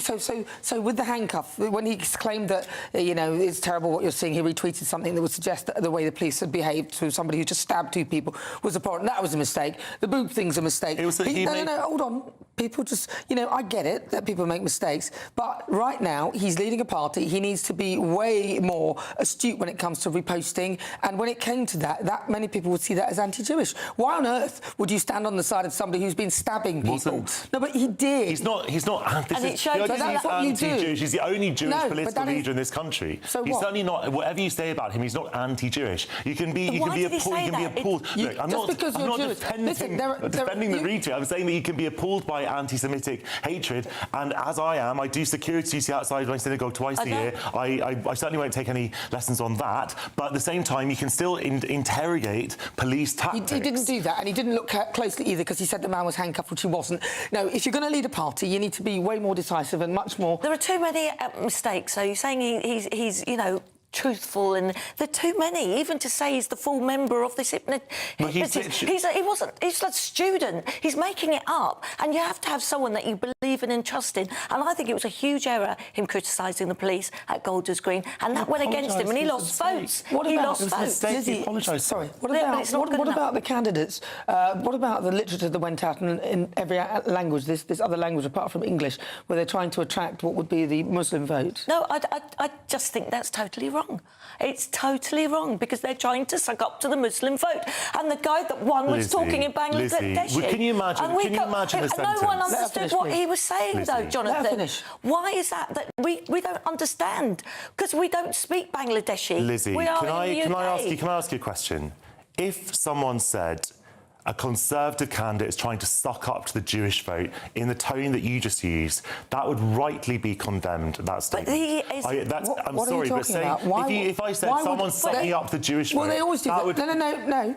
saying. So with the handcuff, when he claimed that you know it's terrible what you're seeing, he retweeted something that would suggest that the way the police had behaved to somebody who just stabbed 2 people was abhorrent. That was a mistake. The boob thing's a mistake. It was no, hold on. People just, you know, I get it that people make mistakes, but right now he's leading a party. He needs to be way more astute when it comes to reposting. And when it came to that many people would see that as anti-Jewish. Why on earth would you stand on the side of somebody who's been stabbing people? No, but he did. He's not. And it showed that that's what you do. He's the only Jewish political leader in this country. So he's what? certainly not. Whatever you say about him, he's not anti-Jewish. You can be. You can be appalled. Look, I'm not defending the retweet. I'm saying that you can be appalled by anti-Semitic hatred, and as I am, I do security duty outside my synagogue twice a year. I certainly won't take any lessons on that, but at the same time, you can still interrogate police tactics. He didn't do that, and he didn't look closely either, because he said the man was handcuffed, which he wasn't. No, if you're going to lead a party, you need to be way more decisive and much more... There are too many mistakes, so you're saying he's you know, truthful, and there are too many, even to say he's the full member of this he's a student. He's making it up, and you have to have someone that you believe in and trust in. And I think it was a huge error, him criticising the police at Golders Green, and that went against him, and he lost votes. What about the candidates? What about the literature that went out in every language, this other language apart from English, where they're trying to attract what would be the Muslim vote? No, I just think that's totally wrong. It's totally wrong, because they're trying to suck up to the Muslim vote. And the guy that won was talking in Bangladeshi. Can you imagine the sentence? No one understood what he was saying, though, Jonathan. Why is that we don't understand? Because we don't speak Bangladeshi. Lizzie, can I ask you a question? If someone said a Conservative candidate is trying to suck up to the Jewish vote in the tone that you just used, that would rightly be condemned, that statement. I'm sorry, but if I said someone's sucking up to the Jewish vote... Well, they always do that. No.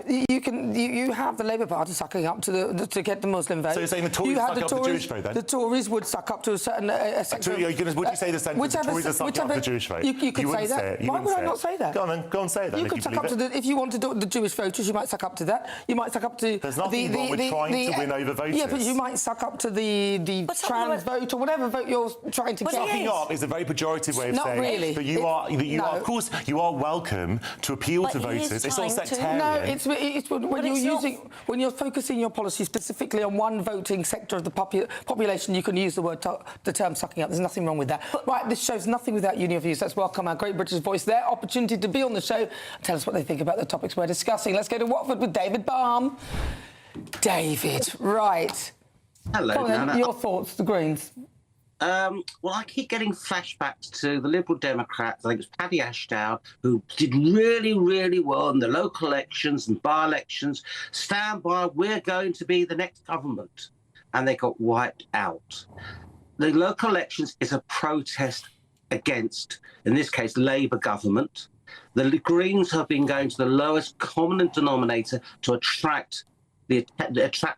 You have the Labour Party sucking up to get the Muslim vote. So you're saying the Tories suck up to the Jewish vote, then? The Tories would suck up to a certain section... Would you say the sentence, the Tories are sucking up to the Jewish vote? You could say that. Why would I not say that? Go on, say it then. You could suck up to if you wanted the Jewish voters, you might suck up to that. You might suck up to... There's nothing wrong with trying to win over voters. Yeah, but you might suck up to the trans vote or whatever vote you're trying to get. Sucking up is a very pejorative way of saying... Not really. But you are, of course, you are welcome to appeal to voters. It's not sectarian. No, it's when you're focusing your policy specifically on one voting sector of the population, you can use the term sucking up. There's nothing wrong with that. Right, this show's Nothing Without Union Views. Let's welcome our Great British Voice, their opportunity to be on the show and tell us what they think about the topics we're discussing. Let's go to Watford with David Baum. David, right. Hello, Come on, Nana. then, your thoughts, the Greens. Well, I keep getting flashbacks to the Liberal Democrats. I think it was Paddy Ashdown, who did really, really well in the local elections and by-elections. Stand by, we're going to be the next government. And they got wiped out. The local elections is a protest against, in this case, Labour government. The Greens have been going to the lowest common denominator to attract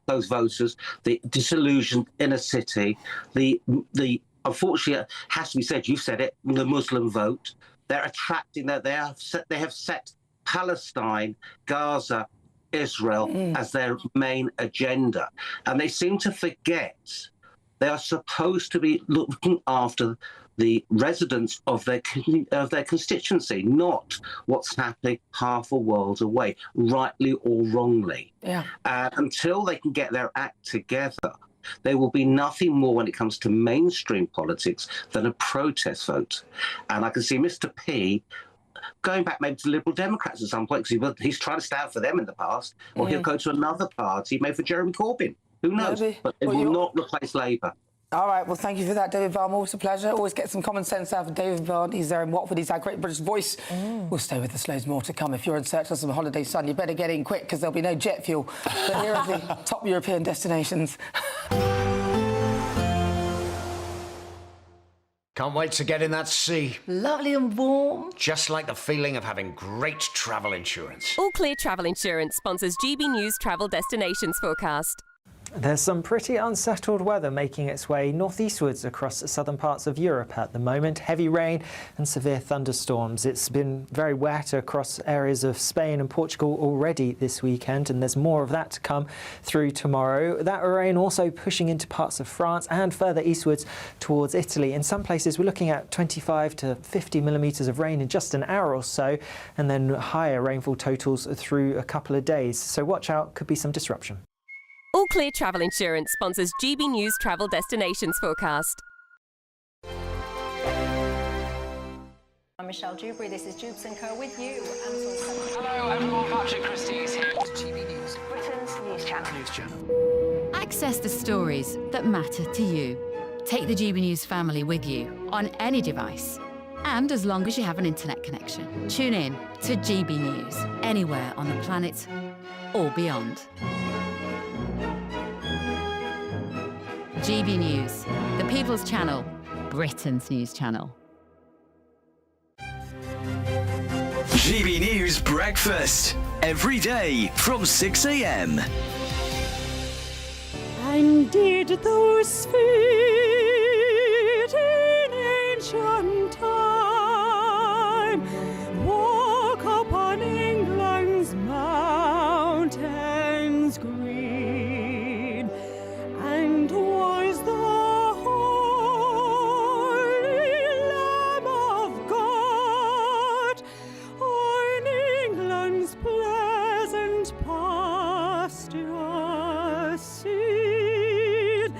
those voters, the disillusioned inner city, the unfortunately, it has to be said, you've said it, the Muslim vote. They're attracting that they have set Palestine, Gaza, Israel as their main agenda, and they seem to forget they are supposed to be looking after the residents of their constituency, not what's happening half a world away, rightly or wrongly. Yeah. Until they can get their act together, there will be nothing more when it comes to mainstream politics than a protest vote. And I can see Mr. P going back maybe to Liberal Democrats at some point, because he's tried to stand for them in the past, or he'll go to another party, maybe for Jeremy Corbyn. Who knows? Maybe. But it will not replace Labour. All right, well, thank you for that, David Barr. Always a pleasure. Always get some common sense out of David Barr. He's there in Watford. He's our great British voice. We'll stay with us. Loads more to come. If you're in search of some holiday sun, you better get in quick because there'll be no jet fuel. But here are the top European destinations. Can't wait to get in that sea. Lovely and warm. Just like the feeling of having great travel insurance. All Clear Travel Insurance sponsors GB News Travel Destinations Forecast. There's some pretty unsettled weather making its way northeastwards across southern parts of Europe at the moment. Heavy rain and severe thunderstorms. It's been very wet across areas of Spain and Portugal already this weekend, and there's more of that to come through tomorrow. That rain also pushing into parts of France and further eastwards towards Italy. In some places we're looking at 25 to 50 millimetres of rain in just an hour or so, and then higher rainfall totals through a couple of days. So watch out, could be some disruption. All Clear Travel Insurance sponsors GB News Travel Destinations Forecast. I'm Michelle Dewberry. This is Jubes & Co with you. Hello everyone, Patrick Christie is here. GB News, Britain's news channel. Access the stories that matter to you. Take the GB News family with you on any device. And as long as you have an internet connection. Tune in to GB News, anywhere on the planet or beyond. GB News, the People's Channel, Britain's news channel. GB News Breakfast, every day from 6 a.m. And did those feet in ancient time walk upon England's mountains green? And was the holy Lamb of God on England's pleasant pasture seen?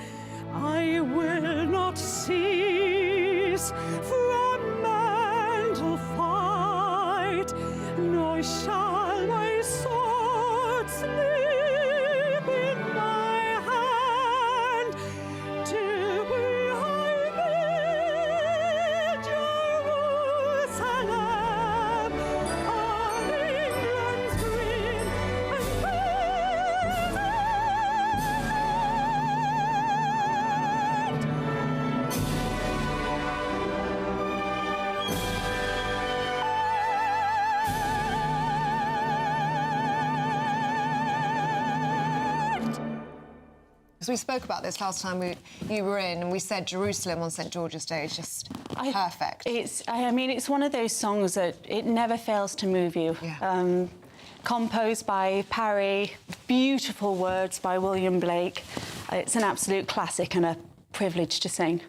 I will not cease from mantle fight, nor shall my sword slip in my hand, till behind me Jerusalem on England's green and Because we spoke about this last time you were in, and we said Jerusalem on St George's Day is just perfect. I mean, it's one of those songs that it never fails to move you. Yeah. Composed by Parry, beautiful words by William Blake. It's an absolute classic and a privilege to sing.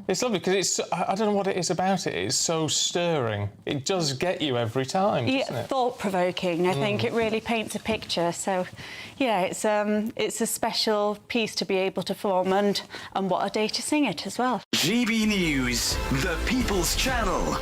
It's lovely because I don't know what it is about it. It's so stirring. It does get you every time, doesn't it? Thought-provoking. I think it really paints a picture. So, yeah, it's a special piece to be able to perform, and what a day to sing it as well. GB News, the People's Channel.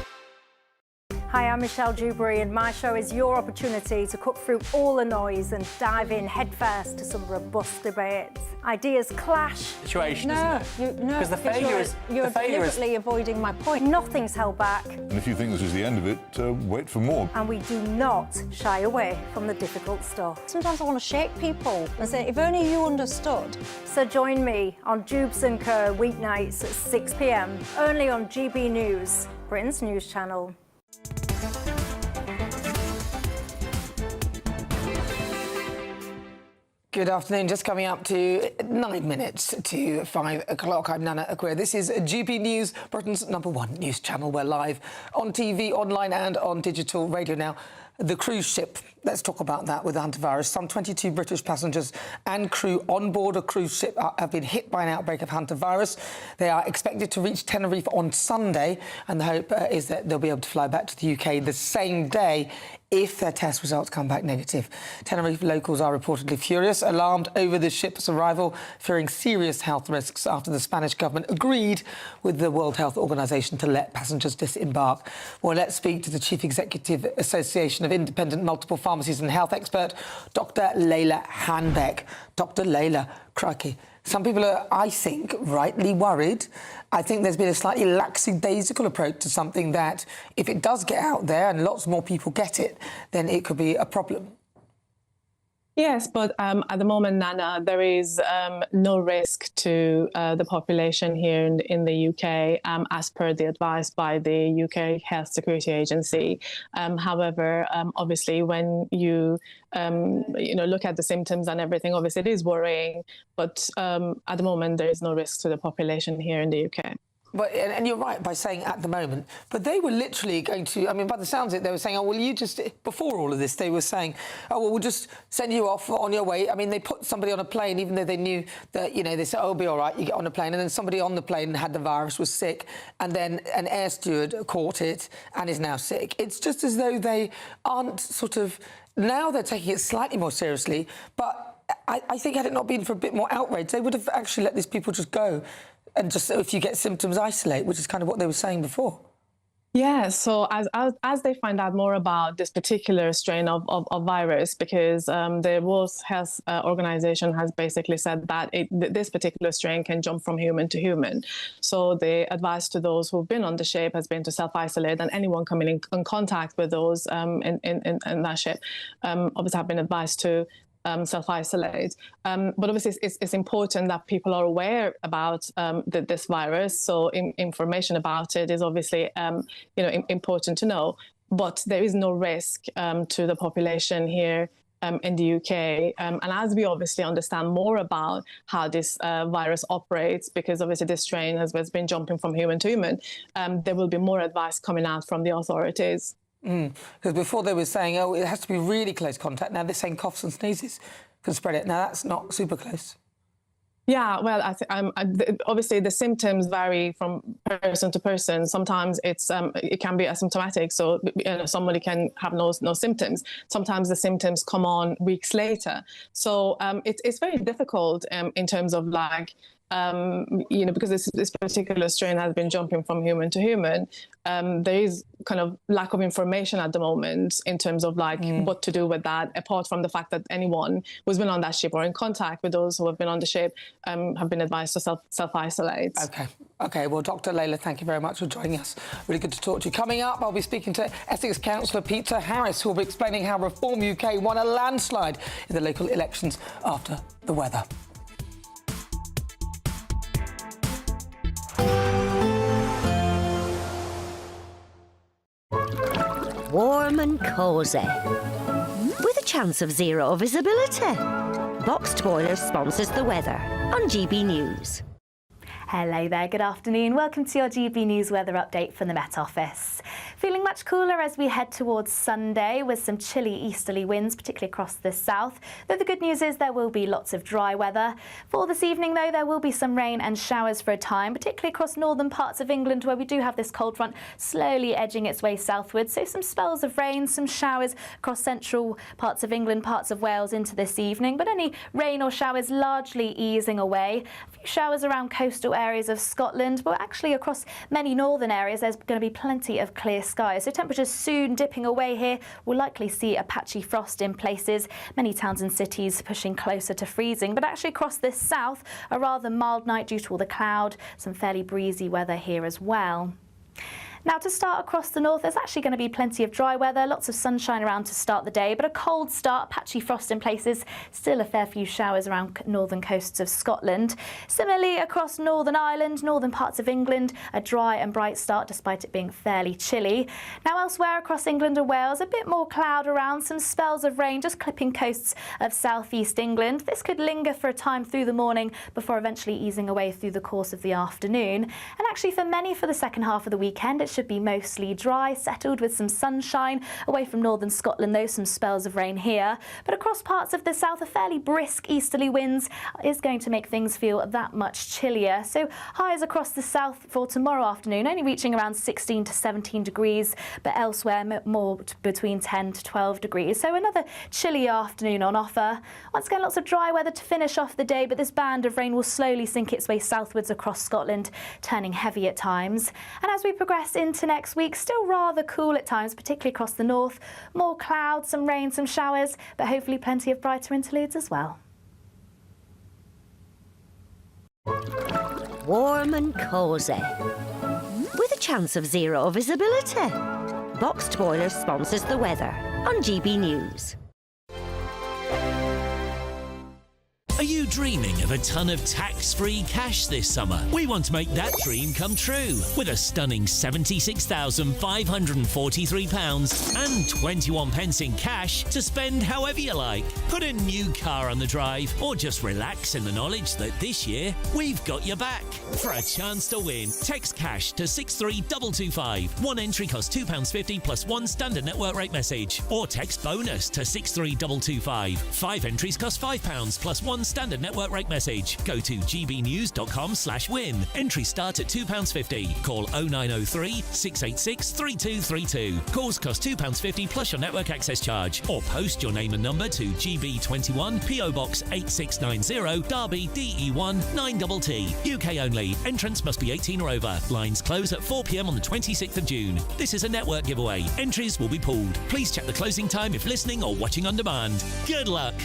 Hi, I'm Michelle Dewberry, and my show is your opportunity to cut through all the noise and dive in headfirst to some robust debates. Ideas clash. Situation, No, isn't it? no, Because the failure is you're deliberately avoiding my point. Nothing's held back, And if you think this is the end of it, wait for more. and we do not shy away from the difficult stuff. Sometimes I want to shake people and say, if only you understood. So join me on Jubes & Co weeknights at 6 p.m, only on GB News, Britain's news channel. Good afternoon. Just coming up to 9 minutes to 5 o'clock. I'm Nana Akua. This is GB News, Britain's #1 news channel. We're live on TV, online and on digital radio now. The cruise ship, let's talk about that with hantavirus. Some 22 British passengers and crew on board a cruise ship have been hit by an outbreak of hantavirus. They are expected to reach Tenerife on Sunday, and the hope is that they'll be able to fly back to the UK the same day if their test results come back negative. Tenerife locals are reportedly furious, alarmed over the ship's arrival, fearing serious health risks after the Spanish government agreed with the World Health Organization to let passengers disembark. Well, let's speak to the Chief Executive Association of Independent Multiple Pharmacies and Health expert, Dr. Leila Hanbeck. Dr. Leila, crikey. Some people are, I think, rightly worried. I think there's been a slightly lackadaisical approach to something that, if it does get out there and lots more people get it, then it could be a problem. Yes, but at the moment, Nana, there is no risk to the population here in the UK, as per the advice by the UK Health Security Agency. However, obviously, when you look at the symptoms and everything, obviously it is worrying. But at the moment, there is no risk to the population here in the UK. But, and you're right by saying at the moment, but they were literally going to, I mean, by the sounds of it, they were saying, oh, well, you just, before all of this, they were saying, oh, well, we'll just send you off on your way. I mean, they put somebody on a plane, even though they knew that, they said, oh, it'll be all right, you get on a plane. And then somebody on the plane had the virus, was sick, and then an air steward caught it and is now sick. It's just as though they aren't sort of, now they're taking it slightly more seriously, but I think had it not been for a bit more outrage, they would have actually let these people just go. And just if you get symptoms, isolate, which is kind of what they were saying before. Yeah, so as they find out more about this particular strain of virus, because the World Health Organization has basically said that this particular strain can jump from human to human. So the advice to those who've been on the ship has been to self-isolate, and anyone coming in contact with those in that ship obviously have been advised to self-isolate. But obviously it's important that people are aware about this virus. So information about it is obviously important to know. But there is no risk to the population here in the UK. And as we obviously understand more about how this virus operates, because obviously this strain has been jumping from human to human, there will be more advice coming out from the authorities. Because before they were saying, oh, it has to be really close contact. Now they're saying coughs and sneezes can spread it. Now that's not super close. Yeah, well, obviously the symptoms vary from person to person. Sometimes it can be asymptomatic, so somebody can have no symptoms. Sometimes the symptoms come on weeks later. So it's very difficult in terms of because this particular strain has been jumping from human to human. There is kind of lack of information at the moment in terms of what to do with that, apart from the fact that anyone who's been on that ship or in contact with those who have been on the ship have been advised to self-isolate. OK. Well, Dr. Leila, thank you very much for joining us. Really good to talk to you. Coming up, I'll be speaking to Essex Councillor Peter Harris, who will be explaining how Reform UK won a landslide in the local elections after the weather. Warm and cosy, with a chance of zero visibility. Boxed Boilers sponsors the weather on GB News. Hello there, good afternoon. Welcome to your GB News weather update from the Met Office. Feeling much cooler as we head towards Sunday with some chilly easterly winds, particularly across the south. Though the good news is there will be lots of dry weather. For this evening, though, there will be some rain and showers for a time, particularly across northern parts of England where we do have this cold front slowly edging its way southwards. So some spells of rain, some showers across central parts of England, parts of Wales into this evening. But any rain or showers largely easing away. A few showers around coastal areas of Scotland, but actually across many northern areas there's going to be plenty of clear skies. So temperatures soon dipping away here. We'll likely see a patchy frost in places. Many towns and cities pushing closer to freezing, but actually across this south a rather mild night due to all the cloud. Some fairly breezy weather here as well. Now, to start across the north, there's actually going to be plenty of dry weather, lots of sunshine around to start the day, but a cold start, patchy frost in places, still a fair few showers around northern coasts of Scotland. Similarly, across Northern Ireland, northern parts of England, a dry and bright start despite it being fairly chilly. Now, elsewhere across England and Wales, a bit more cloud around, some spells of rain just clipping coasts of southeast England. This could linger for a time through the morning before eventually easing away through the course of the afternoon. And actually, for many for the second half of the weekend, it should be mostly dry, settled with some sunshine. Away from northern Scotland, though, some spells of rain here. But across parts of the south, a fairly brisk easterly winds is going to make things feel that much chillier. So highs across the south for tomorrow afternoon, only reaching around 16 to 17 degrees, but elsewhere more between 10 to 12 degrees. So another chilly afternoon on offer. Once again, lots of dry weather to finish off the day, but this band of rain will slowly sink its way southwards across Scotland, turning heavy at times. And as we progress into next week, still rather cool at times, particularly across the north. More clouds, some rain, some showers, but hopefully plenty of brighter interludes as well. Warm and cosy, with a chance of zero visibility. Boxed Boiler sponsors the weather on GB News. Are you dreaming of a ton of tax-free cash this summer? We want to make that dream come true with a stunning £76,543 and 21 pence in cash to spend however you like. Put a new car on the drive or just relax in the knowledge that this year we've got your back. For a chance to win, text cash to 63225. One entry costs £2.50 plus one standard network rate message. Or text bonus to 63225. 5 entries cost £5 plus one standard network rate message. Go to gbnews.com/win. Entries start at £2.50. Call 0903 686 3232. Calls cost £2.50 plus your network access charge. Or post your name and number to GB21 PO Box 8690 Derby DE1 9TT. UK only. Entrance must be 18 or over. Lines close at 4 p.m. on the 26th of June. This is a network giveaway. Entries will be pooled. Please check the closing time if listening or watching on demand. Good luck.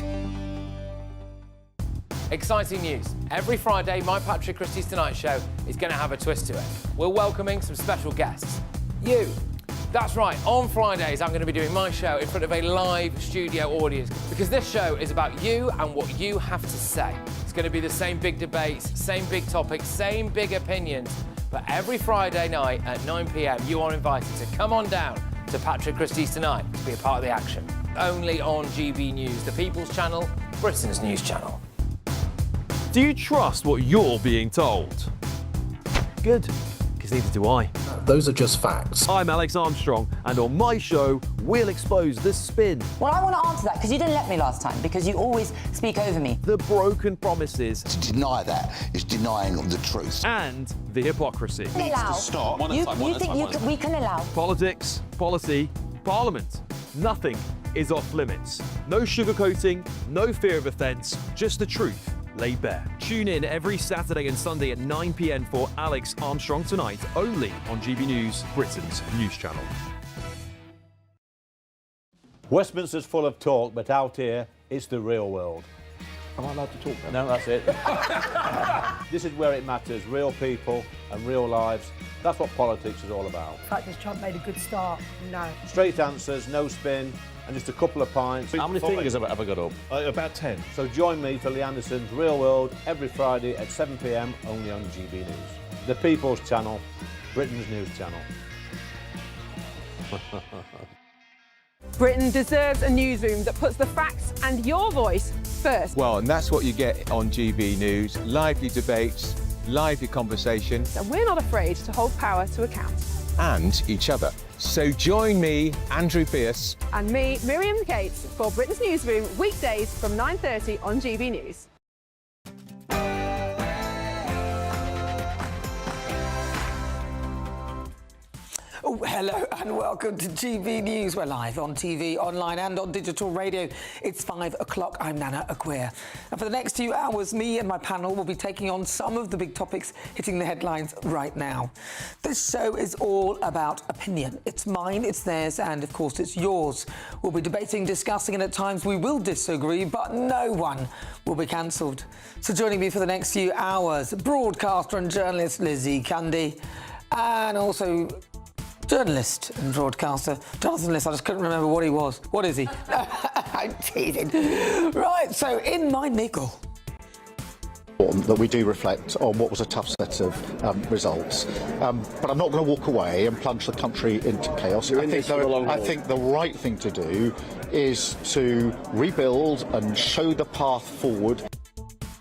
Exciting news. Every Friday, my Patrick Christie's Tonight Show is going to have a twist to it. We're welcoming some special guests. You. That's right, on Fridays I'm going to be doing my show in front of a live studio audience because this show is about you and what you have to say. It's going to be the same big debates, same big topics, same big opinions, but every Friday night at 9 p.m. you are invited to come on down to Patrick Christie's Tonight to be a part of the action. Only on GB News, the People's Channel, Britain's news channel. Do you trust what you're being told? Good, because neither do I. Those are just facts. I'm Alex Armstrong, and on my show, we'll expose the spin. Well, I want to answer that, because you didn't let me last time, because you always speak over me. The broken promises. To deny that is denying the truth. And the hypocrisy. Needs to stop. You think we can allow? Politics, policy, parliament. Nothing is off limits. No sugarcoating, no fear of offence, just the truth laid bare. Tune in every Saturday and Sunday at 9 p.m. for Alex Armstrong Tonight, only on GB News, Britain's news channel. Westminster's full of talk, but out here, it's the real world. Am I allowed to talk now? No, that's it. This is where it matters, real people and real lives. That's what politics is all about. The fact that Trump made a good start, no. Straight answers, no spin, and just a couple of pints. How many fingers have I got up? About 10. So join me for Lee Anderson's Real World every Friday at 7 p.m. only on GB News. The People's Channel, Britain's news channel. Britain deserves a newsroom that puts the facts and your voice first. Well, and that's what you get on GB News. Lively debates, lively conversation. And we're not afraid to hold power to account. And each other. So join me, Andrew Pierce. And me, Miriam Gates, for Britain's Newsroom, weekdays from 9:30 on GB News. Oh, hello and welcome to GB News. We're live on TV, online and on digital radio. It's 5 o'clock. I'm Nana Akua. And for the next few hours, me and my panel will be taking on some of the big topics hitting the headlines right now. This show is all about opinion. It's mine, it's theirs, and of course it's yours. We'll be debating, discussing, and at times we will disagree, but no one will be cancelled. So joining me for the next few hours, broadcaster and journalist Lizzie Cundy, and also journalist and broadcaster Jonathan Liss. I just couldn't remember what he was. What is he? I'm teasing. Right, so in my niggle. That we do reflect on what was a tough set of results, but I'm not going to walk away and plunge the country into chaos. I think the right thing to do is to rebuild and show the path forward.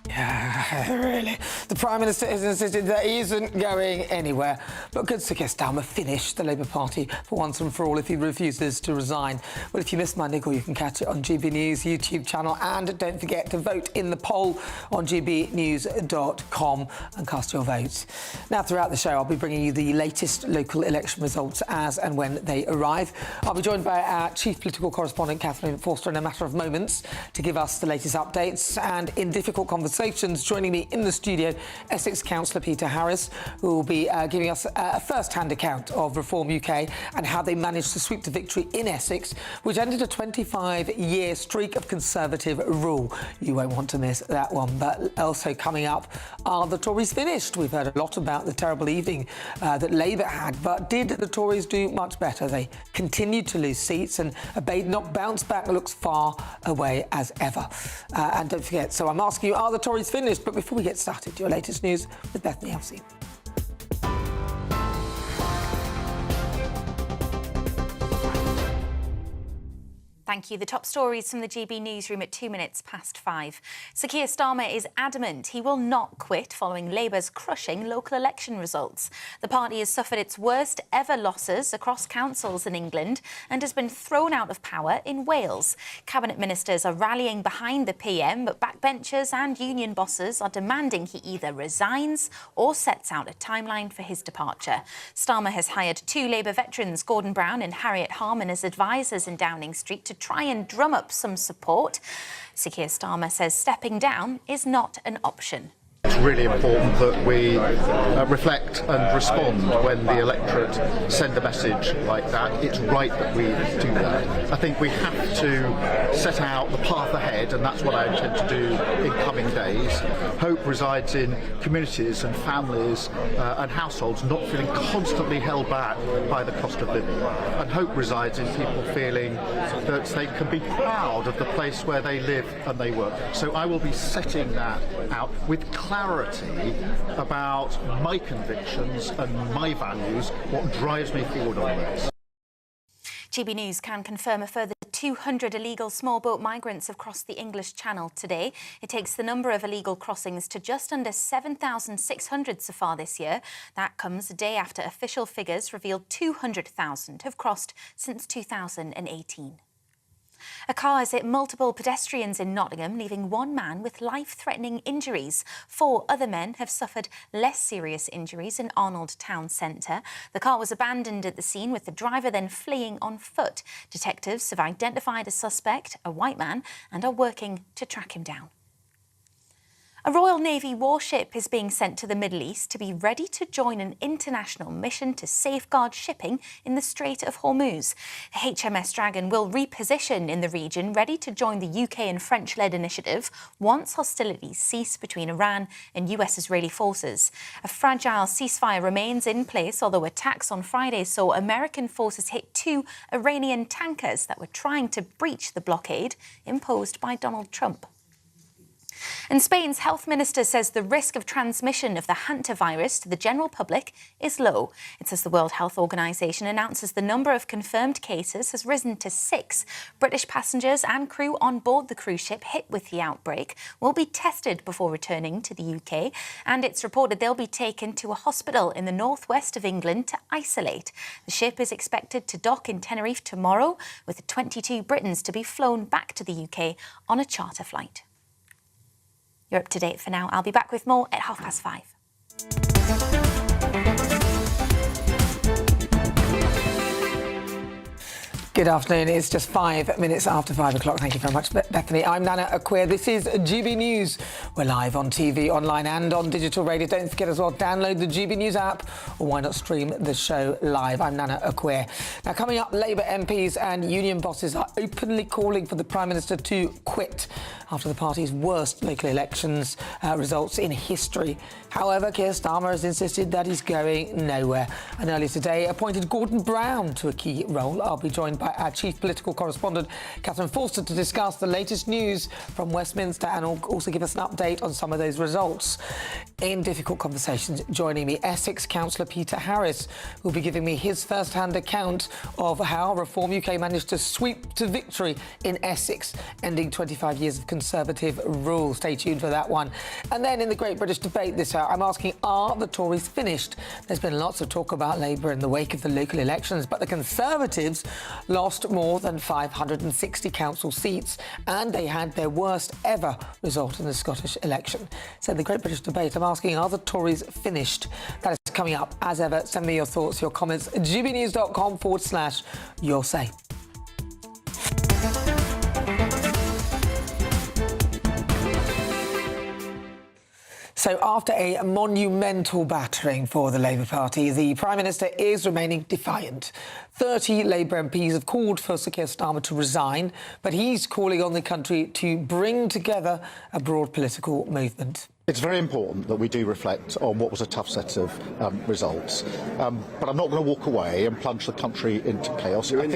Yeah, Really? The Prime Minister has insisted that he isn't going anywhere. But could Sir Keir Starmer finish the Labour Party for once and for all if he refuses to resign? Well, if you missed my niggle, you can catch it on GB News YouTube channel. And don't forget to vote in the poll on gbnews.com and cast your vote. Now, throughout the show, I'll be bringing you the latest local election results as and when they arrive. I'll be joined by our chief political correspondent, Catherine Forster, in a matter of moments to give us the latest updates. And in difficult conversations, joining me in the studio, Essex Councillor Peter Harris, who will be giving us a first-hand account of Reform UK and how they managed to sweep to victory in Essex, which ended a 25-year streak of Conservative rule. You won't want to miss that one. But also coming up, are the Tories finished? We've heard a lot about the terrible evening that Labour had, but did the Tories do much better? They continued to lose seats and a not bounce back looks far away as ever. And don't forget, so I'm asking you, are the Tories finished? But before we get started, your latest news with Bethany Elsey. Thank you. The top stories from the GB newsroom at 5:02. Sir Keir Starmer is adamant he will not quit following Labour's crushing local election results. The party has suffered its worst ever losses across councils in England and has been thrown out of power in Wales. Cabinet ministers are rallying behind the PM, but backbenchers and union bosses are demanding he either resigns or sets out a timeline for his departure. Starmer has hired 2 Labour veterans, Gordon Brown and Harriet Harman, as advisers in Downing Street to try and drum up some support. Sir Keir Starmer says stepping down is not an option. It's really important that we reflect and respond when the electorate send a message like that. It's right that we do that. I think we have to set out the path ahead, and that's what I intend to do in coming days. Hope resides in communities and families and households not feeling constantly held back by the cost of living. And hope resides in people feeling that they can be proud of the place where they live and they work. So I will be setting that out with clarity about my convictions and my values, what drives me forward on this. GB News can confirm a further 200 illegal small boat migrants have crossed the English Channel today. It takes the number of illegal crossings to just under 7,600 so far this year. That comes a day after official figures revealed 200,000 have crossed since 2018. A car has hit multiple pedestrians in Nottingham, leaving one man with life-threatening injuries. 4 other men have suffered less serious injuries in Arnold Town Centre. The car was abandoned at the scene, with the driver then fleeing on foot. Detectives have identified a suspect, a white man, and are working to track him down. A Royal Navy warship is being sent to the Middle East to be ready to join an international mission to safeguard shipping in the Strait of Hormuz. The HMS Dragon will reposition in the region, ready to join the UK and French-led initiative once hostilities cease between Iran and US-Israeli forces. A fragile ceasefire remains in place, although attacks on Friday saw American forces hit 2 Iranian tankers that were trying to breach the blockade imposed by Donald Trump. And Spain's health minister says the risk of transmission of the hantavirus to the general public is low. It says the World Health Organization announces the number of confirmed cases has risen to 6. British passengers and crew on board the cruise ship hit with the outbreak will be tested before returning to the UK, and it's reported they'll be taken to a hospital in the northwest of England to isolate. The ship is expected to dock in Tenerife tomorrow, with 22 Britons to be flown back to the UK on a charter flight. You're up to date for now. I'll be back with more at 5:30. Good afternoon. It's just 5 minutes after 5 o'clock. Thank you very much, Bethany. I'm Nana Akua. This is GB News. We're live on TV, online and on digital radio. Don't forget as well, download the GB News app, or why not stream the show live. I'm Nana Akua. Now, coming up, Labour MPs and union bosses are openly calling for the Prime Minister to quit after the party's worst local elections results in history. However, Keir Starmer has insisted that he's going nowhere, and earlier today appointed Gordon Brown to a key role. I'll be joined by our chief political correspondent, Catherine Forster, to discuss the latest news from Westminster and also give us an update on some of those results. In difficult conversations, joining me, Essex councillor Peter Harris, who'll be giving me his first-hand account of how Reform UK managed to sweep to victory in Essex, ending 25 years of Conservative rule. Stay tuned for that one. And then in the Great British Debate this hour, I'm asking, are the Tories finished? There's been lots of talk about Labour in the wake of the local elections, but the Conservatives lost more than 560 council seats, and they had their worst ever result in the Scottish election. So the Great British Debate, I'm asking, are the Tories finished? That is coming up. As ever, send me your thoughts, your comments, gbnews.com/your say. So after a monumental battering for the Labour Party, the Prime Minister is remaining defiant. 30 Labour MPs have called for Sir Keir Starmer to resign, but he's calling on the country to bring together a broad political movement. It's very important that we do reflect on what was a tough set of results, but I'm not going to walk away and plunge the country into chaos. I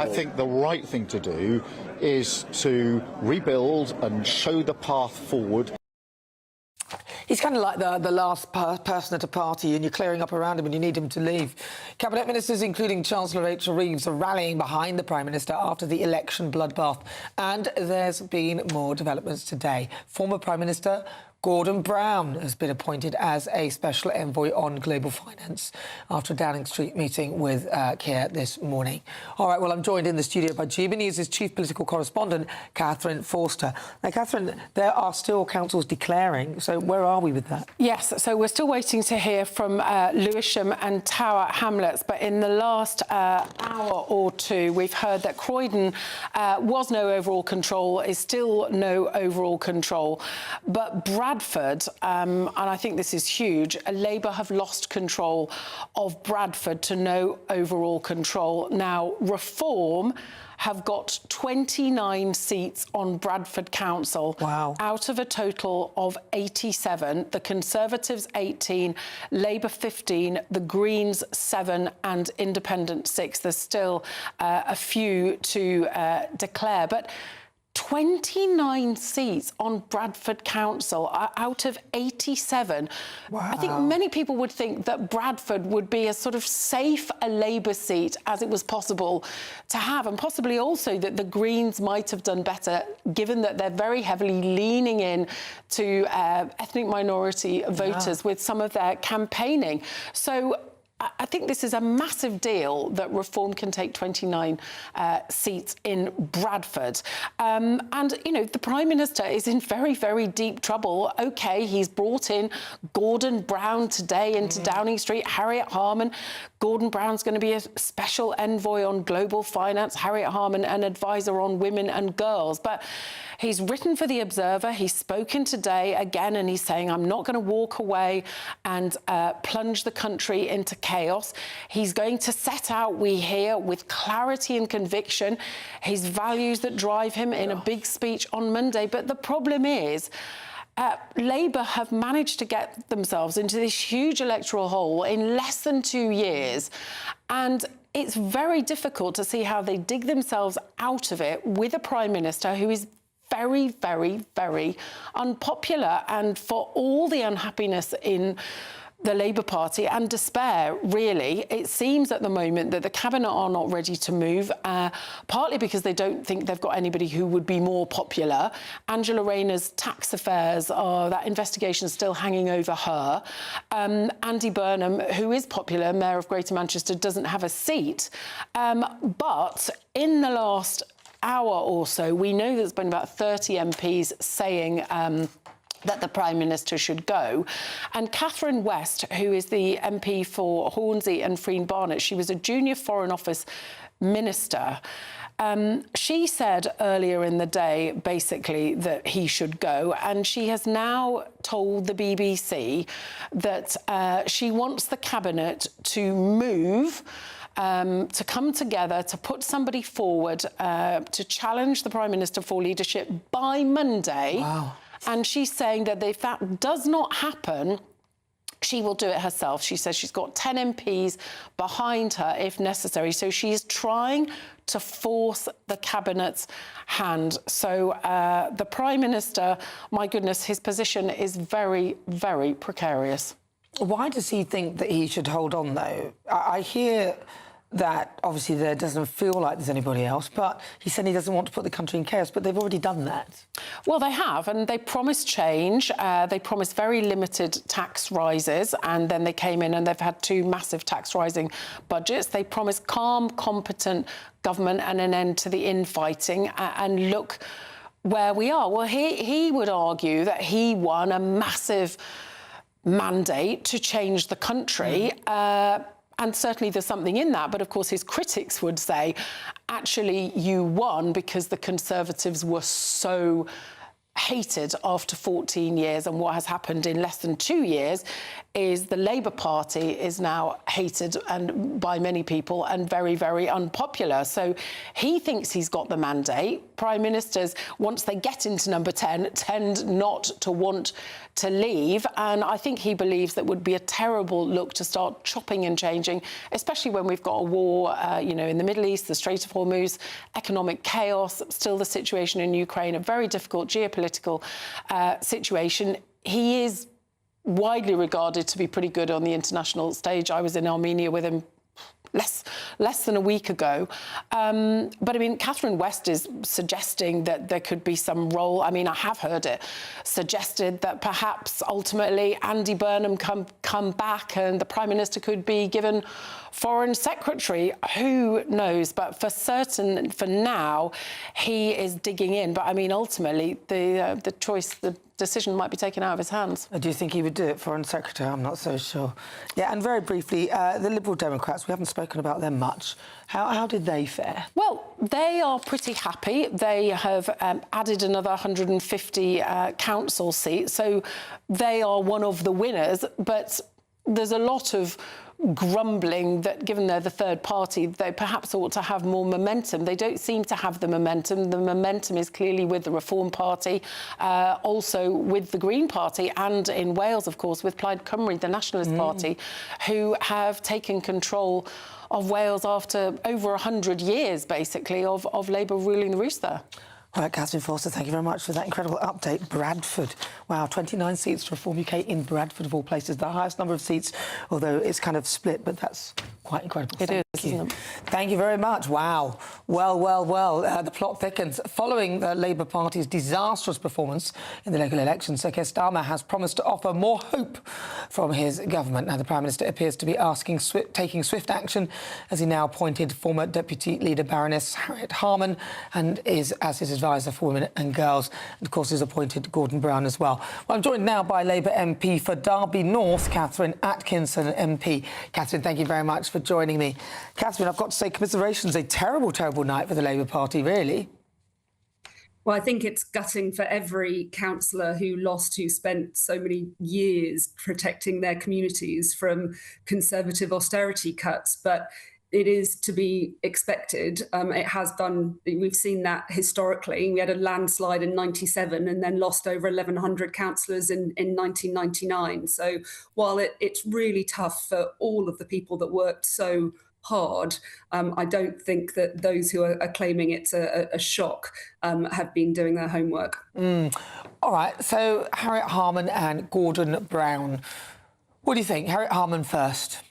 think the right thing to do is to rebuild and show the path forward. He's kind of like the last person at a party, and you're clearing up around him and you need him to leave. Cabinet ministers, including Chancellor Rachel Reeves, are rallying behind the Prime Minister after the election bloodbath. And there's been more developments today. Former Prime Minister Gordon Brown has been appointed as a special envoy on global finance after a Downing Street meeting with Keir this morning. All right, well, I'm joined in the studio by GB News' chief political correspondent, Catherine Forster. Now, Catherine, there are still councils declaring, so where are we with that? Yes, so we're still waiting to hear from Lewisham and Tower Hamlets, but in the last hour or two, we've heard that Croydon was no overall control, is still no overall control, but Bradford, and I think this is huge, Labour have lost control of Bradford to no overall control. Now, Reform have got 29 seats on Bradford Council. Wow. Out of a total of 87. The Conservatives 18, Labour 15, the Greens 7 and Independent 6. There's still a few to declare, but 29 seats on Bradford Council out of 87. Wow. I think many people would think that Bradford would be as sort of safe a Labour seat as it was possible to have, and possibly also that the Greens might have done better, given that they're very heavily leaning in to ethnic minority voters with some of their campaigning. So I think this is a massive deal that Reform can take 29 seats in Bradford. And, you know, the Prime Minister is in very, very deep trouble. OK, he's brought in Gordon Brown today into Downing Street, Harriet Harman. Gordon Brown's going to be a special envoy on global finance, Harriet Harman an advisor on women and girls. But he's written for The Observer. He's spoken today again, and he's saying, I'm not going to walk away and plunge the country into chaos. He's going to set out, we hear, with clarity and conviction, his values that drive him in a big speech on Monday. But the problem is, Labour have managed to get themselves into this huge electoral hole in less than 2 years. And it's very difficult to see how they dig themselves out of it with a Prime Minister who is very, very, very unpopular. And for all the unhappiness in the Labour Party and despair, really, it seems at the moment that the Cabinet are not ready to move, partly because they don't think they've got anybody who would be more popular. Angela Rayner's tax affairs, that investigation is still hanging over her. Andy Burnham, who is popular, Mayor of Greater Manchester, doesn't have a seat. But in the last hour or so, we know there's been about 30 MPs saying that the Prime Minister should go. And Catherine West, who is the MP for Hornsey and Freen Barnet, she was a junior Foreign Office minister. She said earlier in the day, basically, that he should go. And she has now told the BBC that she wants the Cabinet to move, to come together, to put somebody forward, to challenge the Prime Minister for leadership by Monday. Wow. And she's saying that if that does not happen, she will do it herself. She says she's got 10 MPs behind her if necessary. So she is trying to force the Cabinet's hand. So the Prime Minister, my goodness, his position is very, very precarious. Why does he think that he should hold on, though? I hear that obviously there doesn't feel like there's anybody else, but he said he doesn't want to put the country in chaos, but they've already done that. Well, they have, and they promised change. They promised very limited tax rises, and then they came in and they've had 2 massive tax rising budgets. They promised calm, competent government and an end to the infighting, and look where we are. Well, he would argue that he won a massive mandate to change the country. And certainly there's something in that. But of course, his critics would say, actually, you won because the Conservatives were so hated after 14 years. And what has happened in less than 2 years is the Labour Party is now hated and by many people and very, very unpopular. So he thinks he's got the mandate. Prime Ministers, once they get into number 10, tend not to want to leave. And I think he believes that would be a terrible look to start chopping and changing, especially when we've got a war, in the Middle East, the Strait of Hormuz, economic chaos, still the situation in Ukraine, a very difficult geopolitical situation. He is widely regarded to be pretty good on the international stage. I was in Armenia with him less than a week ago. But, I mean, Catherine West is suggesting that there could be some role. I mean, I have heard it suggested that perhaps ultimately Andy Burnham come back and the Prime Minister could be given Foreign Secretary. Who knows? But for certain, for now, he is digging in. But, I mean, ultimately, the choice, the decision might be taken out of his hands. Do you think he would do it, Foreign Secretary? I'm not so sure. Yeah, and very briefly, the Liberal Democrats, we haven't spoken about them much. How did they fare? Well, they are pretty happy. They have added another 150 council seats, so they are one of the winners. But there's a lot of grumbling that, given they're the third party, they perhaps ought to have more momentum. They don't seem to have the momentum. The momentum is clearly with the Reform Party, also with the Green Party, and in Wales, of course, with Plaid Cymru, the Nationalist Party, who have taken control of Wales after over 100 years, basically, of Labour ruling the roost there. All right, Catherine Forster, thank you very much for that incredible update. Bradford. Wow, 29 seats to Reform UK in Bradford, of all places. The highest number of seats, although it's kind of split, but that's quite incredible. It is, isn't it? Thank you very much. Wow. Well. The plot thickens. Following the Labour Party's disastrous performance in the local elections, Sir Keir Starmer has promised to offer more hope from his government. Now, the Prime Minister appears to be taking swift action as he now appointed former Deputy Leader Baroness Harriet Harman and is as his advisor for women and girls. And, of course, has appointed Gordon Brown as well. Well, I'm joined now by Labour MP for Derby North, Catherine Atkinson, MP. Catherine, thank you very much for joining me. Catherine, I've got to say, commiserations, a terrible, terrible night for the Labour Party, really. Well, I think it's gutting for every councillor who spent so many years protecting their communities from Conservative austerity cuts. But it is to be expected. It has done. We've seen that historically. We had a landslide in '97 and then lost over 1,100 councillors in 1999. So while it's really tough for all of the people that worked so hard, I don't think that those who are claiming it's a shock have been doing their homework. All right, so Harriet Harman and Gordon Brown. What do you think? Harriet Harman first.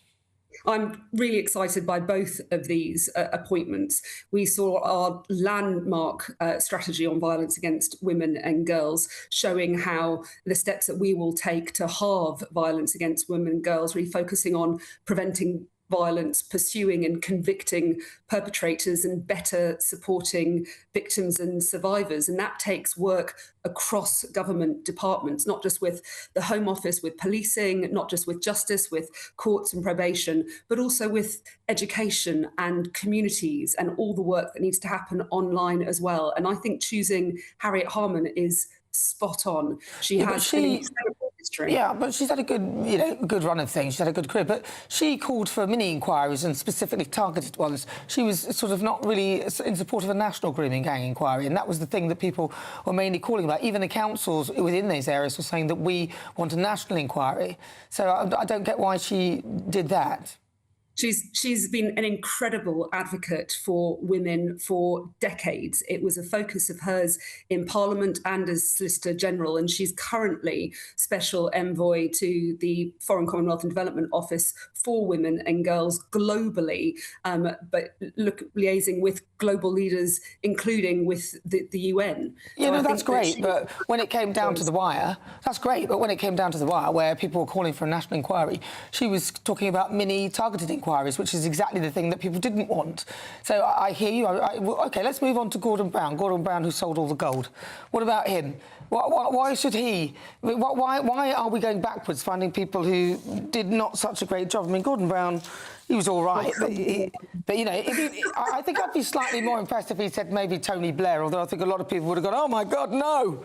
I'm really excited by both of these appointments. We saw our landmark strategy on violence against women and girls, showing how the steps that we will take to halve violence against women and girls, really focusing on preventing violence, pursuing and convicting perpetrators and better supporting victims and survivors. And that takes work across government departments, not just with the Home Office, with policing, not just with justice, with courts and probation, but also with education and communities and all the work that needs to happen online as well. And I think choosing Harriet Harman is spot on. She has an incredible history. Yeah, but she's had a good run of things. She's had a good career. But she called for mini inquiries and specifically targeted ones. She was sort of not really in support of a national grooming gang inquiry, and that was the thing that people were mainly calling about. Even the councils within these areas were saying that we want a national inquiry. So I don't get why she did that. She's been an incredible advocate for women for decades. It was a focus of hers in Parliament and as Solicitor General, and she's currently Special Envoy to the Foreign Commonwealth and Development Office for Women and Girls globally, but liaising with global leaders, including with the UN. Yeah, so no, that's great, but when it came down to the wire, that's great, but when it came down to the wire, where people were calling for a national inquiry, she was talking about mini targeted inquiries, which is exactly the thing that people didn't want. So I hear you. OK, let's move on to Gordon Brown. Gordon Brown, who sold all the gold. What about him? Why should he? Why are we going backwards, finding people who did not such a great job? I mean, Gordon Brown, he was all right, but you know, I think I'd be slightly more impressed if he said maybe Tony Blair, although I think a lot of people would have gone, oh my God, no.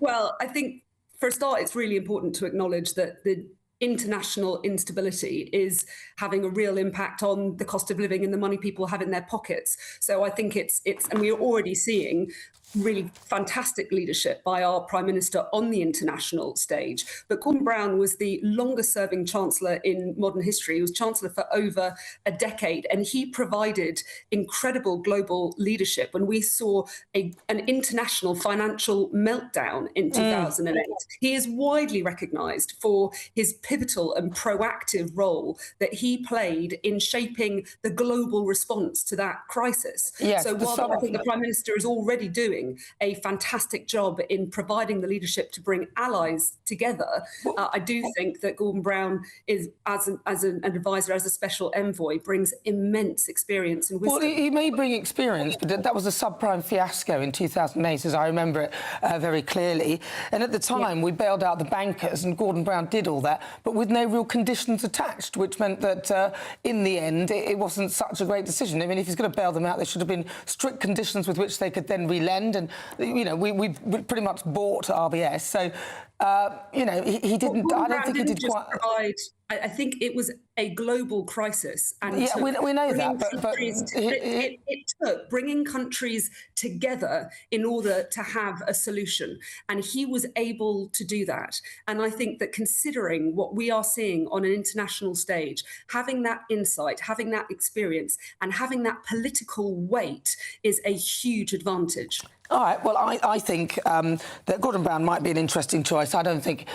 Well, I think for a start, it's really important to acknowledge that the international instability is having a real impact on the cost of living and the money people have in their pockets. So I think it's and we're already seeing really fantastic leadership by our Prime Minister on the international stage. But Gordon Brown was the longest serving Chancellor in modern history. He was Chancellor for over a decade, and he provided incredible global leadership when we saw an international financial meltdown in 2008. He is widely recognised for his pivotal and proactive role that he played in shaping the global response to that crisis. Yes, so while I think the Prime Minister is already doing a fantastic job in providing the leadership to bring allies together, I do think that Gordon Brown is, as an advisor, as a special envoy, brings immense experience and wisdom. Well, he may bring experience, but that was a subprime fiasco in 2008, as I remember it very clearly. And at the time, we bailed out the bankers, and Gordon Brown did all that, but with no real conditions attached, which meant that in the end, it wasn't such a great decision. I mean, if he's going to bail them out, there should have been strict conditions with which they could then relend. And, you know, we pretty much bought RBS. So, you know, he didn't... I don't think he did quite... I think it was a global crisis. And yeah, we know that, but it took bringing countries together in order to have a solution. And he was able to do that. And I think that considering what we are seeing on an international stage, having that insight, having that experience, and having that political weight is a huge advantage. All right. Well, I think that Gordon Brown might be an interesting choice. I think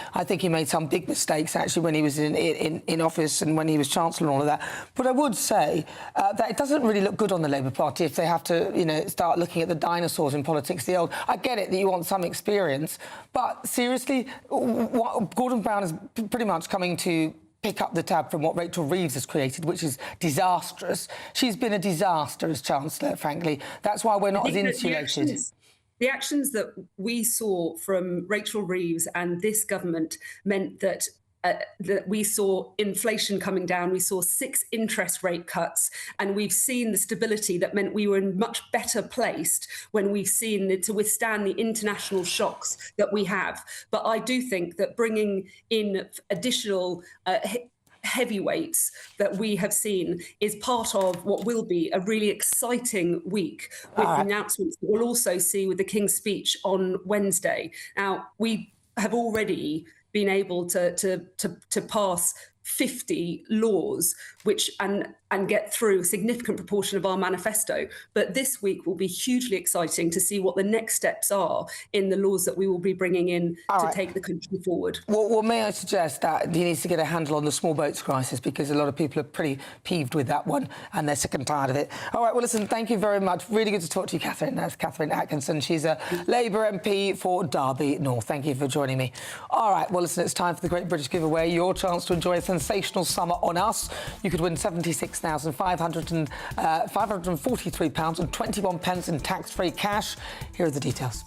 he made some big mistakes actually when he was in office and when he was Chancellor and all of that. But I would say that it doesn't really look good on the Labour Party if they have to, you know, start looking at the dinosaurs in politics. The old. I get it that you want some experience, but seriously, Gordon Brown is pretty much coming to pick up the tab from what Rachel Reeves has created, which is disastrous. She's been a disaster as Chancellor, frankly. That's why we're not as insulated. The actions that we saw from Rachel Reeves and this government meant that we saw inflation coming down, we saw 6 interest rate cuts, and we've seen the stability that meant we were in much better placed when we've seen it to withstand the international shocks that we have. But I do think that bringing in additional heavyweights that we have seen is part of what will be a really exciting week with the announcements that we'll also see with the King's speech on Wednesday. Now, we have already been able to pass 50 laws and get through a significant proportion of our manifesto. But this week will be hugely exciting to see what the next steps are in the laws that we will be bringing in to take the country forward. Well, may I suggest that he needs to get a handle on the small boats crisis, because a lot of people are pretty peeved with that one and they're sick and tired of it. All right, well, listen, thank you very much. Really good to talk to you, Catherine. That's Catherine Atkinson. She's a Labour MP for Derby North. Thank you for joining me. All right, well, listen, it's time for the Great British Giveaway, your chance to enjoy a sensational summer on us. You could win £76,543.21 in tax-free cash. Here are the details.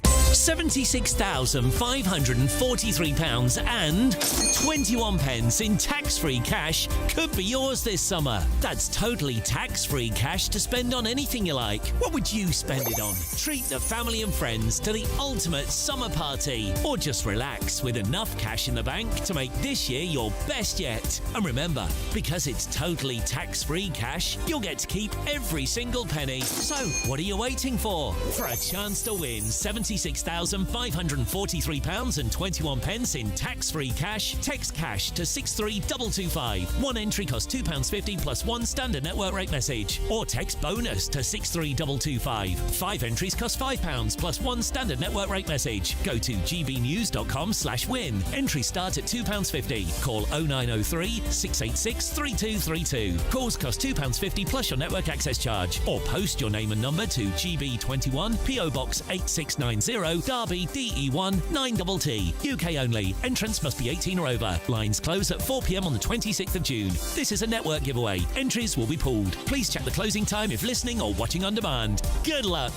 £76,543 and 21 pence in tax tax-free cash could be yours this summer. That's totally tax-free cash to spend on anything you like. What would you spend it on? Treat the family and friends to the ultimate summer party, or just relax with enough cash in the bank to make this year your best yet. And remember, because it's totally tax-free cash, you'll get to keep every single penny. So, what are you waiting for? For a chance to win £76,543.21 in tax-free cash, text cash to 63225. One entry costs £2.50 plus one standard network rate message. Or text bonus to 63225. 5 entries cost £5 plus one standard network rate message. Go to gbnews.com/win. Entries start at £2.50. Call 0903 686 3232. Calls cost £2.50 plus your network access charge. Or post your name and number to GB21 PO Box 8690 Derby DE1 9TT. UK only. Entrance must be 18 or over. Lines close at 4 p.m. on the 26th of June. This is a network giveaway. Entries will be pooled. Please check the closing time if listening or watching on demand. Good luck.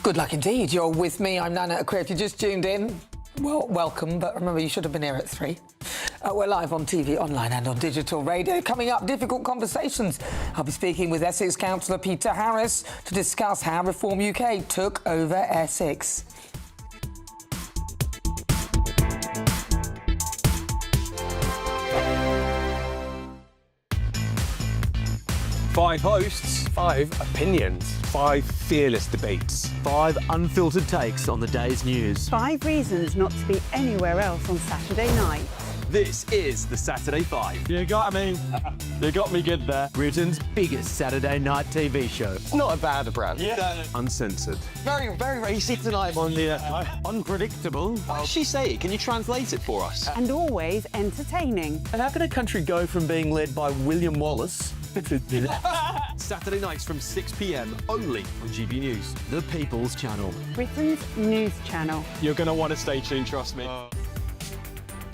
Good luck indeed. You're with me. I'm Nana Akua. If you just tuned in, well, welcome. But remember, you should have been here at 3. We're live on TV, online and on digital radio. Coming up, difficult conversations. I'll be speaking with Essex Councillor Peter Harris to discuss how Reform UK took over Essex. Five hosts, 5 opinions, 5 fearless debates, 5 unfiltered takes on the day's news. 5 reasons not to be anywhere else on Saturday night. This is the Saturday 5. You got me good there. Britain's biggest Saturday night TV show. Not a bad brand. Yeah. Uncensored. Very, very racy tonight. On the unpredictable. What does she say? Can you translate it for us? And always entertaining. And how can a country go from being led by William Wallace Saturday nights from 6 p.m. only on GB News, the People's Channel. Britain's news channel. You're going to want to stay tuned, trust me.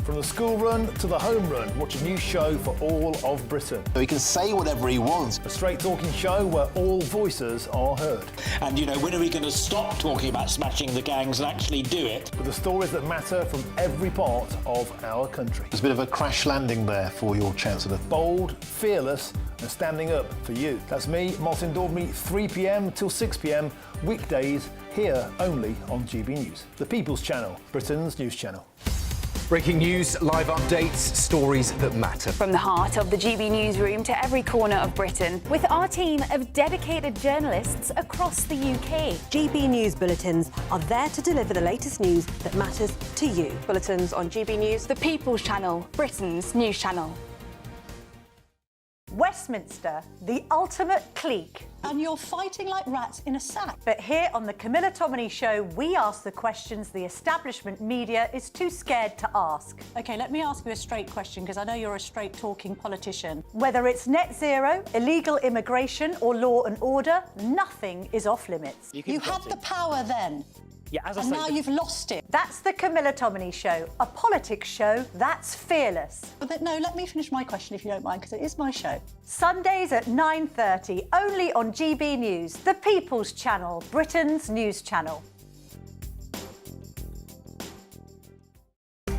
From the school run to the home run, watch a new show for all of Britain. So he can say whatever he wants. A straight talking show where all voices are heard. And, you know, when are we going to stop talking about smashing the gangs and actually do it? With the stories that matter from every part of our country. There's a bit of a crash landing there for your Chancellor. Bold, fearless and standing up for you. That's me, Martin Daubney, 3 p.m. till 6 p.m. weekdays, here only on GB News. The People's Channel, Britain's news channel. Breaking news, live updates, stories that matter. From the heart of the GB newsroom to every corner of Britain, with our team of dedicated journalists across the UK. GB News bulletins are there to deliver the latest news that matters to you. Bulletins on GB News, the People's Channel, Britain's news channel. Westminster, the ultimate clique. And you're fighting like rats in a sack. But here on the Camilla Tominey Show, we ask the questions the establishment media is too scared to ask. OK, let me ask you a straight question, because I know you're a straight-talking politician. Whether it's net zero, illegal immigration or law and order, nothing is off limits. You had the power then. Yeah, as I and say, now you've lost it. That's the Camilla Tominey Show, a politics show that's fearless. But no, let me finish my question if you don't mind, because it is my show. Sundays at 9:30, only on GB News, the People's Channel, Britain's news channel.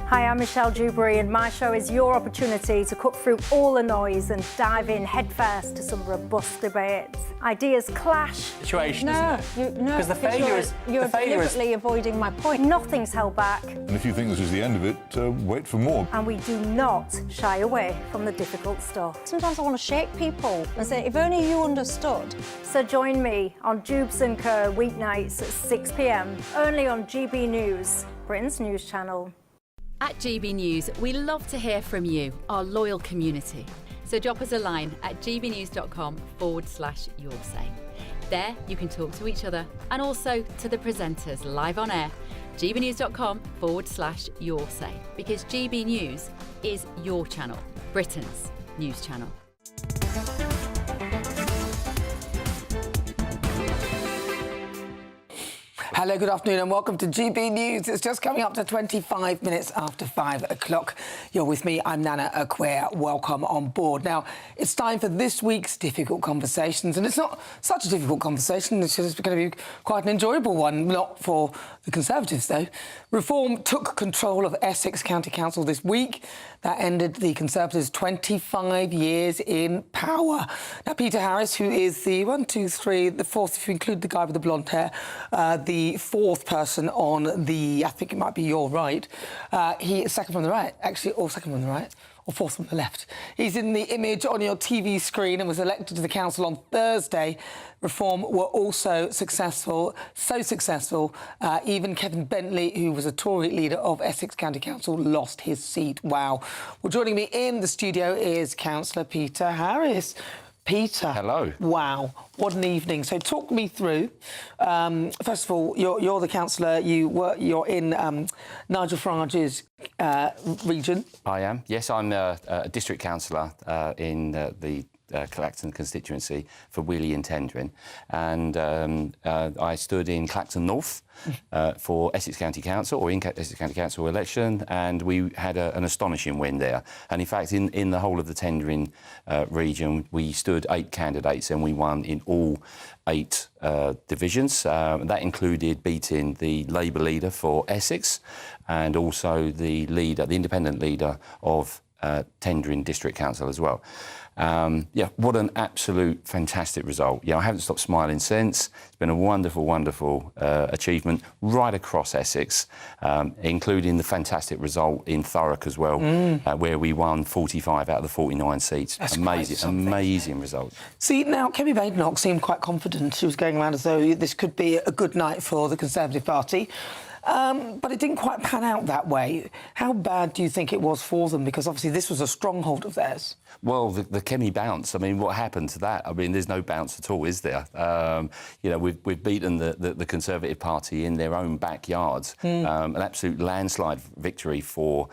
Hi, I'm Michelle Dewberry, and my show is your opportunity to cut through all the noise and dive in headfirst to some robust debates. Ideas clash. Situation, isn't it? Because the failure is... You're deliberately avoiding my point. Nothing's held back. And if you think this is the end of it, wait for more. And we do not shy away from the difficult stuff. Sometimes I want to shake people and say, if only you understood. So join me on Jubes & Kerr weeknights at 6 p.m, only on GB News, Britain's news channel. At GB News, we love to hear from you, our loyal community. So drop us a line at gbnews.com/yoursay. There you can talk to each other and also to the presenters live on air. gbnews.com/yoursay, because GB News is your channel, Britain's news channel. Hello, good afternoon and welcome to GB News. It's just coming up to 25 minutes after 5 o'clock. You're with me, I'm Nana Akua. Welcome on board. Now, it's time for this week's Difficult Conversations, and it's not such a difficult conversation, it's just going to be quite an enjoyable one, not for the Conservatives, though. Reform took control of Essex County Council this week. That ended the Conservatives' 25 years in power. Now, Peter Harris, who is the the fourth, if you include the guy with the blonde hair, the fourth person on the, I think it might be your right. He is second from the right, actually, or second from the right, or fourth from the left. He's in the image on your TV screen and was elected to the council on Thursday. Reform were also successful, so successful, even Kevin Bentley, who was a Tory leader of Essex County Council, lost his seat. Wow. Well, joining me in the studio is Councillor Peter Harris. Peter. Hello. Wow, what an evening. So talk me through, first of all, you're the councillor, you're in Nigel Farage's region. I am, yes, I'm a district councillor in the Clacton constituency for Wheelie and Tendring, and I stood in Clacton North for Essex County Council, or in Essex County Council election, and we had an astonishing win there. And in fact, in the whole of the Tendring region, we stood 8 candidates and we won in all 8 divisions. That included beating the Labour leader for Essex and also the independent leader of Tendring District Council as well. Yeah, what an absolute fantastic result. Yeah, I haven't stopped smiling since. It's been a wonderful, wonderful achievement right across Essex, including the fantastic result in Thurrock as well, where we won 45 out of the 49 seats. That's amazing result. See, now, Kemi Badenoch seemed quite confident. She was going around as though this could be a good night for the Conservative Party. But it didn't quite pan out that way. How bad do you think it was for them? Because obviously this was a stronghold of theirs. Well, the Kemi bounce, I mean, what happened to that? I mean, there's no bounce at all, is there? You know, we've beaten the Conservative Party in their own backyards. An absolute landslide victory for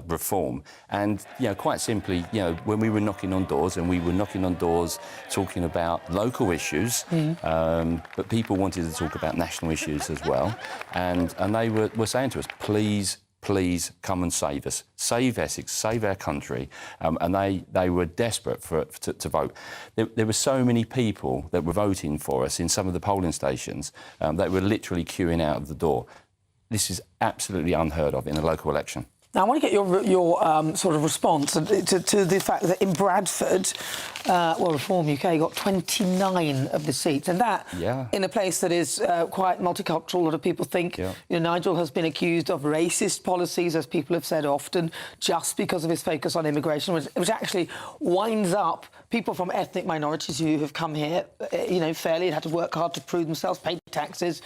Reform. And, you know, quite simply, you know, when we were knocking on doors, and we were knocking on doors talking about local issues, but people wanted to talk about national issues as well. And they were saying to us, please come and save us. Save Essex, save our country. And they were desperate to vote. There were so many people that were voting for us in some of the polling stations that were literally queuing out of the door. This is absolutely unheard of in a local election. Now, I want to get your sort of response to the fact that in Bradford, Reform UK got 29 of the seats, and that in a place that is quite multicultural. A lot of people think you know, Nigel has been accused of racist policies, as people have said often, just because of his focus on immigration, which actually winds up people from ethnic minorities who have come here, you know, fairly and had to work hard to prove themselves, pay taxes.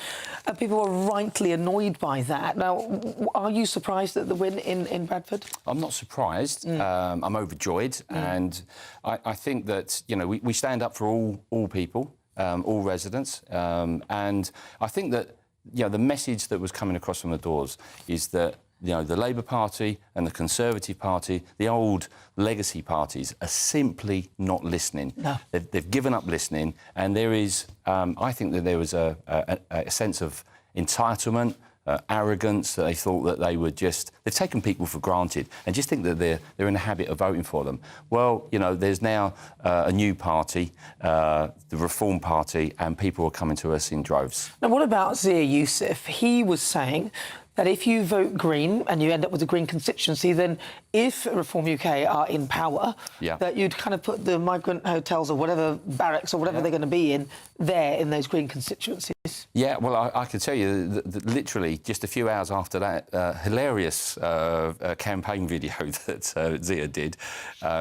People are rightly annoyed by that. Now, are you surprised at the win in Bradford? I'm not surprised. I'm overjoyed, and I think that, you know, we stand up for all people, all residents, and I think that, you know, the message that was coming across from the doors is that, you know, the Labour Party and the Conservative Party, the old legacy parties, are simply not listening. No. They've given up listening, and there is, I think that there was a sense of entitlement, arrogance, that they thought that they were just... They've taken people for granted and just think that they're in the habit of voting for them. Well, you know, there's now a new party, the Reform Party, and people are coming to us in droves. Now, what about Zia Youssef? He was saying that if you vote Green and you end up with a Green constituency, then if Reform UK are in power, that you'd kind of put the migrant hotels or whatever, barracks or whatever they're going to be in, there in those Green constituencies. Yeah, well, I can tell you that literally just a few hours after that, hilarious campaign video that Zia did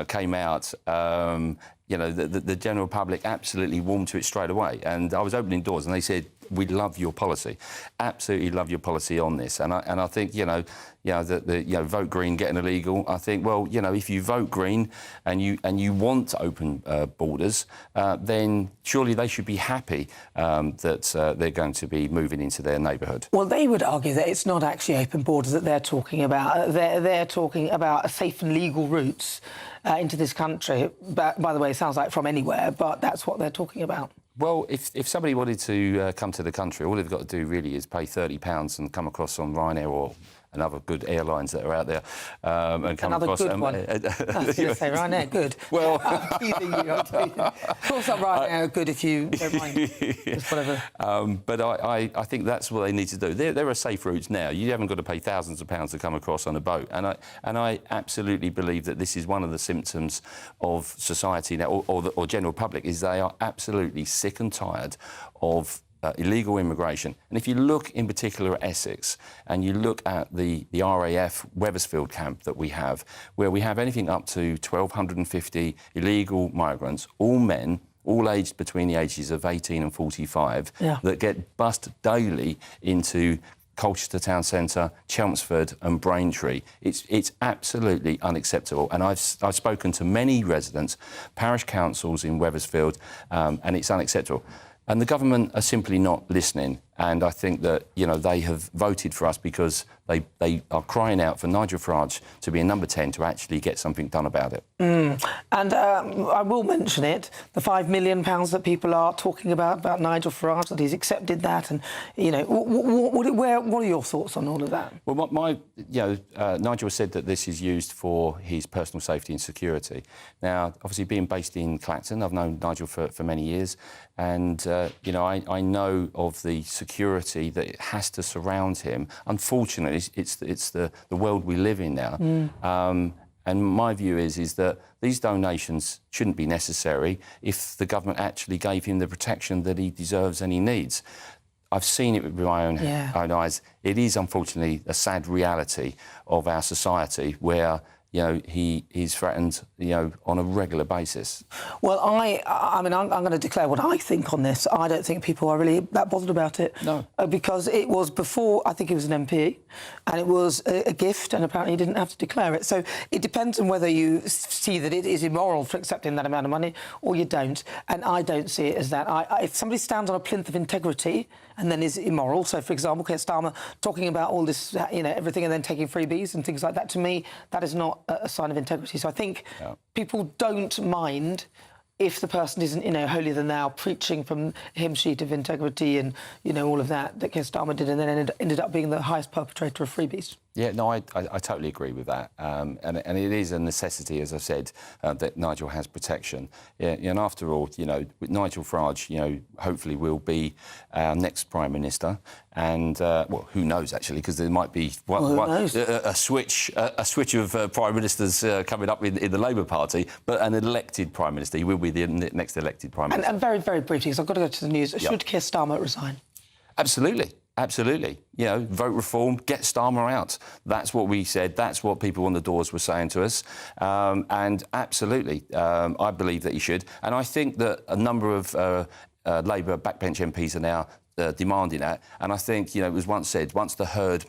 came out. You know, the general public absolutely warmed to it straight away. And I was opening doors and they said, we love your policy, absolutely love your policy on this. And I think, you know, vote Green, getting illegal. I think, well, you know, if you vote Green and you want to open borders, then surely they should be happy that they're going to be moving into their neighbourhood. Well, they would argue that it's not actually open borders that they're talking about. They're talking about safe and legal routes into this country. But, by the way, it sounds like from anywhere, but that's what they're talking about. Well, if somebody wanted to come to the country, all they've got to do really is pay £30 and come across on Ryanair or another good airlines that are out there, and come Another across. good one. I was going to say Ryanair, good. Well, I'm teasing you. Of course, not Ryanair, good if you don't mind. Just whatever. But I think that's what they need to do. There are safe routes now. You haven't got to pay thousands of pounds to come across on a boat, and I absolutely believe that this is one of the symptoms of society now, or general public, is they are absolutely sick and tired of illegal immigration. And if you look in particular at Essex and you look at the RAF Wethersfield camp that we have, where we have anything up to 1,250 illegal migrants, all men, all aged between the ages of 18 and 45, that get bussed daily into Colchester Town Centre, Chelmsford and Braintree. It's absolutely unacceptable. And I've spoken to many residents, parish councils in Wethersfield, and it's unacceptable. And the government are simply not listening. And I think that, you know, they have voted for us because they are crying out for Nigel Farage to be a number 10 to actually get something done about it. And I will mention it, the £5 million that people are talking about Nigel Farage, that he's accepted that. And, you know, what are your thoughts on all of that? Well, Nigel said that this is used for his personal safety and security. Now, obviously, being based in Clacton, I've known Nigel for many years. And, you know, I know of the security that it has to surround him. Unfortunately, it's the world we live in now. And my view is that these donations shouldn't be necessary if the government actually gave him the protection that he deserves and he needs. I've seen it with my own eyes. It is, unfortunately, a sad reality of our society where, you know, he is threatened, you know, on a regular basis. Well, I mean, I'm going to declare what I think on this. I don't think people are really that bothered about it. No. Because it was before, I think he was an MP, and it was a gift, and apparently he didn't have to declare it. So it depends on whether you see that it is immoral for accepting that amount of money or you don't. And I don't see it as that. If somebody stands on a plinth of integrity and then is immoral, so, for example, Keir Starmer talking about all this, you know, everything and then taking freebies and things like that, to me, that is not a sign of integrity. So I think people don't mind if the person isn't, you know, holier than thou, preaching from a hymn sheet of integrity and, you know, all of that Keir Starmer did, and then ended up being the highest perpetrator of freebies. Yeah, no, I totally agree with that. And it is a necessity, as I said, that Nigel has protection. Yeah, and after all, you know, with Nigel Farage, you know, hopefully will be our next Prime Minister. And, well, who knows, actually, because there might be a switch of Prime Ministers coming up in the Labour Party, but an elected Prime Minister. He will be the next elected Prime Minister. And very, very briefly, because I've got to go to the news, should Keir Starmer resign? Absolutely. Absolutely. You know, vote reform, get Starmer out. That's what we said. That's what people on the doors were saying to us. And absolutely, I believe that he should. And I think that a number of Labour backbench MPs are now demanding that. And I think, you know, it was once said, once the herd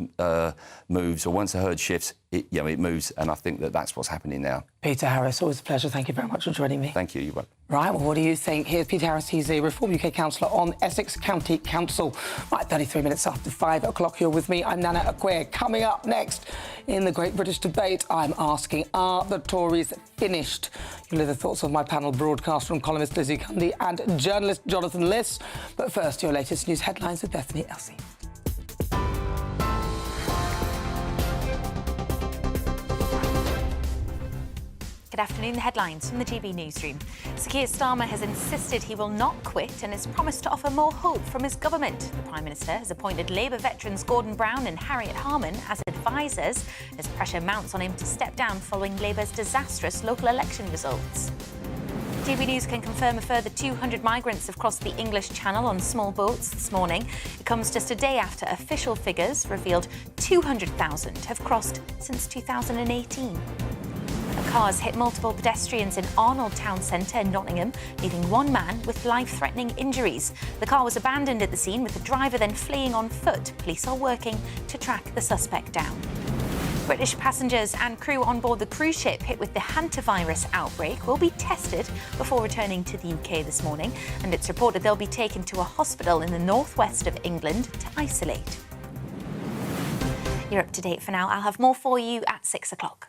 moves or once the herd shifts, it moves. And I think that that's what's happening now. Peter Harris, always a pleasure. Thank you very much for joining me. Thank you. You're welcome. Right, well, what do you think? Here's Peter Harris. He's a Reform UK councillor on Essex County Council. Right, 33 minutes after 5 o'clock, you're with me. I'm Nana Akua. Coming up next in the Great British Debate, I'm asking, are the Tories finished? You'll hear the thoughts of my panel, broadcaster and columnist Lizzie Cundy and journalist Jonathan Liss. But first, your latest news headlines with Bethany Elsey. Good afternoon. The headlines from the GB newsroom. Sir Keir Starmer has insisted he will not quit and has promised to offer more hope from his government. The Prime Minister has appointed Labour veterans Gordon Brown and Harriet Harman as advisers as pressure mounts on him to step down following Labour's disastrous local election results. GB News can confirm a further 200 migrants have crossed the English Channel on small boats this morning. It comes just a day after official figures revealed 200,000 have crossed since 2018. Cars hit multiple pedestrians in Arnold Town Centre in Nottingham, leaving one man with life-threatening injuries. The car was abandoned at the scene, with the driver then fleeing on foot. Police are working to track the suspect down. British passengers and crew on board the cruise ship hit with the hantavirus outbreak will be tested before returning to the UK this morning, and it's reported they'll be taken to a hospital in the northwest of England to isolate. You're up to date for now. I'll have more for you at 6 o'clock.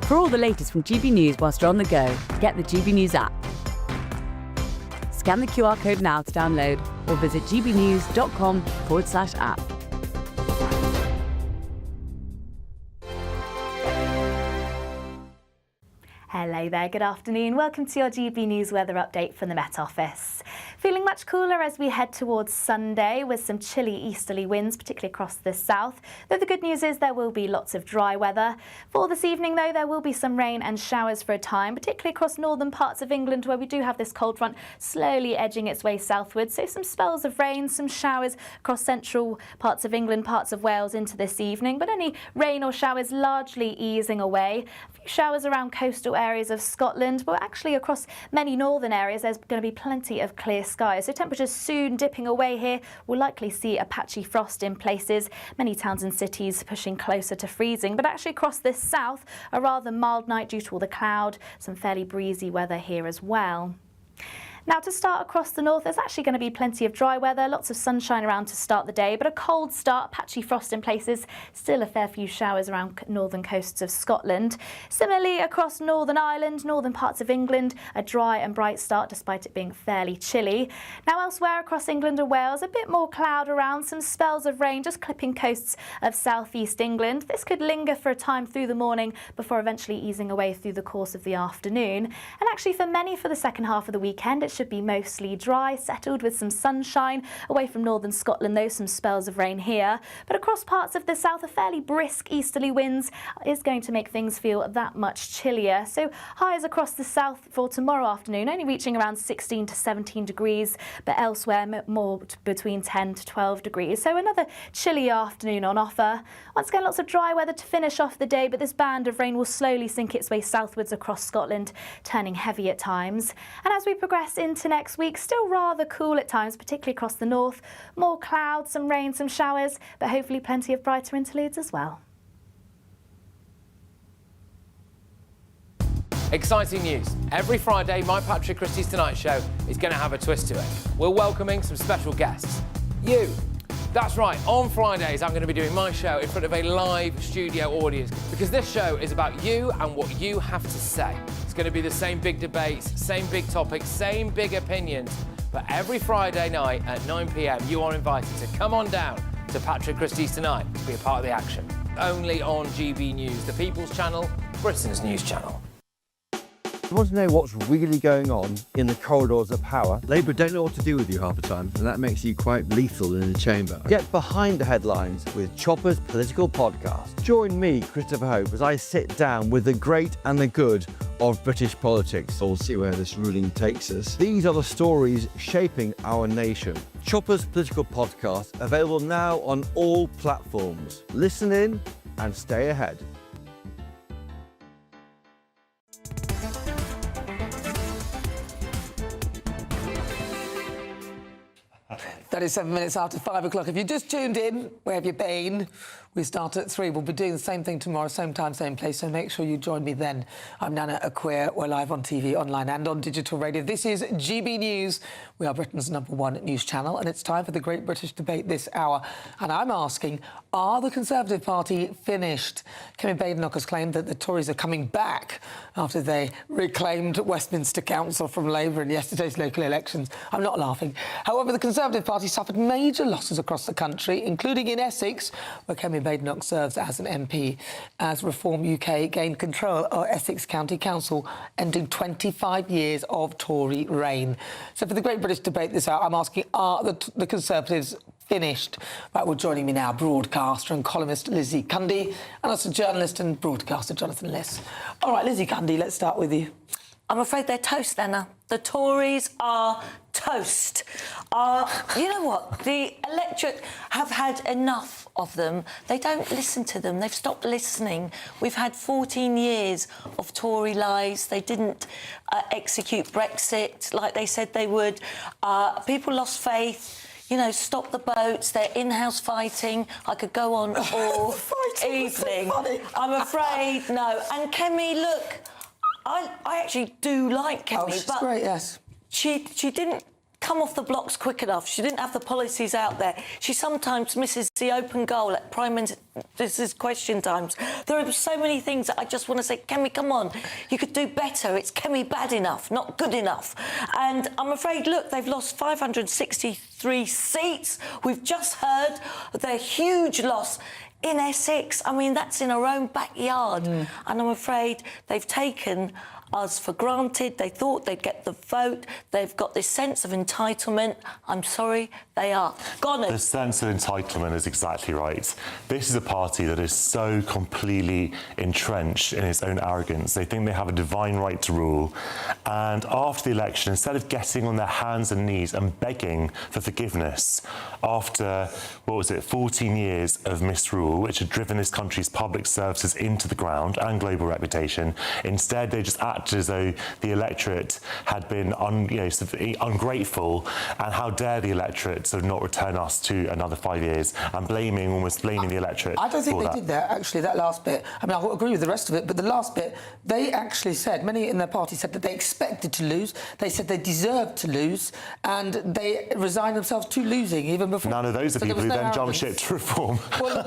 For all the latest from GB News whilst you're on the go, get the GB News app. Scan the QR code now to download or visit gbnews.com/app. Hello there, good afternoon. Welcome to your GB News weather update from the Met Office. Feeling much cooler as we head towards Sunday with some chilly easterly winds, particularly across the south. Though the good news is there will be lots of dry weather. For this evening, though, there will be some rain and showers for a time, particularly across northern parts of England where we do have this cold front slowly edging its way southwards. So some spells of rain, some showers across central parts of England, parts of Wales into this evening. But any rain or showers largely easing away. A few showers around coastal areas of Scotland, but actually across many northern areas there's going to be plenty of clear skies. So temperatures soon dipping away here. We'll likely see a patchy frost in places. Many towns and cities pushing closer to freezing, but actually across the south a rather mild night due to all the cloud. Some fairly breezy weather here as well. Now, to start across the north, there's actually going to be plenty of dry weather, lots of sunshine around to start the day, but a cold start, patchy frost in places, still a fair few showers around northern coasts of Scotland. Similarly, across Northern Ireland, northern parts of England, a dry and bright start despite it being fairly chilly. Now, elsewhere across England and Wales, a bit more cloud around, some spells of rain just clipping coasts of southeast England. This could linger for a time through the morning before eventually easing away through the course of the afternoon. And actually, for many, for the second half of the weekend, it should be mostly dry, settled with some sunshine. Away from northern Scotland, though, some spells of rain here. But across parts of the south, a fairly brisk easterly winds is going to make things feel that much chillier. So highs across the south for tomorrow afternoon, only reaching around 16 to 17 degrees, but elsewhere more between 10 to 12 degrees. So another chilly afternoon on offer. Once again, lots of dry weather to finish off the day, but this band of rain will slowly sink its way southwards across Scotland, turning heavy at times. And as we progress into next week, still rather cool at times, particularly across the north. More clouds, some rain, some showers, but hopefully plenty of brighter interludes as well. Exciting news. Every Friday, my Patrick Christie's Tonight Show is going to have a twist to it. We're welcoming some special guests. You. That's right, on Fridays I'm going to be doing my show in front of a live studio audience because this show is about you and what you have to say. It's going to be the same big debates, same big topics, same big opinions, but every Friday night at 9 p.m. you are invited to come on down to Patrick Christie's Tonight to be a part of the action. Only on GB News, the People's Channel, Britain's news channel. You want to know what's really going on in the corridors of power? Labour don't know what to do with you half the time, and that makes you quite lethal in the chamber. Get behind the headlines with Chopper's Political Podcast. Join me, Christopher Hope, as I sit down with the great and the good of British politics. We'll see where this ruling takes us. These are the stories shaping our nation. Chopper's Political Podcast, available now on all platforms. Listen in and stay ahead. 37 minutes after 5 o'clock. If you just tuned in, where have you been? We start at 3. We'll be doing the same thing tomorrow, same time, same place, so make sure you join me then. I'm Nana Akua. We're live on TV, online and on digital radio. This is GB News. We are Britain's #1 news channel, and it's time for the Great British Debate this hour. And I'm asking, are the Conservative Party finished? Kemi Badenoch has claimed that the Tories are coming back after they reclaimed Westminster Council from Labour in yesterday's local elections. I'm not laughing. However, the Conservative Party suffered major losses across the country, including in Essex, where Kemi Badenoch serves as an MP, as Reform UK gained control of Essex County Council, ending 25 years of Tory reign. So for the Great British Debate this hour, I'm asking, are the Conservatives finished? Right, well, joining me now, broadcaster and columnist Lizzie Cundy, and also journalist and broadcaster Jonathan Liss. All right, Lizzie Cundy, let's start with you. I'm afraid they're toast, Anna. The Tories are toast. You know what? The electorate have had enough of them. They don't listen to them. They've stopped listening. We've had 14 years of Tory lies. They didn't execute Brexit like they said they would. People lost faith. You know, stop the boats, they're in-house fighting. I could go on all evening. So I'm afraid, no. And Kemi, look, I actually do like Kemi, she's but great, yes. She didn't come off the blocks quick enough. She didn't have the policies out there. She sometimes misses the open goal at Prime Minister's question times. There are so many things that I just want to say, Kemi, come on, you could do better. It's Kemi bad enough, not good enough. And I'm afraid, look, they've lost 563 seats. We've just heard their huge loss in Essex. I mean, that's in our own backyard. And I'm afraid they've taken us for granted. They thought they'd get the vote. They've got this sense of entitlement. I'm sorry, they are goners. The sense of entitlement is exactly right. This is a party that is so completely entrenched in its own arrogance. They think they have a divine right to rule. And after the election, instead of getting on their hands and knees and begging for forgiveness after, 14 years of misrule, which had driven this country's public services into the ground and global reputation, instead they just acted as though the electorate had been ungrateful, and how dare the electorate sort of not return us to another 5 years, and almost blaming the electorate. I don't think they did that, actually, that last bit. I mean, I agree with the rest of it, but the last bit, they actually said, many in their party said that they expected to lose, they said they deserved to lose, and they resigned themselves to losing even before. None of those are people who then jumped ship to reform. Well,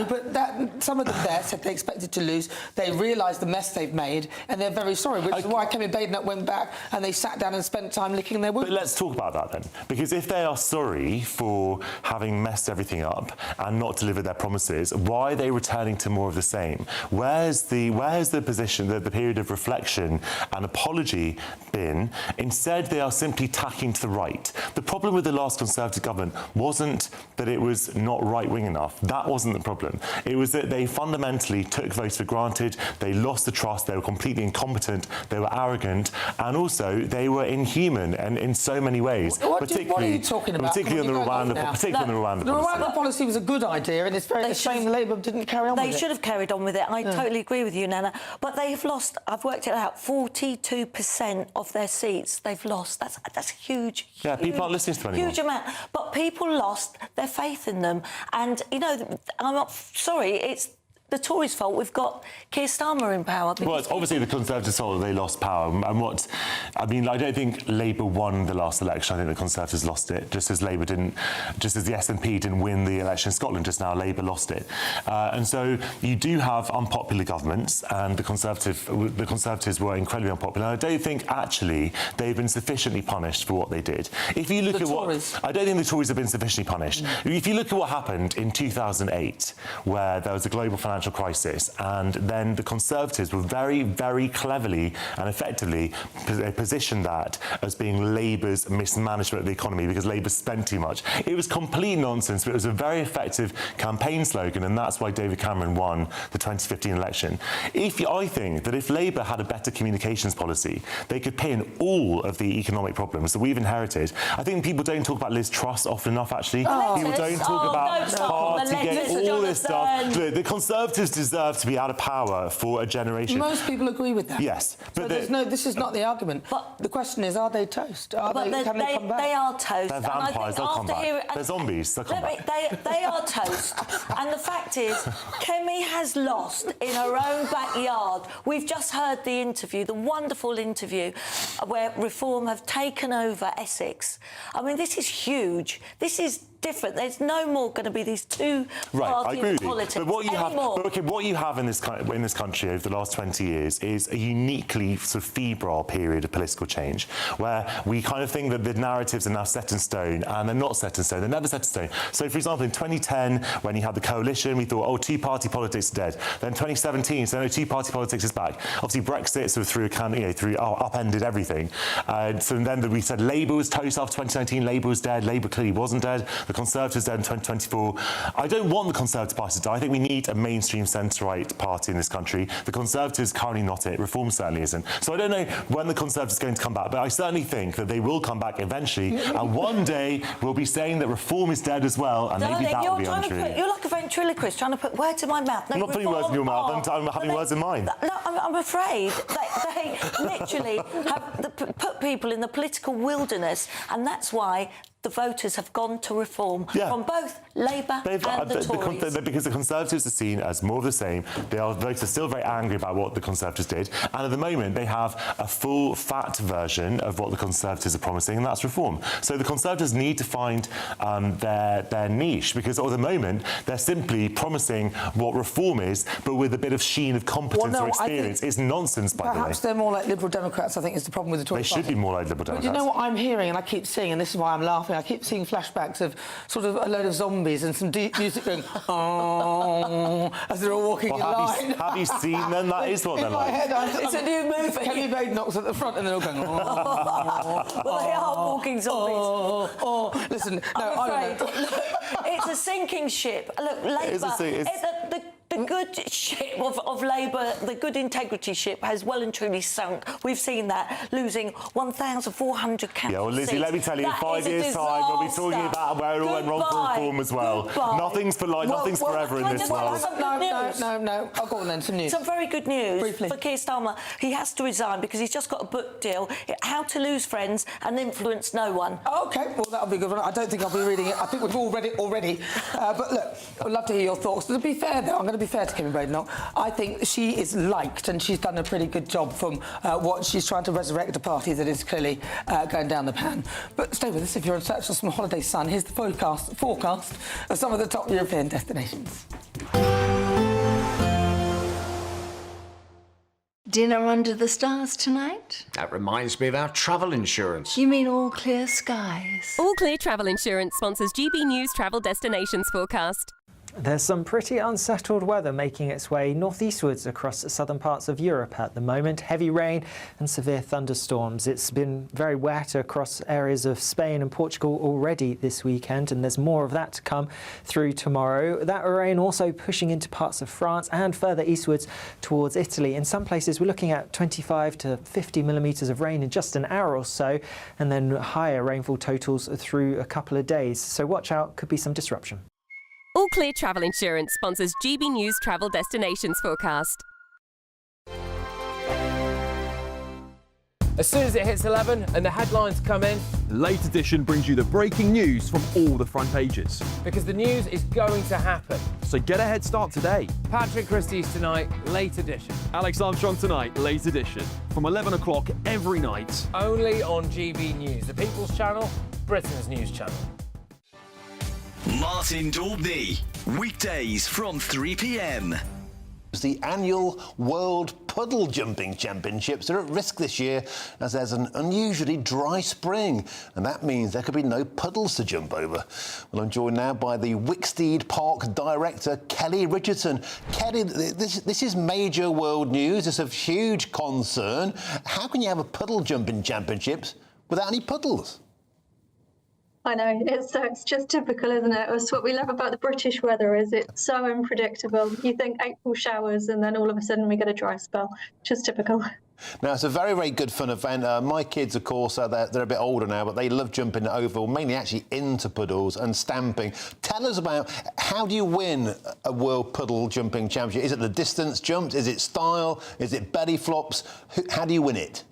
but some of them there said they expected to lose, they realised the mess they've made, and they're very sorry, which is why Kemi Badenoch went back and they sat down and spent time licking their wounds. But let's talk about that then, because if they are sorry for having messed everything up and not delivered their promises, why are they returning to more of the same? Where's the position, the period of reflection and apology been? Instead, they are simply tacking to the right. The problem with the last Conservative government wasn't that it was not right-wing enough. That wasn't the problem. It was that they fundamentally took votes for granted, they lost the trust, they were completely incompetent, they were arrogant, and also they were inhuman and in so many ways. What are you talking about? Particularly on the Rwanda The Rwanda policy was a good idea, and it's very shame Labour didn't carry on with it. They should have carried on with it. I totally agree with you, Nana. But they have lost, I've worked it out, 42% of their seats they've lost. That's huge. Yeah, people aren't listening to them anymore. Huge amount. But people lost their faith in them. And, you know, I'm not sorry, it's the Tories' fault. We've got Keir Starmer in power. Well, it's obviously the Conservatives' fault that they lost power. And I don't think Labour won the last election. I think the Conservatives lost it, just as the SNP didn't win the election in Scotland just now. Labour lost it, and so you do have unpopular governments, and the Conservatives were incredibly unpopular. And I don't think actually they've been sufficiently punished for what they did. If you look I don't think the Tories have been sufficiently punished. If you look at what happened in 2008, where there was a global financial crisis, and then the Conservatives were very, very cleverly and effectively positioned that as being Labour's mismanagement of the economy because Labour spent too much. It was complete nonsense, but it was a very effective campaign slogan, and that's why David Cameron won the 2015 election. I think that if Labour had a better communications policy, they could pin all of the economic problems that we've inherited. I think people don't talk about Liz Truss often enough, actually. People don't talk about Partygate, all this stuff. The Conservatives deserve to be out of power for a generation. Most people agree with that. Yes. But this is not the argument. But the question is, are they toast? Can they come back? They are toast. They're vampires, they'll come back. They're zombies, they'll come back. They are toast. And the fact is, Kemi has lost in her own backyard. We've just heard the interview, the wonderful interview, where Reform have taken over Essex. I mean, this is huge. This is different. There's no more going to be these two party politics anymore. What you have in this country over the last 20 years is a uniquely sort of febrile period of political change, where we kind of think that the narratives are now set in stone, and they're not set in stone. They're never set in stone. So, for example, in 2010, when you had the coalition, we thought, oh, two-party politics is dead. Then 2017, so no, two-party politics is back. Obviously, Brexit sort of upended everything. So then we said Labour was toast after 2019. Labour was dead. Labour clearly wasn't dead. The Conservatives dead in 2024. I don't want the Conservative Party to die. I think we need a mainstream centre-right party in this country. The Conservatives currently not it. Reform certainly isn't. So I don't know when the Conservatives are going to come back, but I certainly think that they will come back eventually. And one day we'll be saying that Reform is dead as well, and maybe that will be untrue. You're like a ventriloquist trying to put words in my mouth. No, I'm not putting words in your mouth. I'm having words in mine. No, I'm afraid they literally have put people in the political wilderness, and that's why the voters have gone to Reform from both Labour and the Tories. Because the Conservatives are seen as more of the same. Voters are still very angry about what the Conservatives did, and at the moment they have a full, fat version of what the Conservatives are promising, and that's reform. So the Conservatives need to find their niche, because at the moment they're simply promising what reform is, but with a bit of sheen of competence or experience. It's nonsense, by the way. Perhaps they're more like Liberal Democrats, I think, is the problem with the Tory They should be more like Liberal Democrats. But you know what I'm hearing, and I keep seeing, and this is why I'm laughing, I keep seeing flashbacks of sort of a load of zombies and some deep music going, oh, as they're all walking in line. Have you seen them? That is what they're like. It's a new movie. Kenny Badenoch's at the front and they're all going, oh. Well, they are walking zombies. Listen, no, I'm afraid. Look, it's a sinking ship. Look, Labour, the good ship of Labour, the good integrity ship has well and truly sunk. We've seen that, losing 1,400 council Yeah, well, Lizzie, seats. let me tell you, in That 5 is a years' time, we'll be talking disaster. about where it all went wrong for reform as well. Nothing's for life, nothing's forever in this world. No. I'll go on then, some news. Some very good news Briefly. for Keir Starmer. He has to resign because he's just got a book deal, How to Lose Friends and Influence No One. OK, well, that'll be a good one. I don't think I'll be reading it. I think we've all read it already. But look, I'd love to hear your thoughts. To be fair, though, I'm going to be fair to Kenny Badenoch. I think she is liked and she's done a pretty good job from what she's trying to resurrect a party that is clearly going down the pan. But stay with us if you're in search of some holiday sun. Here's the forecast of some of the top European destinations. Dinner under the stars tonight? That reminds me of our travel insurance. You mean all clear skies? All Clear Travel Insurance sponsors GB News Travel Destinations forecast. There's some pretty unsettled weather making its way northeastwards across southern parts of Europe at the moment. Heavy rain and severe thunderstorms. It's been very wet across areas of Spain and Portugal already this weekend, and there's more of that to come through tomorrow. That rain also pushing into parts of France and further eastwards towards Italy. In some places we're looking at 25 to 50 millimetres of rain in just an hour or so, and then higher rainfall totals through a couple of days. So watch out, could be some disruption. All Clear Travel Insurance sponsors GB News Travel Destinations forecast. As soon as it hits 11 and the headlines come in, Late Edition brings you the breaking news from all the front pages. because the news is going to happen. So get a head start today. Patrick Christie's tonight, Late Edition. Alex Armstrong tonight, Late Edition. From 11 o'clock every night. Only on GB News, the People's Channel, Britain's news channel. Martin Daubney, weekdays from 3 p.m. The annual World Puddle Jumping Championships are at risk this year as there's an unusually dry spring, and that means there could be no puddles to jump over. Well, I'm joined now by the Wicksteed Park Director, Kelly Richardson. Kelly, this is major world news. It's of huge concern. How can you have a puddle jumping championships without any puddles? I know, it's just typical, isn't it? It's what we love about the British weather, is it's so unpredictable. You think April showers and then all of a sudden we get a dry spell. Just typical. Now, it's a very, very good fun event. My kids, of course, they're a bit older now, but they love jumping over, mainly actually into puddles and stamping. Tell us about, how do you win a World Puddle Jumping Championship? Is it the distance jumped? Is it style? Is it belly flops? How do you win it?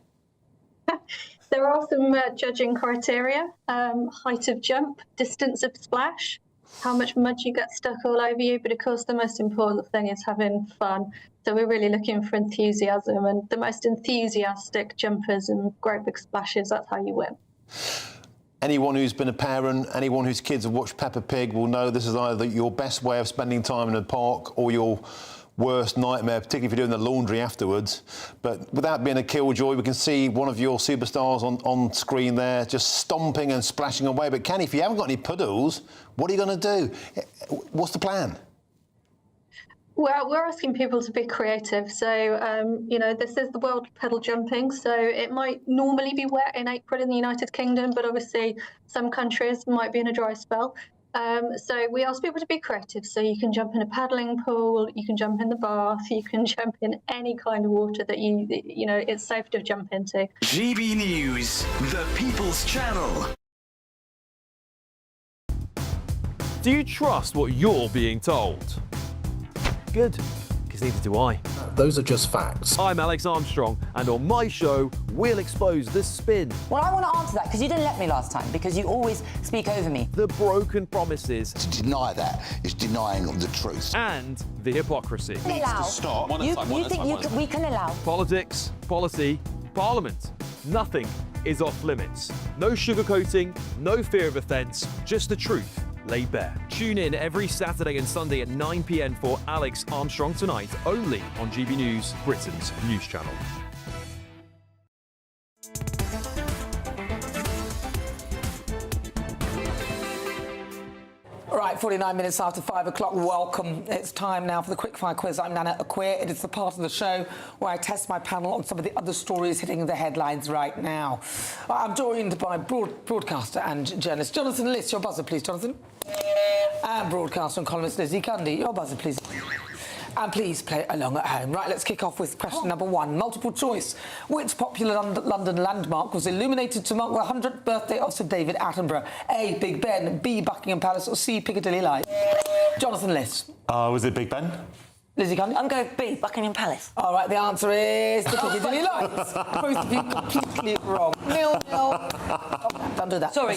There are some judging criteria: height of jump, distance of splash, how much mud you get stuck all over you. But of course, the most important thing is having fun. So we're really looking for enthusiasm, and the most enthusiastic jumpers and great big splashes, that's how you win. Anyone who's been a parent, anyone whose kids have watched Peppa Pig will know this is either your best way of spending time in a park or your worst nightmare, particularly if you're doing the laundry afterwards. But without being a killjoy, we can see one of your superstars on screen there just stomping and splashing away. But Kenny, if you haven't got any puddles, what are you going to do? What's the plan? Well, we're asking people to be creative. So, this is the World Puddle Jumping. So it might normally be wet in April in the United Kingdom, but obviously some countries might be in a dry spell. So we ask people to be creative. So you can jump in a paddling pool, you can jump in the bath, you can jump in any kind of water that it's safe to jump into. GB News, the People's Channel. Do you trust what you're being told? Good, because because neither do I. Those are just facts. I'm Alex Armstrong, and on my show, we'll expose the spin. Well, I want to answer that because you didn't let me last time, because you always speak over me. The broken promises. To deny that is denying the truth. And the hypocrisy. Needs to stop. You think we can allow? Politics, policy, Parliament. Nothing is off limits. No sugarcoating, no fear of offence, just the truth laid bare. Tune in every Saturday and Sunday at 9 p.m. for Alex Armstrong Tonight, only on GB News, Britain's news channel. All right, 49 minutes after 5 o'clock. Welcome. It's time now for the quickfire quiz. I'm Nana Akua. It is the part of the show where I test my panel on some of the other stories hitting the headlines right now. I'm joined by broadcaster and journalist Jonathan Liss. Your buzzer, please, Jonathan. And broadcaster and columnist Lizzie Cundy. Your buzzer, please. And please play along at home. Right, let's kick off with question number 1. Multiple choice. Which popular London landmark was illuminated to mark the 100th birthday of Sir David Attenborough? A, Big Ben, B, Buckingham Palace, or C, Piccadilly Lights? Jonathan Liss. Was it Big Ben? Lizzie Cundy? I'm going B, Buckingham Palace. All right, the answer is the Piccadilly Lights. Both of you completely wrong. 0-0. Oh, don't do that. Sorry.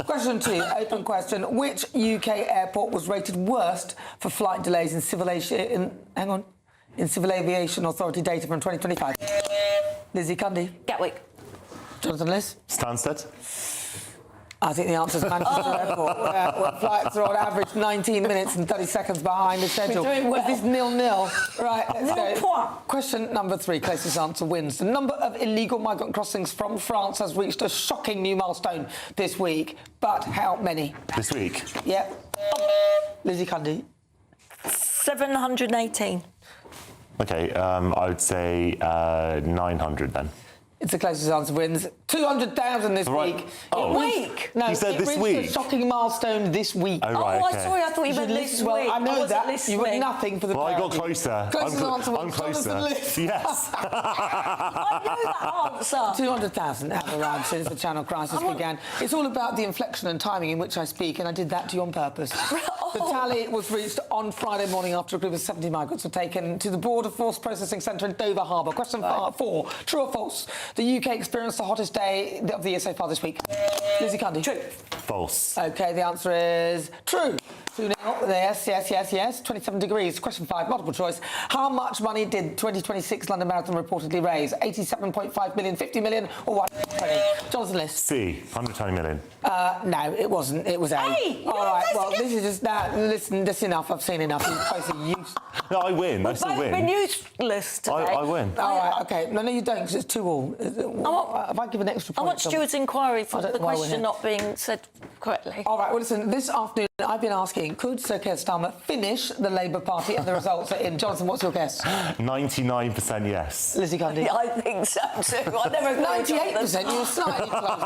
Question 2, open question. Which UK airport was rated worst for flight delays in civil aviation authority data from 2025? Lizzie Cundy. Gatwick. Jonathan Liss. Stansted. I think the answer is Manchester Airport, where flights are on average 19 minutes and 30 seconds behind the schedule. We're doing well. Is this 0-0? Right, let's go. Point. Question number 3, closest answer wins. The number of illegal migrant crossings from France has reached a shocking new milestone this week. But how many? This week? Yep. Lizzie Cundy. 718. OK, I would say 900 then. It's the closest answer wins. 200,000 this week. Oh. Week? No, You said it this reached week? a shocking milestone this week. Oh, right, Oh, okay. sorry, I thought you meant this week. Well, I know wasn't that. You got listening. nothing for the Well, I got priority. closer. Closest answer I'm was closer. Jonathan Liss. Yes. I know that answer. 200,000 have arrived since the channel crisis began. It's all about the inflection and timing in which I speak, and I did that to you on purpose. The tally was reached on Friday morning after a group of 70 migrants were taken to the Border Force Processing Centre in Dover Harbour. Question 4, true or false? The UK experienced the hottest day of the year so far this week. Lizzie Cundy. True. False. OK, the answer is true. 2-0. Yes. 27 degrees. Question 5, multiple choice. How much money did 2026 London Marathon reportedly raise? 87.5 million, 50 million, or 120? Jonathan Liss. C, 120 million. No, it wasn't. It was A. Hey, all right, well, this is just that. Listen, that's enough. I've seen enough. You're basically useless. No, I win. I still Both win. been useless today. I win. All right, OK. No, you don't, because it's 2-all. If I give an extra I point... want Stuart's inquiry for I don't the know why we're question here. not being said correctly. All right, well, listen, this afternoon I've been asking, could Sir Keir Starmer finish the Labour Party? And the results are in. Jonathan, what's your guess? 99% yes. Lizzie Cundy. I think so too. I never 98%, you were slightly close.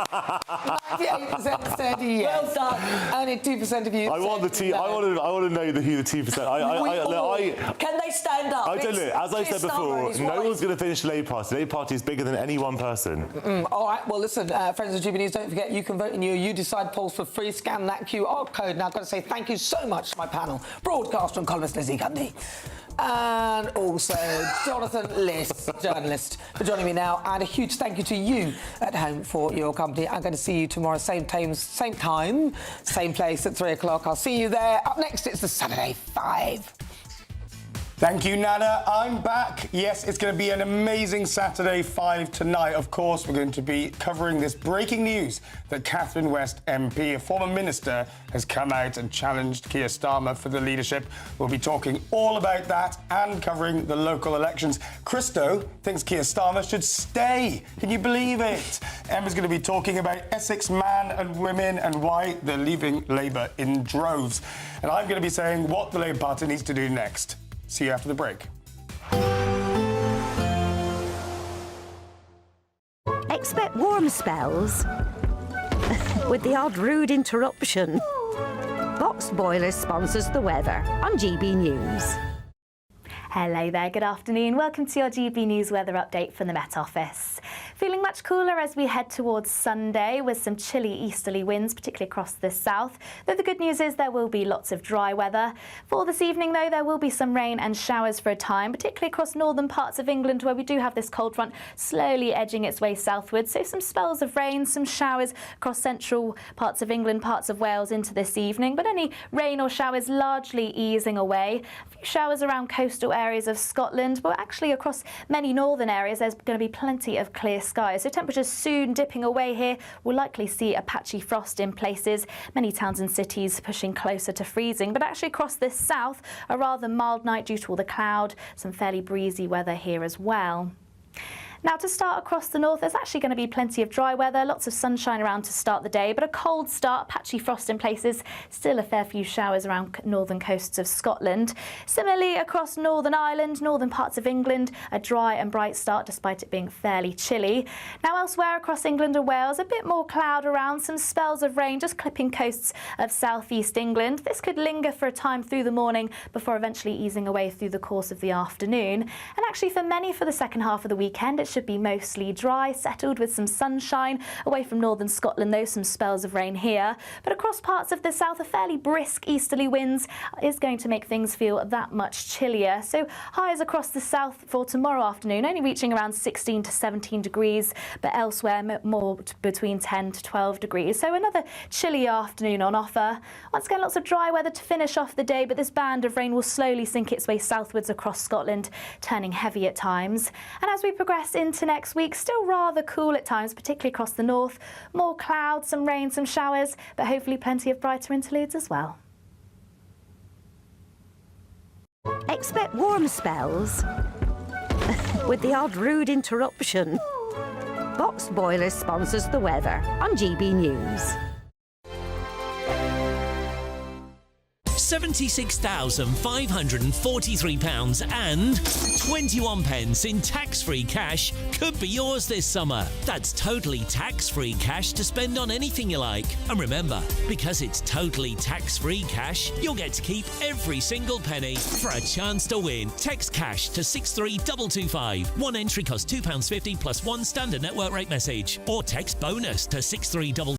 98% said yes. Well done. Only 2% of you I want the said no. I want to know who the 2%. Can they stand up? I don't know. As I said before, no one's going to finish the Labour Party. The Labour Party is bigger than any one person. All right, well, listen, friends of GB News, don't forget you can vote in your You Decide polls for free. Scan that QR code. Now, I've got to say thank you so much to my panel, broadcaster and columnist Lizzie Cundy, and also Jonathan Liss, journalist, for joining me now. And a huge thank you to you at home for your company. I'm going to see you tomorrow, same time, same place at 3 o'clock. I'll see you there. Up next, it's the Saturday 5. Thank you, Nana. I'm back. Yes, it's going to be an amazing Saturday 5 tonight. Of course, we're going to be covering this breaking news that Catherine West MP, a former minister, has come out and challenged Keir Starmer for the leadership. We'll be talking all about that and covering the local elections. Christo thinks Keir Starmer should stay. Can you believe it? Emma's going to be talking about Essex man and women and why they're leaving Labour in droves. And I'm going to be saying what the Labour Party needs to do next. See you after the break. Expect warm spells with the odd rude interruption. Boxed Boiler sponsors the weather on GB News. Hello there, good afternoon. Welcome to your GB News weather update from the Met Office. Feeling much cooler as we head towards Sunday with some chilly easterly winds, particularly across the south. Though the good news is there will be lots of dry weather. For this evening, though, there will be some rain and showers for a time, particularly across northern parts of England where we do have this cold front slowly edging its way southwards. So some spells of rain, some showers across central parts of England, parts of Wales into this evening. But any rain or showers largely easing away. A few showers around coastal areas of Scotland, but actually across many northern areas there's going to be plenty of clear skies. So temperatures soon dipping away here. We'll likely see a patchy frost in places. Many towns and cities pushing closer to freezing. But actually across the south, a rather mild night due to all the cloud. Some fairly breezy weather here as well. Now, to start across the north, there's actually going to be plenty of dry weather, lots of sunshine around to start the day, but a cold start, patchy frost in places, still a fair few showers around northern coasts of Scotland. Similarly, across Northern Ireland, northern parts of England, a dry and bright start despite it being fairly chilly. Now, elsewhere across England and Wales, a bit more cloud around, some spells of rain just clipping coasts of southeast England. This could linger for a time through the morning before eventually easing away through the course of the afternoon. And actually, for many, for the second half of the weekend, it should be mostly dry, settled with some sunshine. Away from northern Scotland, though, some spells of rain here. But across parts of the south, a fairly brisk easterly winds is going to make things feel that much chillier. So highs across the south for tomorrow afternoon, only reaching around 16 to 17 degrees, but elsewhere more between 10 to 12 degrees. So another chilly afternoon on offer. Once again, lots of dry weather to finish off the day, but this band of rain will slowly sink its way southwards across Scotland, turning heavy at times. And as we progress into next week, still rather cool at times, particularly across the north. More clouds, some rain, some showers, but hopefully plenty of brighter interludes as well. Expect warm spells with the odd rude interruption. Boxed Boilers sponsors the weather on GB News. £76,543 and 21 pence in tax-free cash could be yours this summer. That's totally tax-free cash to spend on anything you like. And remember, because it's totally tax-free cash, you'll get to keep every single penny. For a chance to win, text cash to 63225. One entry costs £2.50 plus one standard network rate message. Or text bonus to 63225.